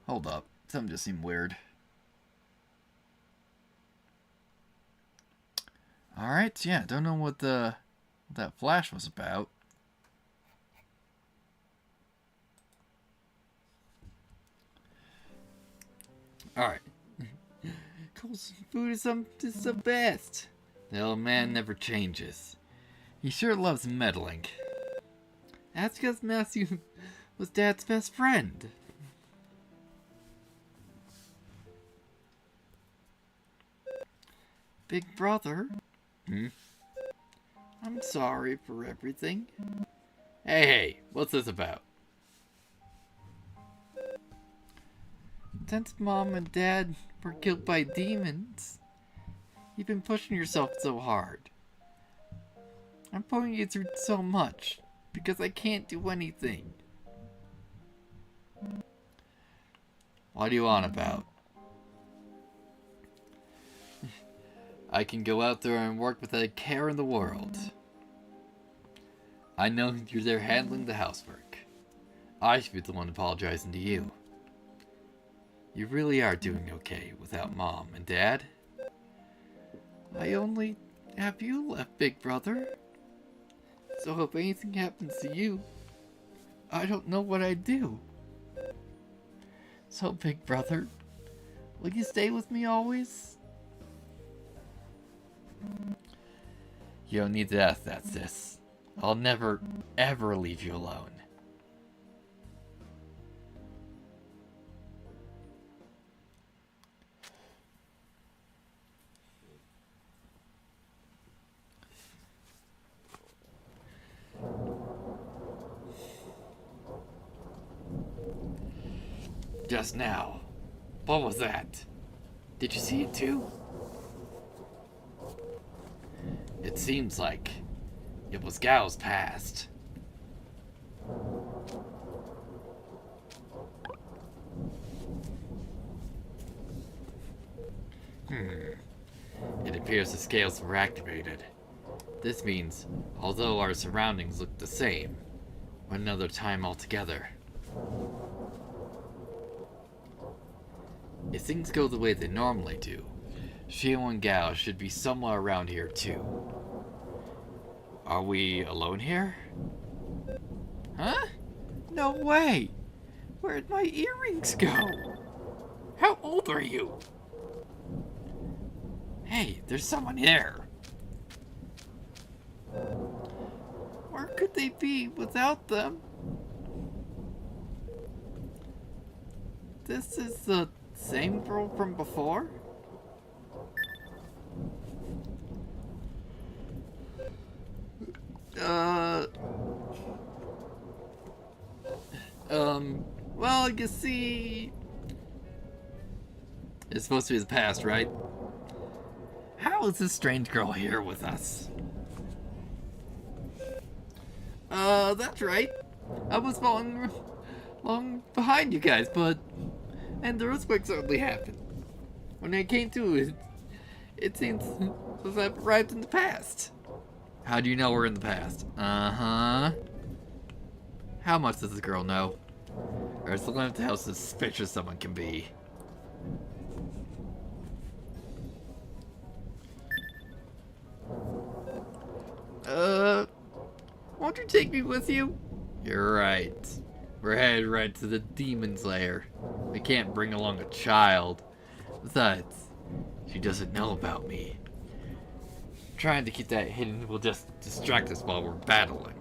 Hold up. Something just seemed weird. Alright, yeah, don't know what that flash was about. Alright. Cole's food is the best. The old man never changes. He sure loves meddling. That's because Matthew was Dad's best friend. Big brother? I'm sorry for everything. Hey, what's this about? Since Mom and Dad were killed by demons, you've been pushing yourself so hard. I'm putting you through so much because I can't do anything. What are you on about? I can go out there and work without a care in the world. I know you're there handling the housework. I should be the one apologizing to you. You really are doing okay without Mom and Dad. I only have you left, big brother. So if anything happens to you, I don't know what I'd do. So, big brother, will you stay with me always? You don't need to ask that, sis. I'll never, ever leave you alone. Just now. What was that? Did you see it too? It seems like it was Gao's past. It appears the scales were activated. This means, although our surroundings look the same, we're another time altogether. If things go the way they normally do, Xiao and Gao should be somewhere around here too. Are we alone here? Huh? No way! Where'd my earrings go? How old are you? Hey, there's someone here. Where could they be without them? This is the same girl from before? Well, you see... It's supposed to be the past, right? How is this strange girl here with us? That's right. I was following along behind you guys, and the earthquake suddenly happened. When I came to, it seems as I've arrived in the past. How do you know we're in the past? Uh-huh. How much does the girl know? Or is the limit to how suspicious someone can be? Won't you take me with you? You're right. We're headed right to the demon's lair. We can't bring along a child. Besides, she doesn't know about me. Trying to keep that hidden will just distract us while we're battling.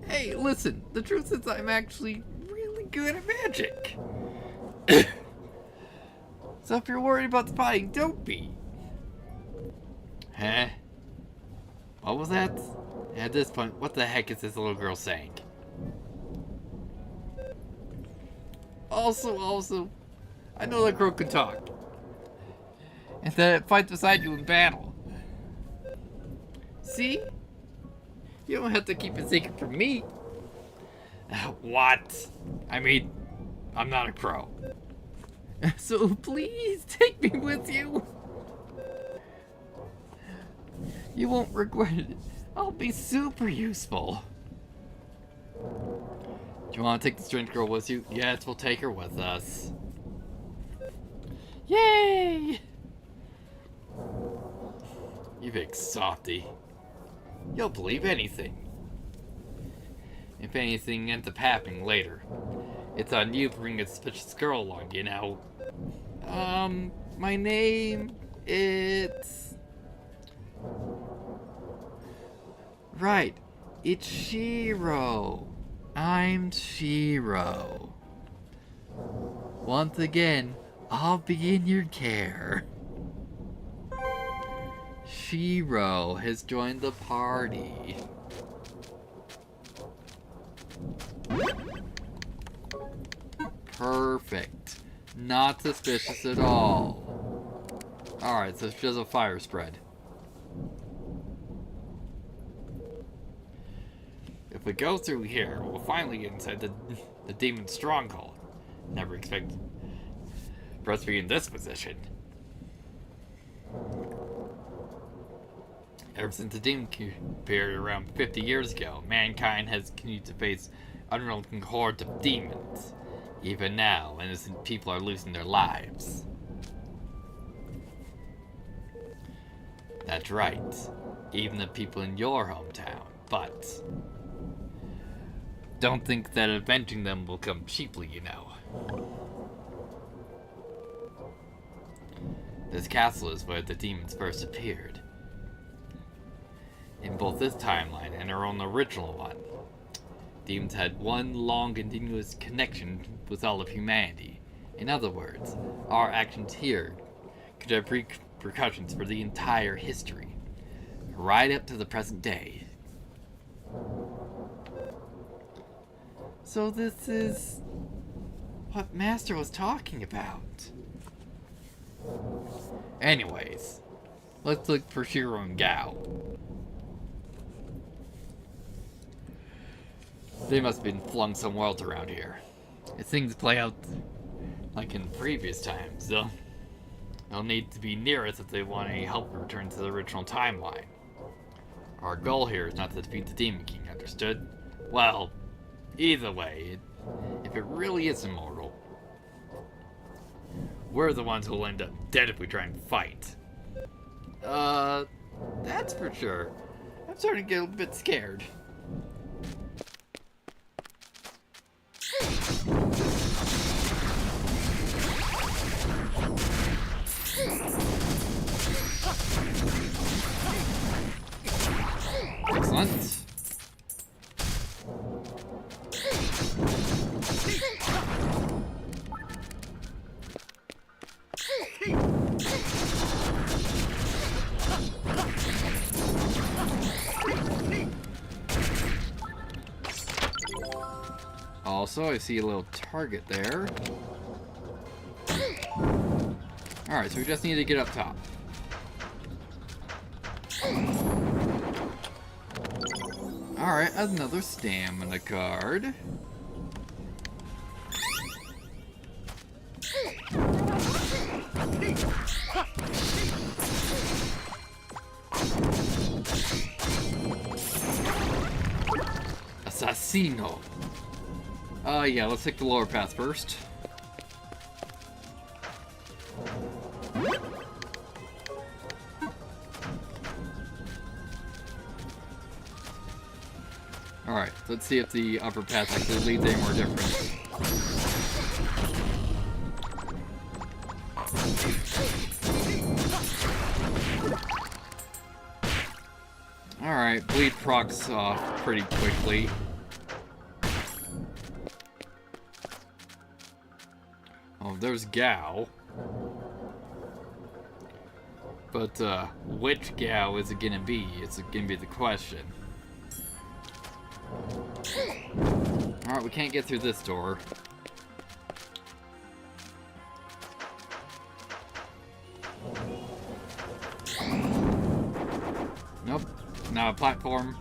Hey, listen, the truth is I'm actually really good at magic. So if you're worried about the fighting, don't be. Huh? What was that? At this point, what the heck is this little girl saying? Also, I know that girl can talk. And that it fights beside you in battle. See? You don't have to keep it secret from me. What? I mean, I'm not a pro. So please take me with you. You won't regret it. I'll be super useful. Do you want to take the strange girl with you? Yes, we'll take her with us. Yay! You big softy. You'll believe anything. If anything ends up happening later, It's on you to bring a suspicious girl along, you know. My name, it's... Right, it's Shiro. I'm Shiro. Once again, I'll be in your care. Shiro has joined the party. Perfect. Not suspicious at all. Alright, so she does a fire spread. If we go through here, we'll finally get inside the demon stronghold. Never expected for us to be in this position. Ever since the demon appeared around 50 years ago, mankind has continued to face unrelenting hordes of demons. Even now, innocent people are losing their lives. That's right. Even the people in your hometown. But don't think that avenging them will come cheaply, you know. This castle is where the demons first appeared. In both this timeline and our own original one, demons had one long continuous connection with all of humanity. In other words, our actions here could have repercussions for the entire history, right up to the present day. So this is what Master was talking about. Anyways, let's look for Shiro and Gao. They must have been flung somewhere else around here. If things play out like in previous times, they'll need to be near us if they want any help to return to the original timeline. Our goal here is not to defeat the Demon King, understood? Well, either way, if it really is immortal, we're the ones who'll end up dead if we try and fight. That's for sure. I'm starting to get a bit scared. Excellent. Also, I see a little target there. Alright, so we just need to get up top. Alright, another stamina card. Assassino. Yeah, let's take the lower path first. Alright, let's see if the upper path actually leads anywhere different. Alright, bleed procs off pretty quickly. Oh, there's Gao. But, which Gao is it gonna be? It's gonna be the question. Alright, we can't get through this door. Nope, not a platform.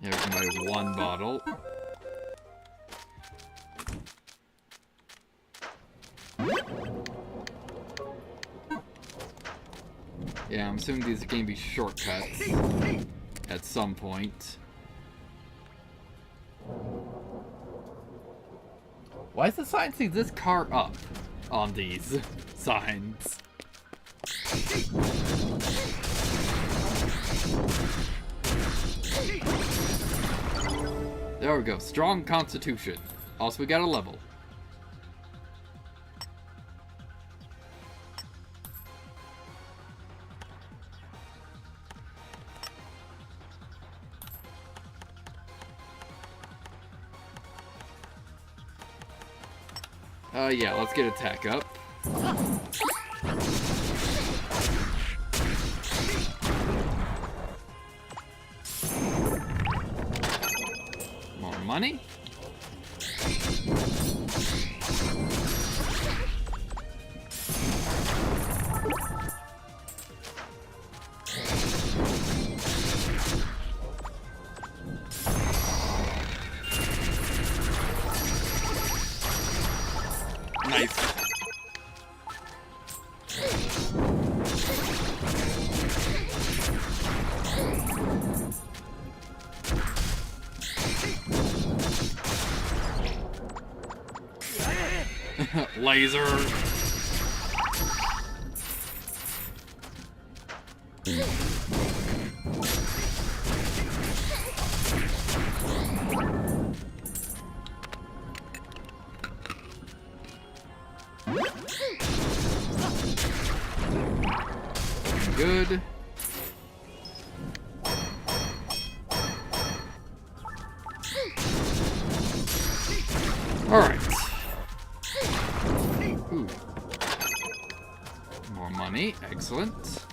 Yeah, we can buy one bottle. Yeah, I'm assuming these are going to be shortcuts at some point. Why is the sign saying this car up on these signs? There we go. Strong constitution. Also, we got a level. Yeah, let's get attack up. More money. Nice. Laser. Good. All right. Ooh. More money. Excellent.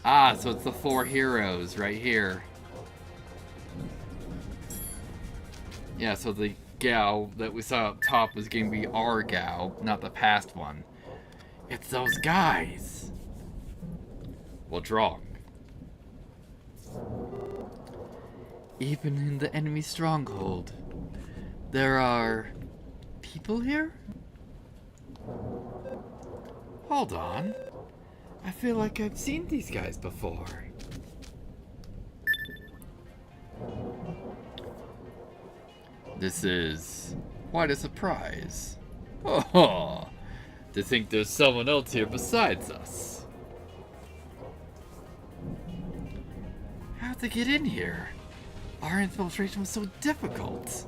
Ah, so it's the 4 heroes right here. Yeah, so the gal that we saw up top was going to be our gal, not the past one. It's those guys. What's wrong? Even in the enemy stronghold, there are people here? Hold on. I feel like I've seen these guys before. This is quite a surprise. Oh, to think there's someone else here besides us. How'd they get in here? Our infiltration was so difficult.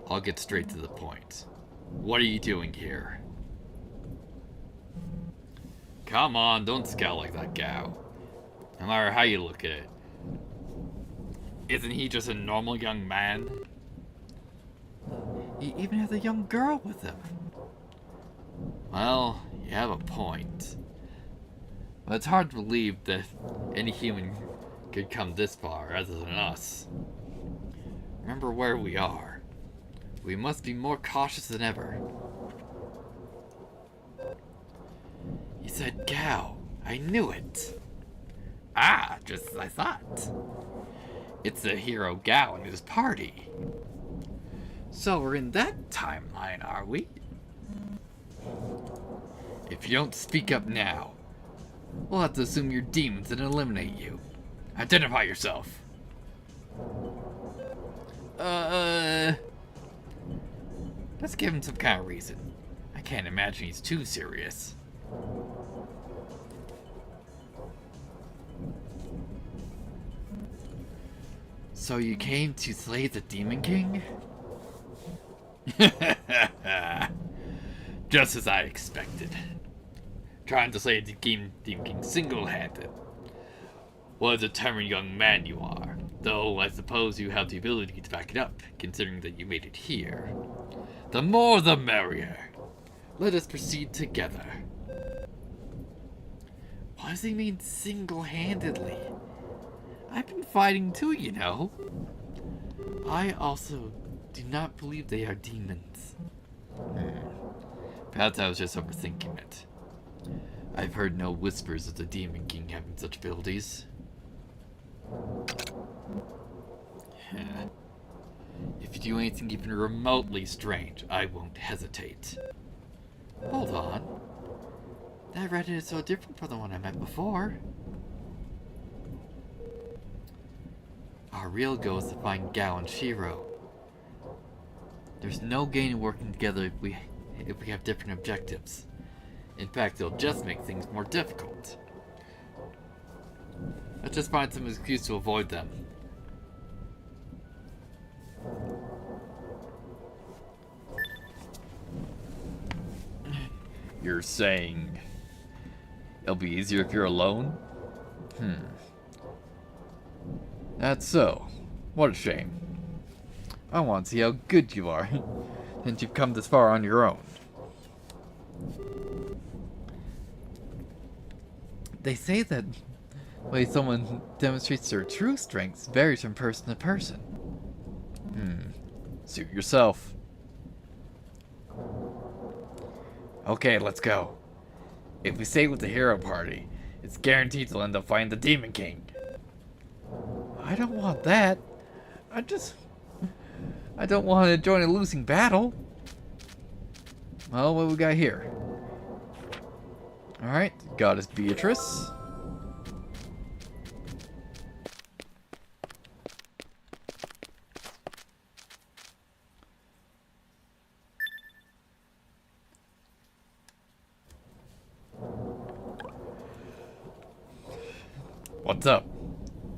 I'll get straight to the point. What are you doing here? Come on, don't scowl like that, Gao. No matter how you look at it. Isn't he just a normal young man? He even has a young girl with him. Well, you have a point. But it's hard to believe that any human could come this far other than us. Remember where we are. We must be more cautious than ever. You said Gao. I knew it. Ah, just as I thought. It's the hero Gao and his party. So we're in that timeline, are we? If you don't speak up now, we'll have to assume you're demons and eliminate you. Identify yourself. Let's give him some kind of reason. I can't imagine he's too serious. So you came to slay the Demon King? Just as I expected. Trying to slay the Demon King single-handed. What a determined young man you are. Though I suppose you have the ability to back it up, considering that you made it here. The more the merrier. Let us proceed together. What does he mean single-handedly? I've been fighting too, you know. I also do not believe they are demons. Perhaps I was just overthinking it. I've heard no whispers of the Demon King having such abilities. you do anything even remotely strange, I won't hesitate. Hold on. That Reddit is so different from the one I met before. Our real goal is to find Gao and Shiro. There's no gain in working together if we have different objectives. In fact, it'll just make things more difficult. Let's just find some excuse to avoid them. You're saying it'll be easier if you're alone? That's so. What a shame. I want to see how good you are, since you've come this far on your own. They say that the way someone demonstrates their true strengths varies from person to person. Suit yourself. Okay, let's go. If we stay with the hero party, it's guaranteed to end up fighting the Demon King. I don't want that. I don't want to join a losing battle. Well, what we got here? Alright, Goddess Beatrice. What's up?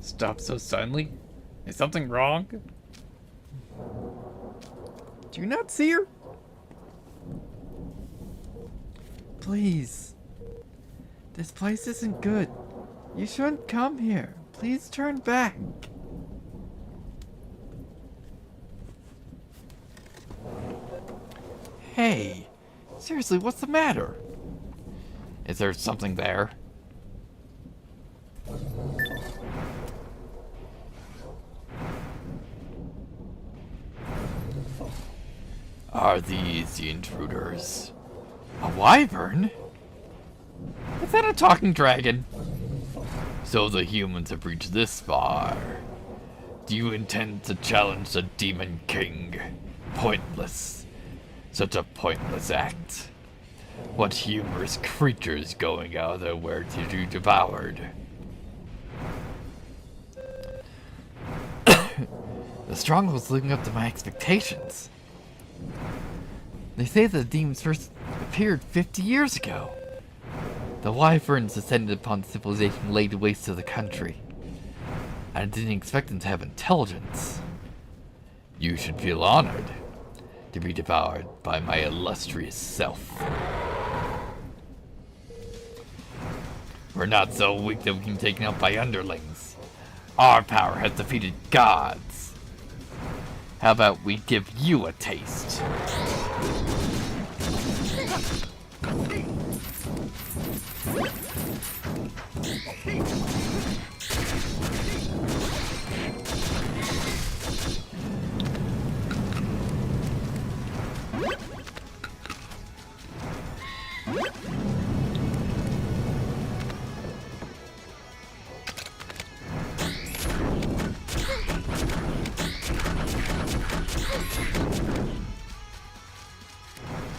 Stop so suddenly? Is something wrong? Do you not see her? Please. This place isn't good. You shouldn't come here. Please turn back. Hey, seriously, what's the matter? Is there something there? Are these the intruders? A wyvern? Is that a talking dragon? So the humans have reached this far. Do you intend to challenge the Demon King? Pointless. Such a pointless act. What humorous creatures going out of their way to be devoured? The stronghold's living up to my expectations. They say that the demons first appeared 50 years ago. The wyverns descended upon civilization laid waste to the country. I didn't expect them to have intelligence. You should feel honored to be devoured by my illustrious self. We're not so weak that we can be taken out by underlings. Our power has defeated gods. How about we give you a taste?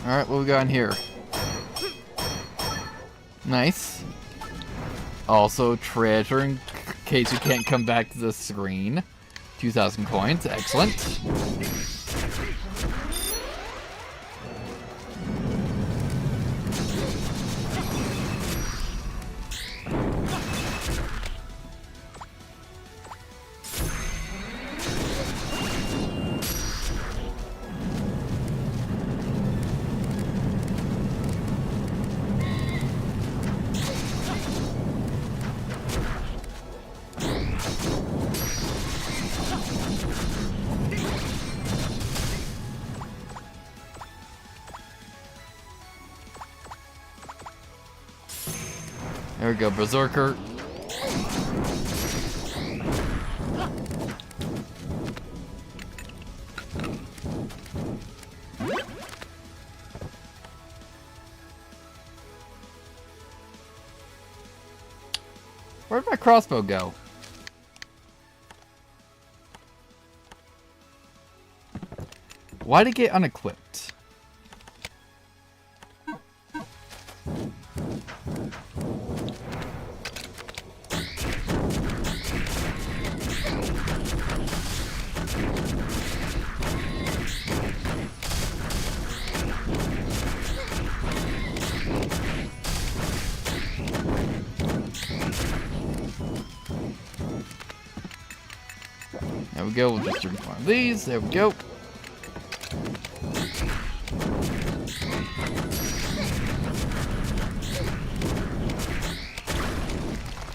Alright, what we got in here? Nice. Also, treasure in case you can't come back to the screen. 2,000 coins, excellent. There we go, Berserker. Where'd my crossbow go? Why to get unequipped? There we go, we'll just drink one of these, there we go.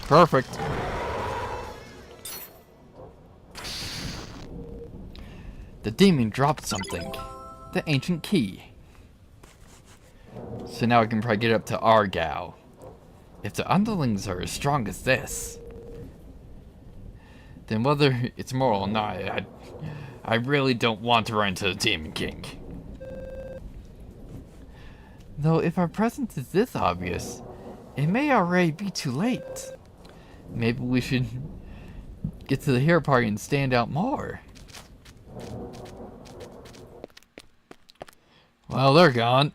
Perfect. The demon dropped something. The ancient key. So now I can probably get up to Argyle. If the underlings are as strong as this, then whether it's moral or not, I really don't want to run into the Demon King. Though if our presence is this obvious, it may already be too late. Maybe we should get to the hero party and stand out more. Well, they're gone.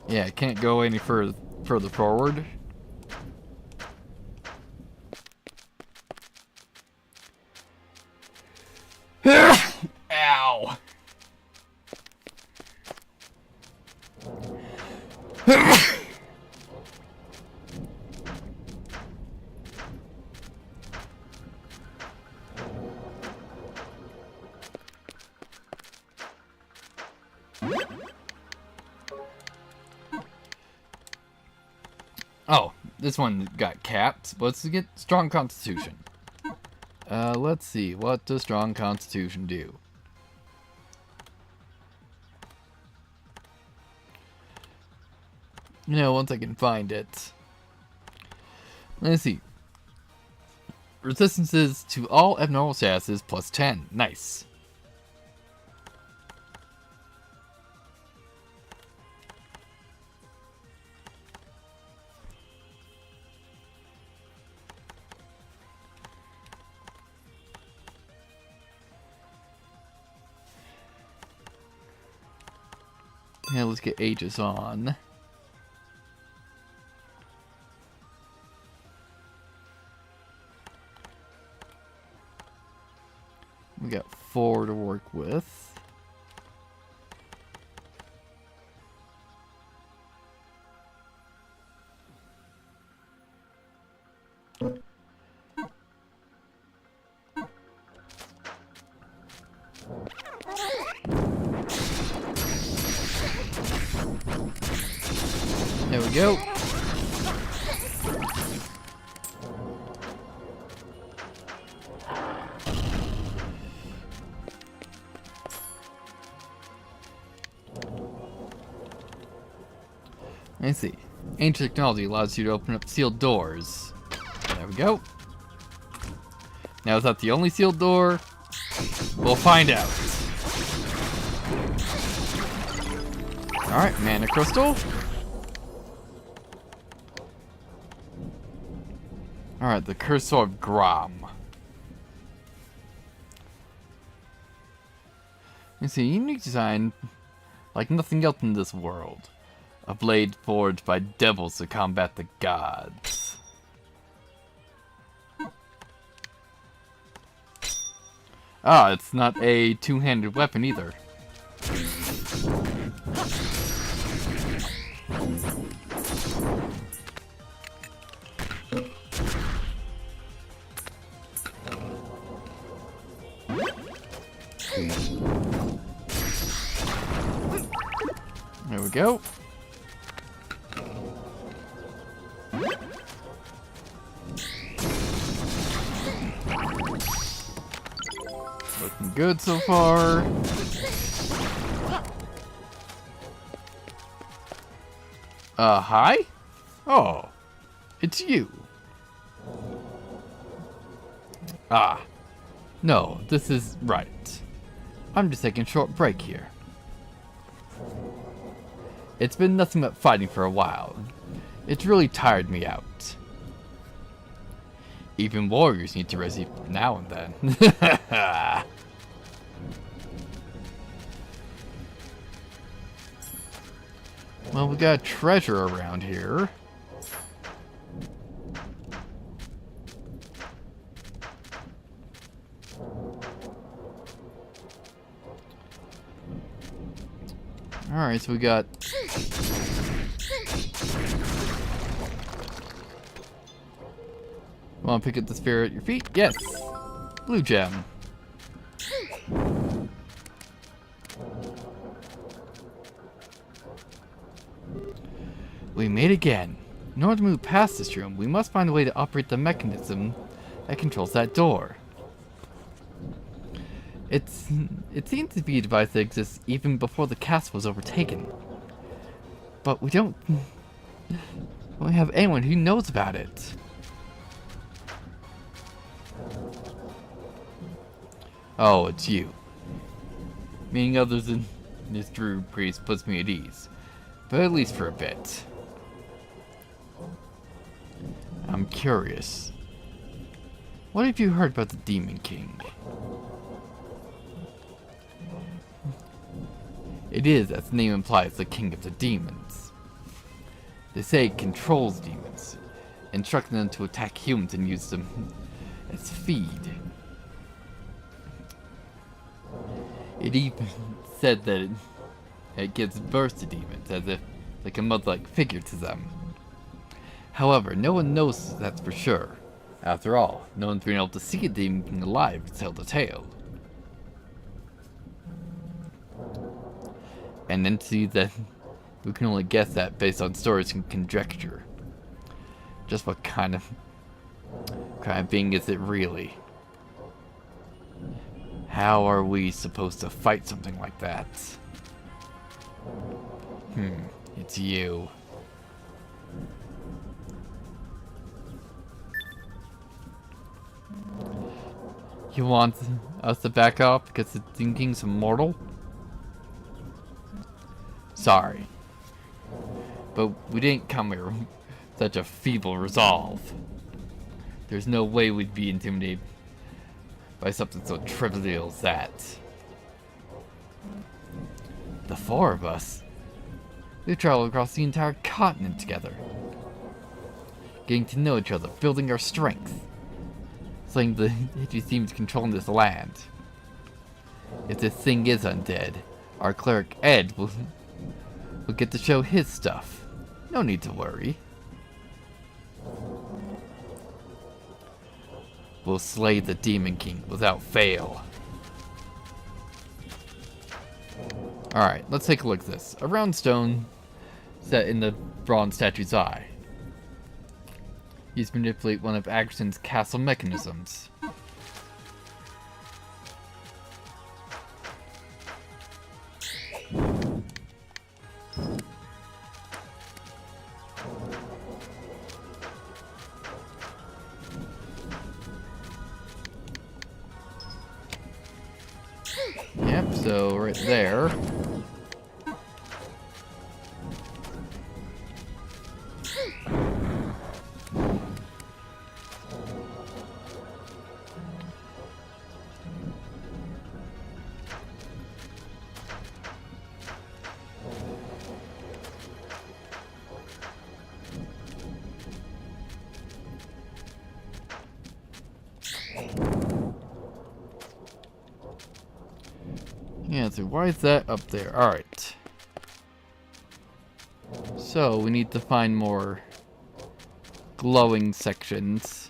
Yeah, can't go any further forward. Ow. Oh, this one got capped. Let's get strong constitution. Let's see. What does strong constitution do? You know, once I can find it. Let's see. Resistances to all abnormal statuses plus 10. Nice. Yeah, let's get Aegis on. We got 4 to work with. There we go. Let's see. Ancient technology allows you to open up sealed doors. There we go. Now, is that the only sealed door? We'll find out. Alright, mana crystal. Alright, the Curse of Grom. Let's see, unique design like nothing else in this world. A blade forged by devils to combat the gods. Ah, it's not a two-handed weapon either. There we go. Looking good so far. Hi? Oh, it's you. Ah, no, this is right. I'm just taking a short break here. It's been nothing but fighting for a while. It's really tired me out. Even warriors need to rest now and then. Well, we got treasure around here. Alright, so we got... Want to pick up the spear at your feet? Yes! Blue gem. We made again. In order to move past this room, we must find a way to operate the mechanism that controls that door. It seems to be a device that exists even before the castle was overtaken. But we don't have anyone who knows about it. Oh, it's you. Meeting others in this druid priest puts me at ease. But at least for a bit. I'm curious. What have you heard about the Demon King? It is, as the name implies, the king of the demons. They say it controls demons, instructing them to attack humans and use them as feed. It even said that it gives birth to demons, as if like a mother-like figure to them. However, no one knows that's for sure. After all, no one's been able to see a demon king alive to tell the tale. An entity that we can only guess at based on stories and conjecture. Just what kind of being is it really? How are we supposed to fight something like that? It's you. You want us to back off because the Demon King's immortal? Sorry. But we didn't come here with such a feeble resolve. There's no way we'd be intimidated by something so trivial as that. The four of us. We've traveled across the entire continent together. Getting to know each other, building our strength. Slaying the hideous demons controlling this land. If this thing is undead, our cleric Ed will get to show his stuff. No need to worry. We'll slay the Demon King without fail. Alright, let's take a look at this. A round stone set in the bronze statue's eye. Used to manipulate one of Agrison's castle mechanisms. Yep, so right there. Yeah, so why is that up there? Alright. So, we need to find more glowing sections.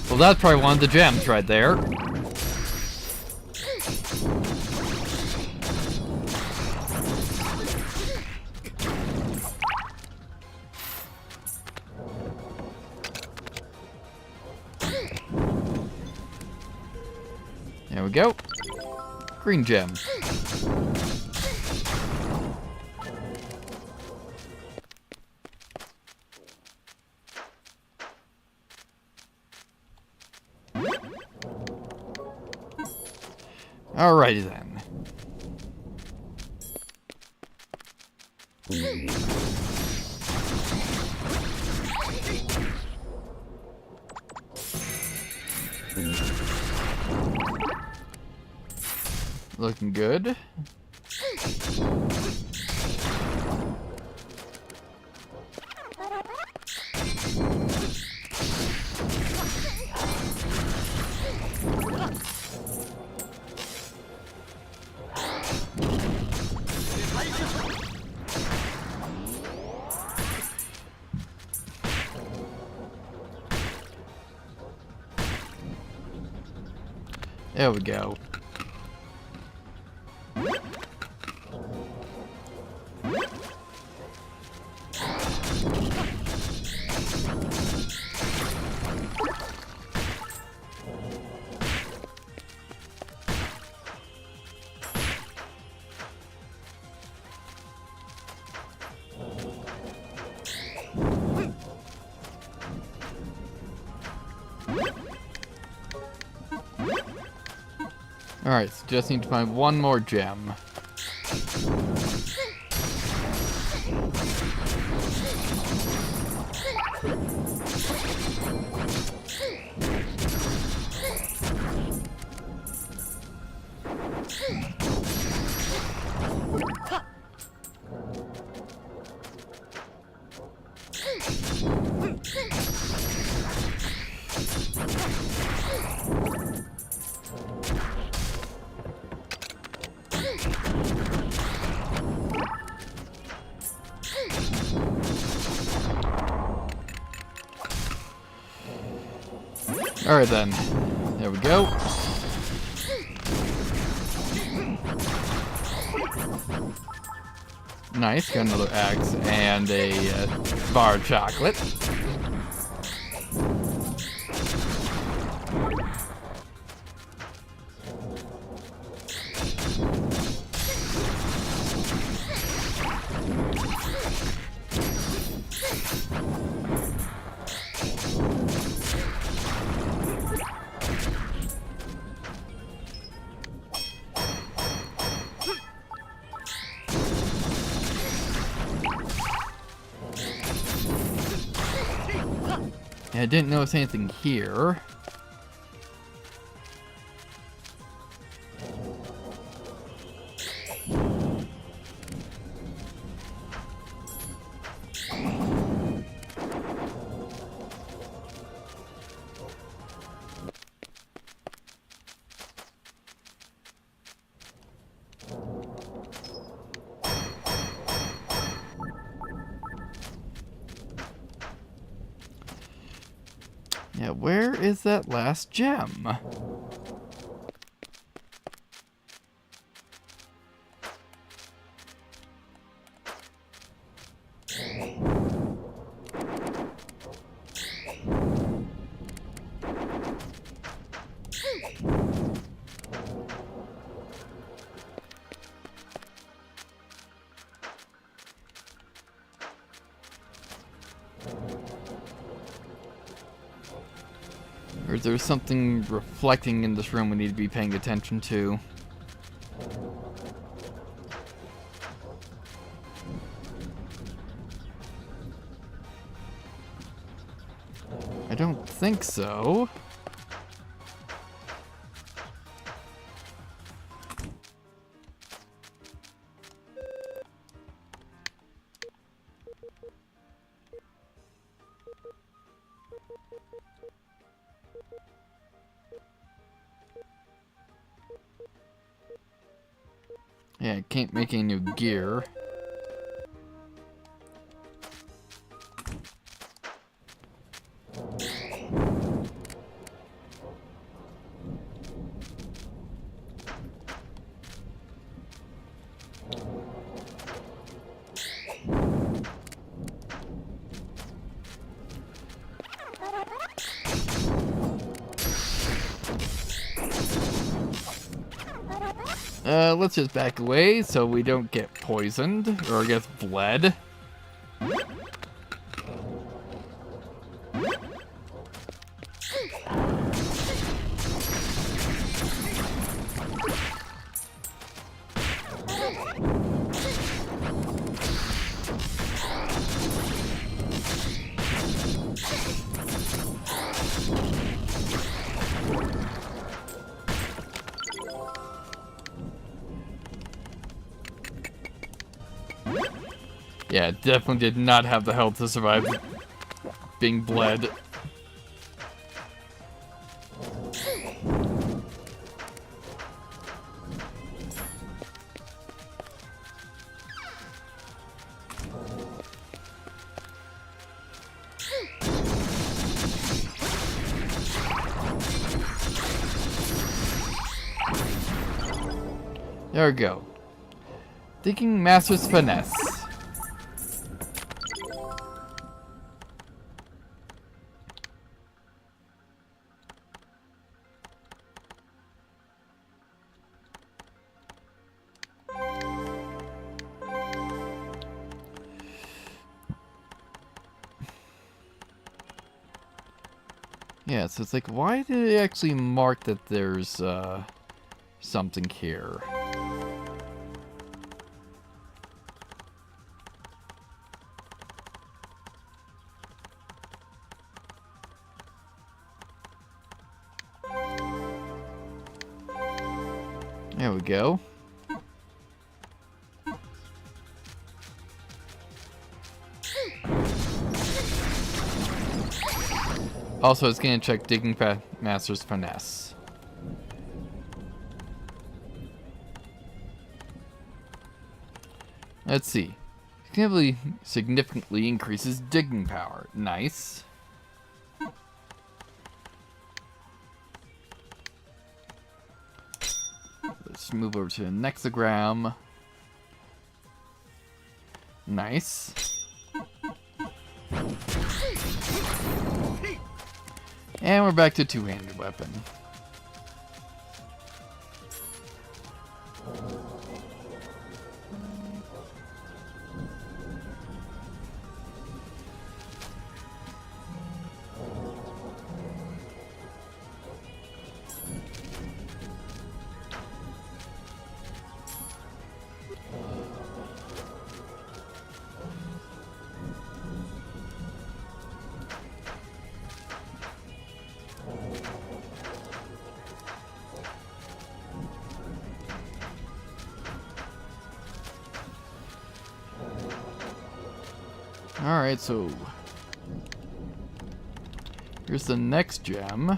Well, that's probably one of the gems right there. There we go. Green gem. Alrighty then. Looking good. There we go. Alright, so just need to find one more gem. Alright then, there we go. Nice, got another axe and a bar of chocolate. I didn't notice anything here. Yeah, where is that last gem? Or is there something reflecting in this room we need to be paying attention to? I don't think so. Yeah, I can't make any new gear. Let's just back away so we don't get poisoned, or I guess bled. Yeah, definitely did not have the health to survive being bled. There we go. Thinking Master's Finesse. Yeah, so it's like, why did it actually mark that there's something here? There we go. Also, it's gonna check Digging Master's Finesse. Let's see. Significantly increases digging power. Nice. Let's move over to the Nexagram. Nice. And we're back to two-handed weapon. Alright, so here's the next gem.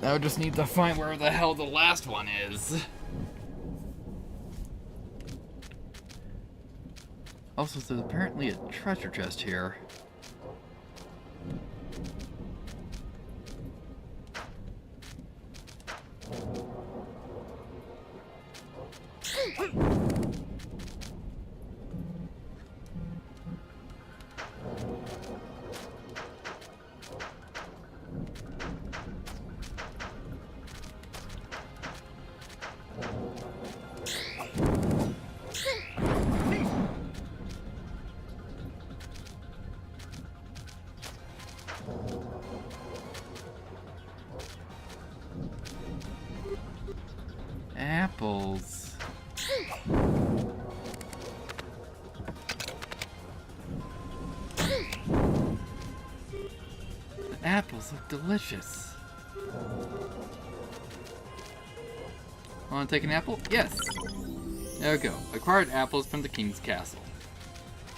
Now I just need to find where the hell the last one is. Also, there's apparently a treasure chest here. Apples. The apples look delicious. Want to take an apple? Yes. There we go. Acquired apples from the king's castle.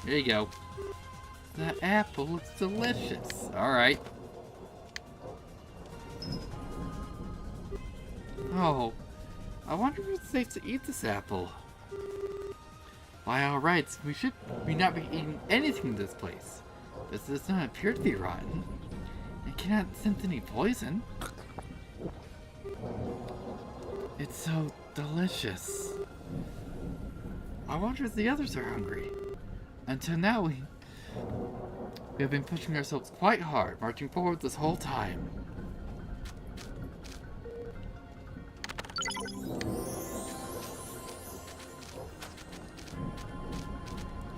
There you go. The apple looks delicious. Alright. Oh. I wonder if it's safe to eat this apple. By all rights, we not be eating anything in this place. This does not appear to be rotten. It cannot sense any poison. It's so delicious. I wonder if the others are hungry. Until now, we have been pushing ourselves quite hard, marching forward this whole time.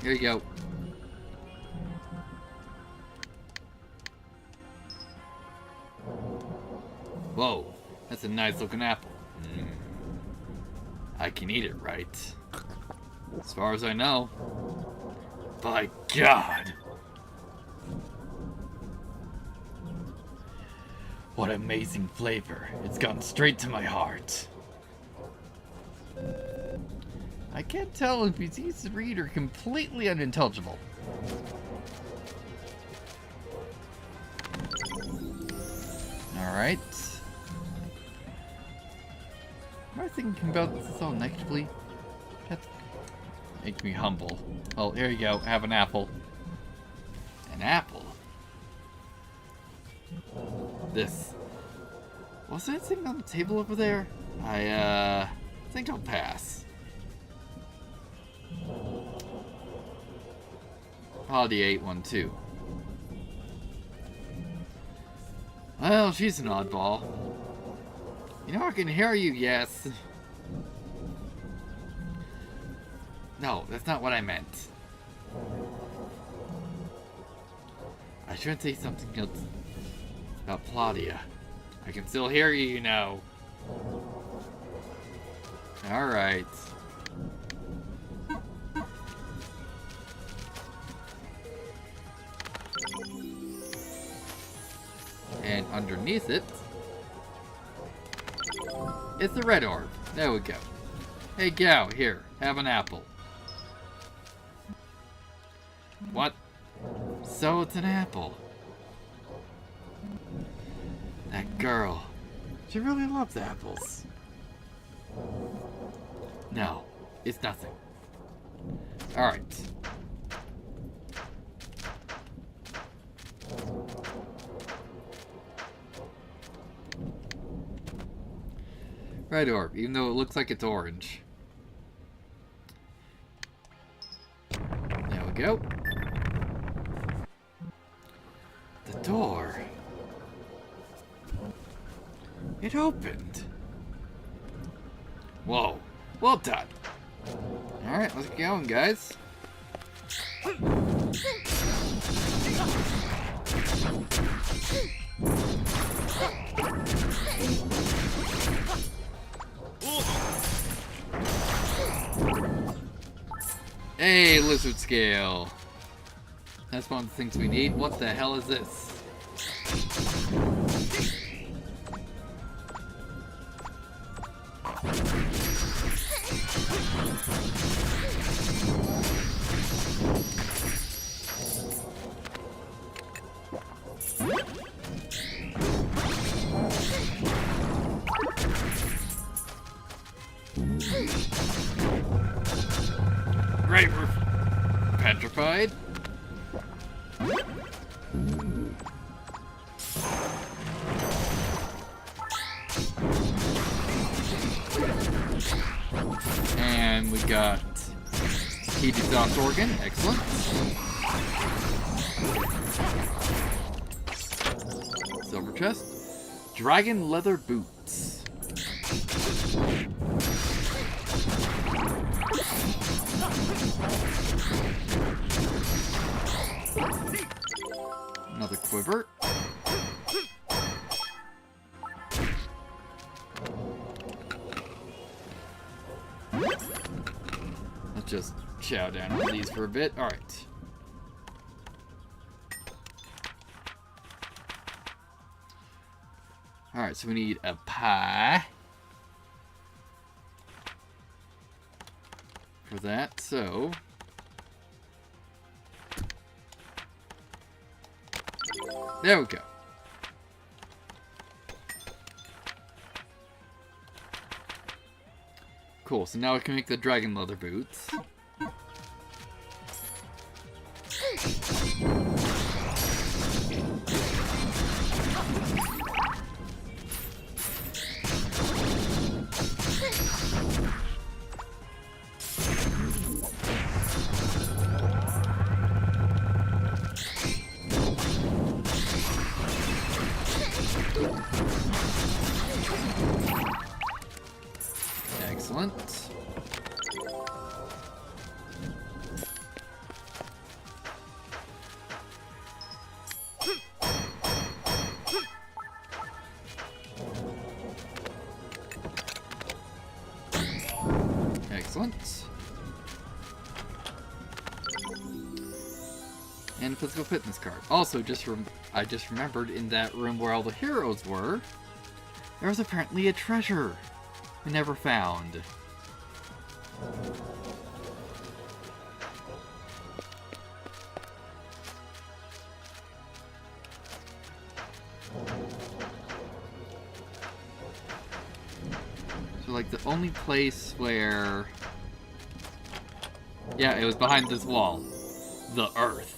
Here you go. Whoa, that's a a nice looking apple. I can eat it, right? As far as I know. By God! What amazing flavor. It's gone straight to my heart. I can't tell if he's easy to read or completely unintelligible. Alright. Am I thinking about this all negatively? That makes me humble. Oh, here you go. Have an apple. An apple? This. Was there anything on the table over there? I think I'll pass. Probably ate one too. Well, she's an oddball. You know I can hear you, yes. No, that's not what I meant. I shouldn't say something else about Claudia. I can still hear you, you know. Alright. And underneath it is the red orb. There we go. Hey, Gao, here, have an apple. What? So it's an apple. That girl. She really loves apples. No, it's nothing. Alright. Red orb, even though it looks like it's orange. There we go. The door. It opened. Whoa. Well done. Alright, let's get going, guys. Hey, lizard scale. That's one of the things we need. What the hell is this? Right, we're petrified. And we got heat exhaust organ, excellent. Silver chest. Dragon leather boots. Another quiver. Let's just chow down on these for a bit. Alright. Alright, so we need a pie for that, so there we go. Cool, so now we can make the dragon leather boots. Excellent. Excellent. And physical fitness card. Also, I just remembered in that room where all the heroes were, there was apparently a treasure we never found. So, like, the only place where... Yeah, it was behind this wall. The Earth.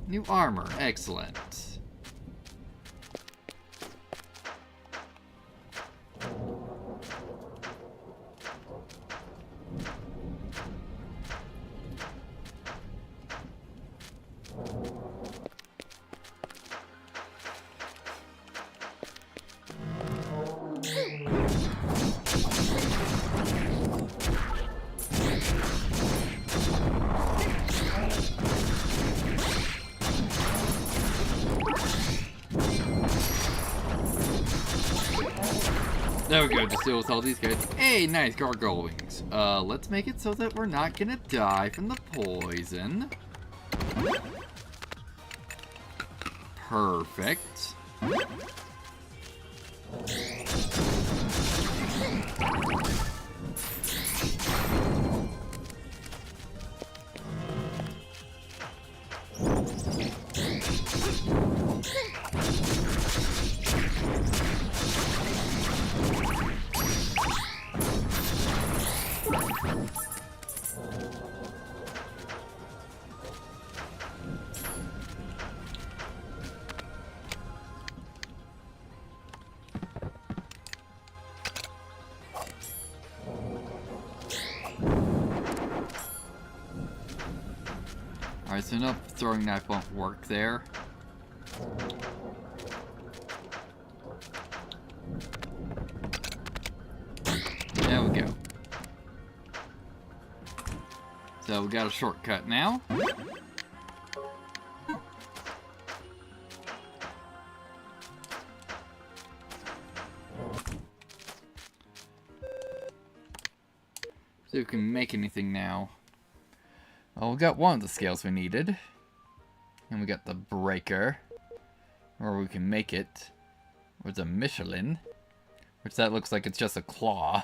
New armor. Excellent. There we go, just deal with all these guys. Hey, nice gargoyle wings. Let's make it so that we're not gonna die from the poison. Perfect. Alright, so no throwing knife won't work there. There we go. So we got a shortcut now. So we can make anything now. Well, we got one of the scales we needed. And we got the breaker. Or we can make it with a Michelin. Which that looks like it's just a claw.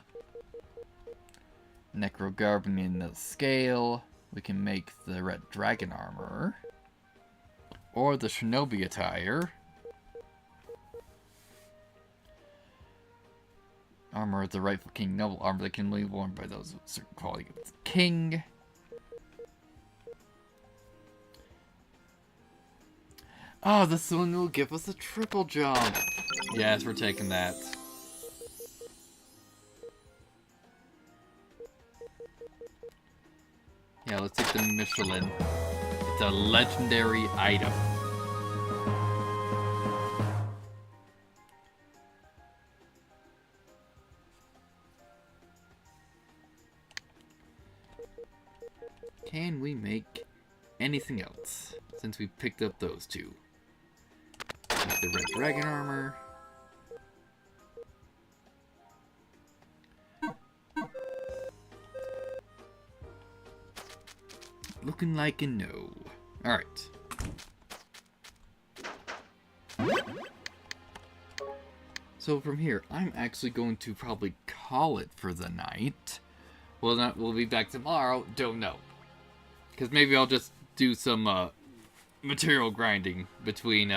Necrogarb in the scale. We can make the red dragon armor. Or the shinobi attire. Armor of the rightful king. Noble armor that can be worn by those with certain quality of the king. Oh, this one will give us a triple jump. Yes, we're taking that. Yeah, let's take the Michelin. It's a legendary item. Can we make anything else since we picked up those two? Like the red dragon armor. Looking like a no. Alright. So from here, I'm actually going to probably call it for the night. Well, we'll be back tomorrow. Don't know. Because maybe I'll just do some material grinding between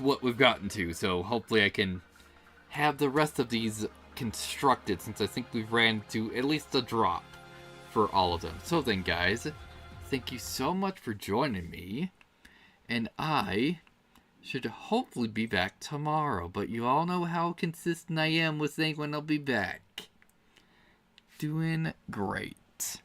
what we've gotten to. So hopefully I can have the rest of these constructed, since I think we've ran to at least a drop for all of them. So then, guys, thank you so much for joining me. And I should hopefully be back tomorrow. But you all know how consistent I am with saying when I'll be back. Doing great.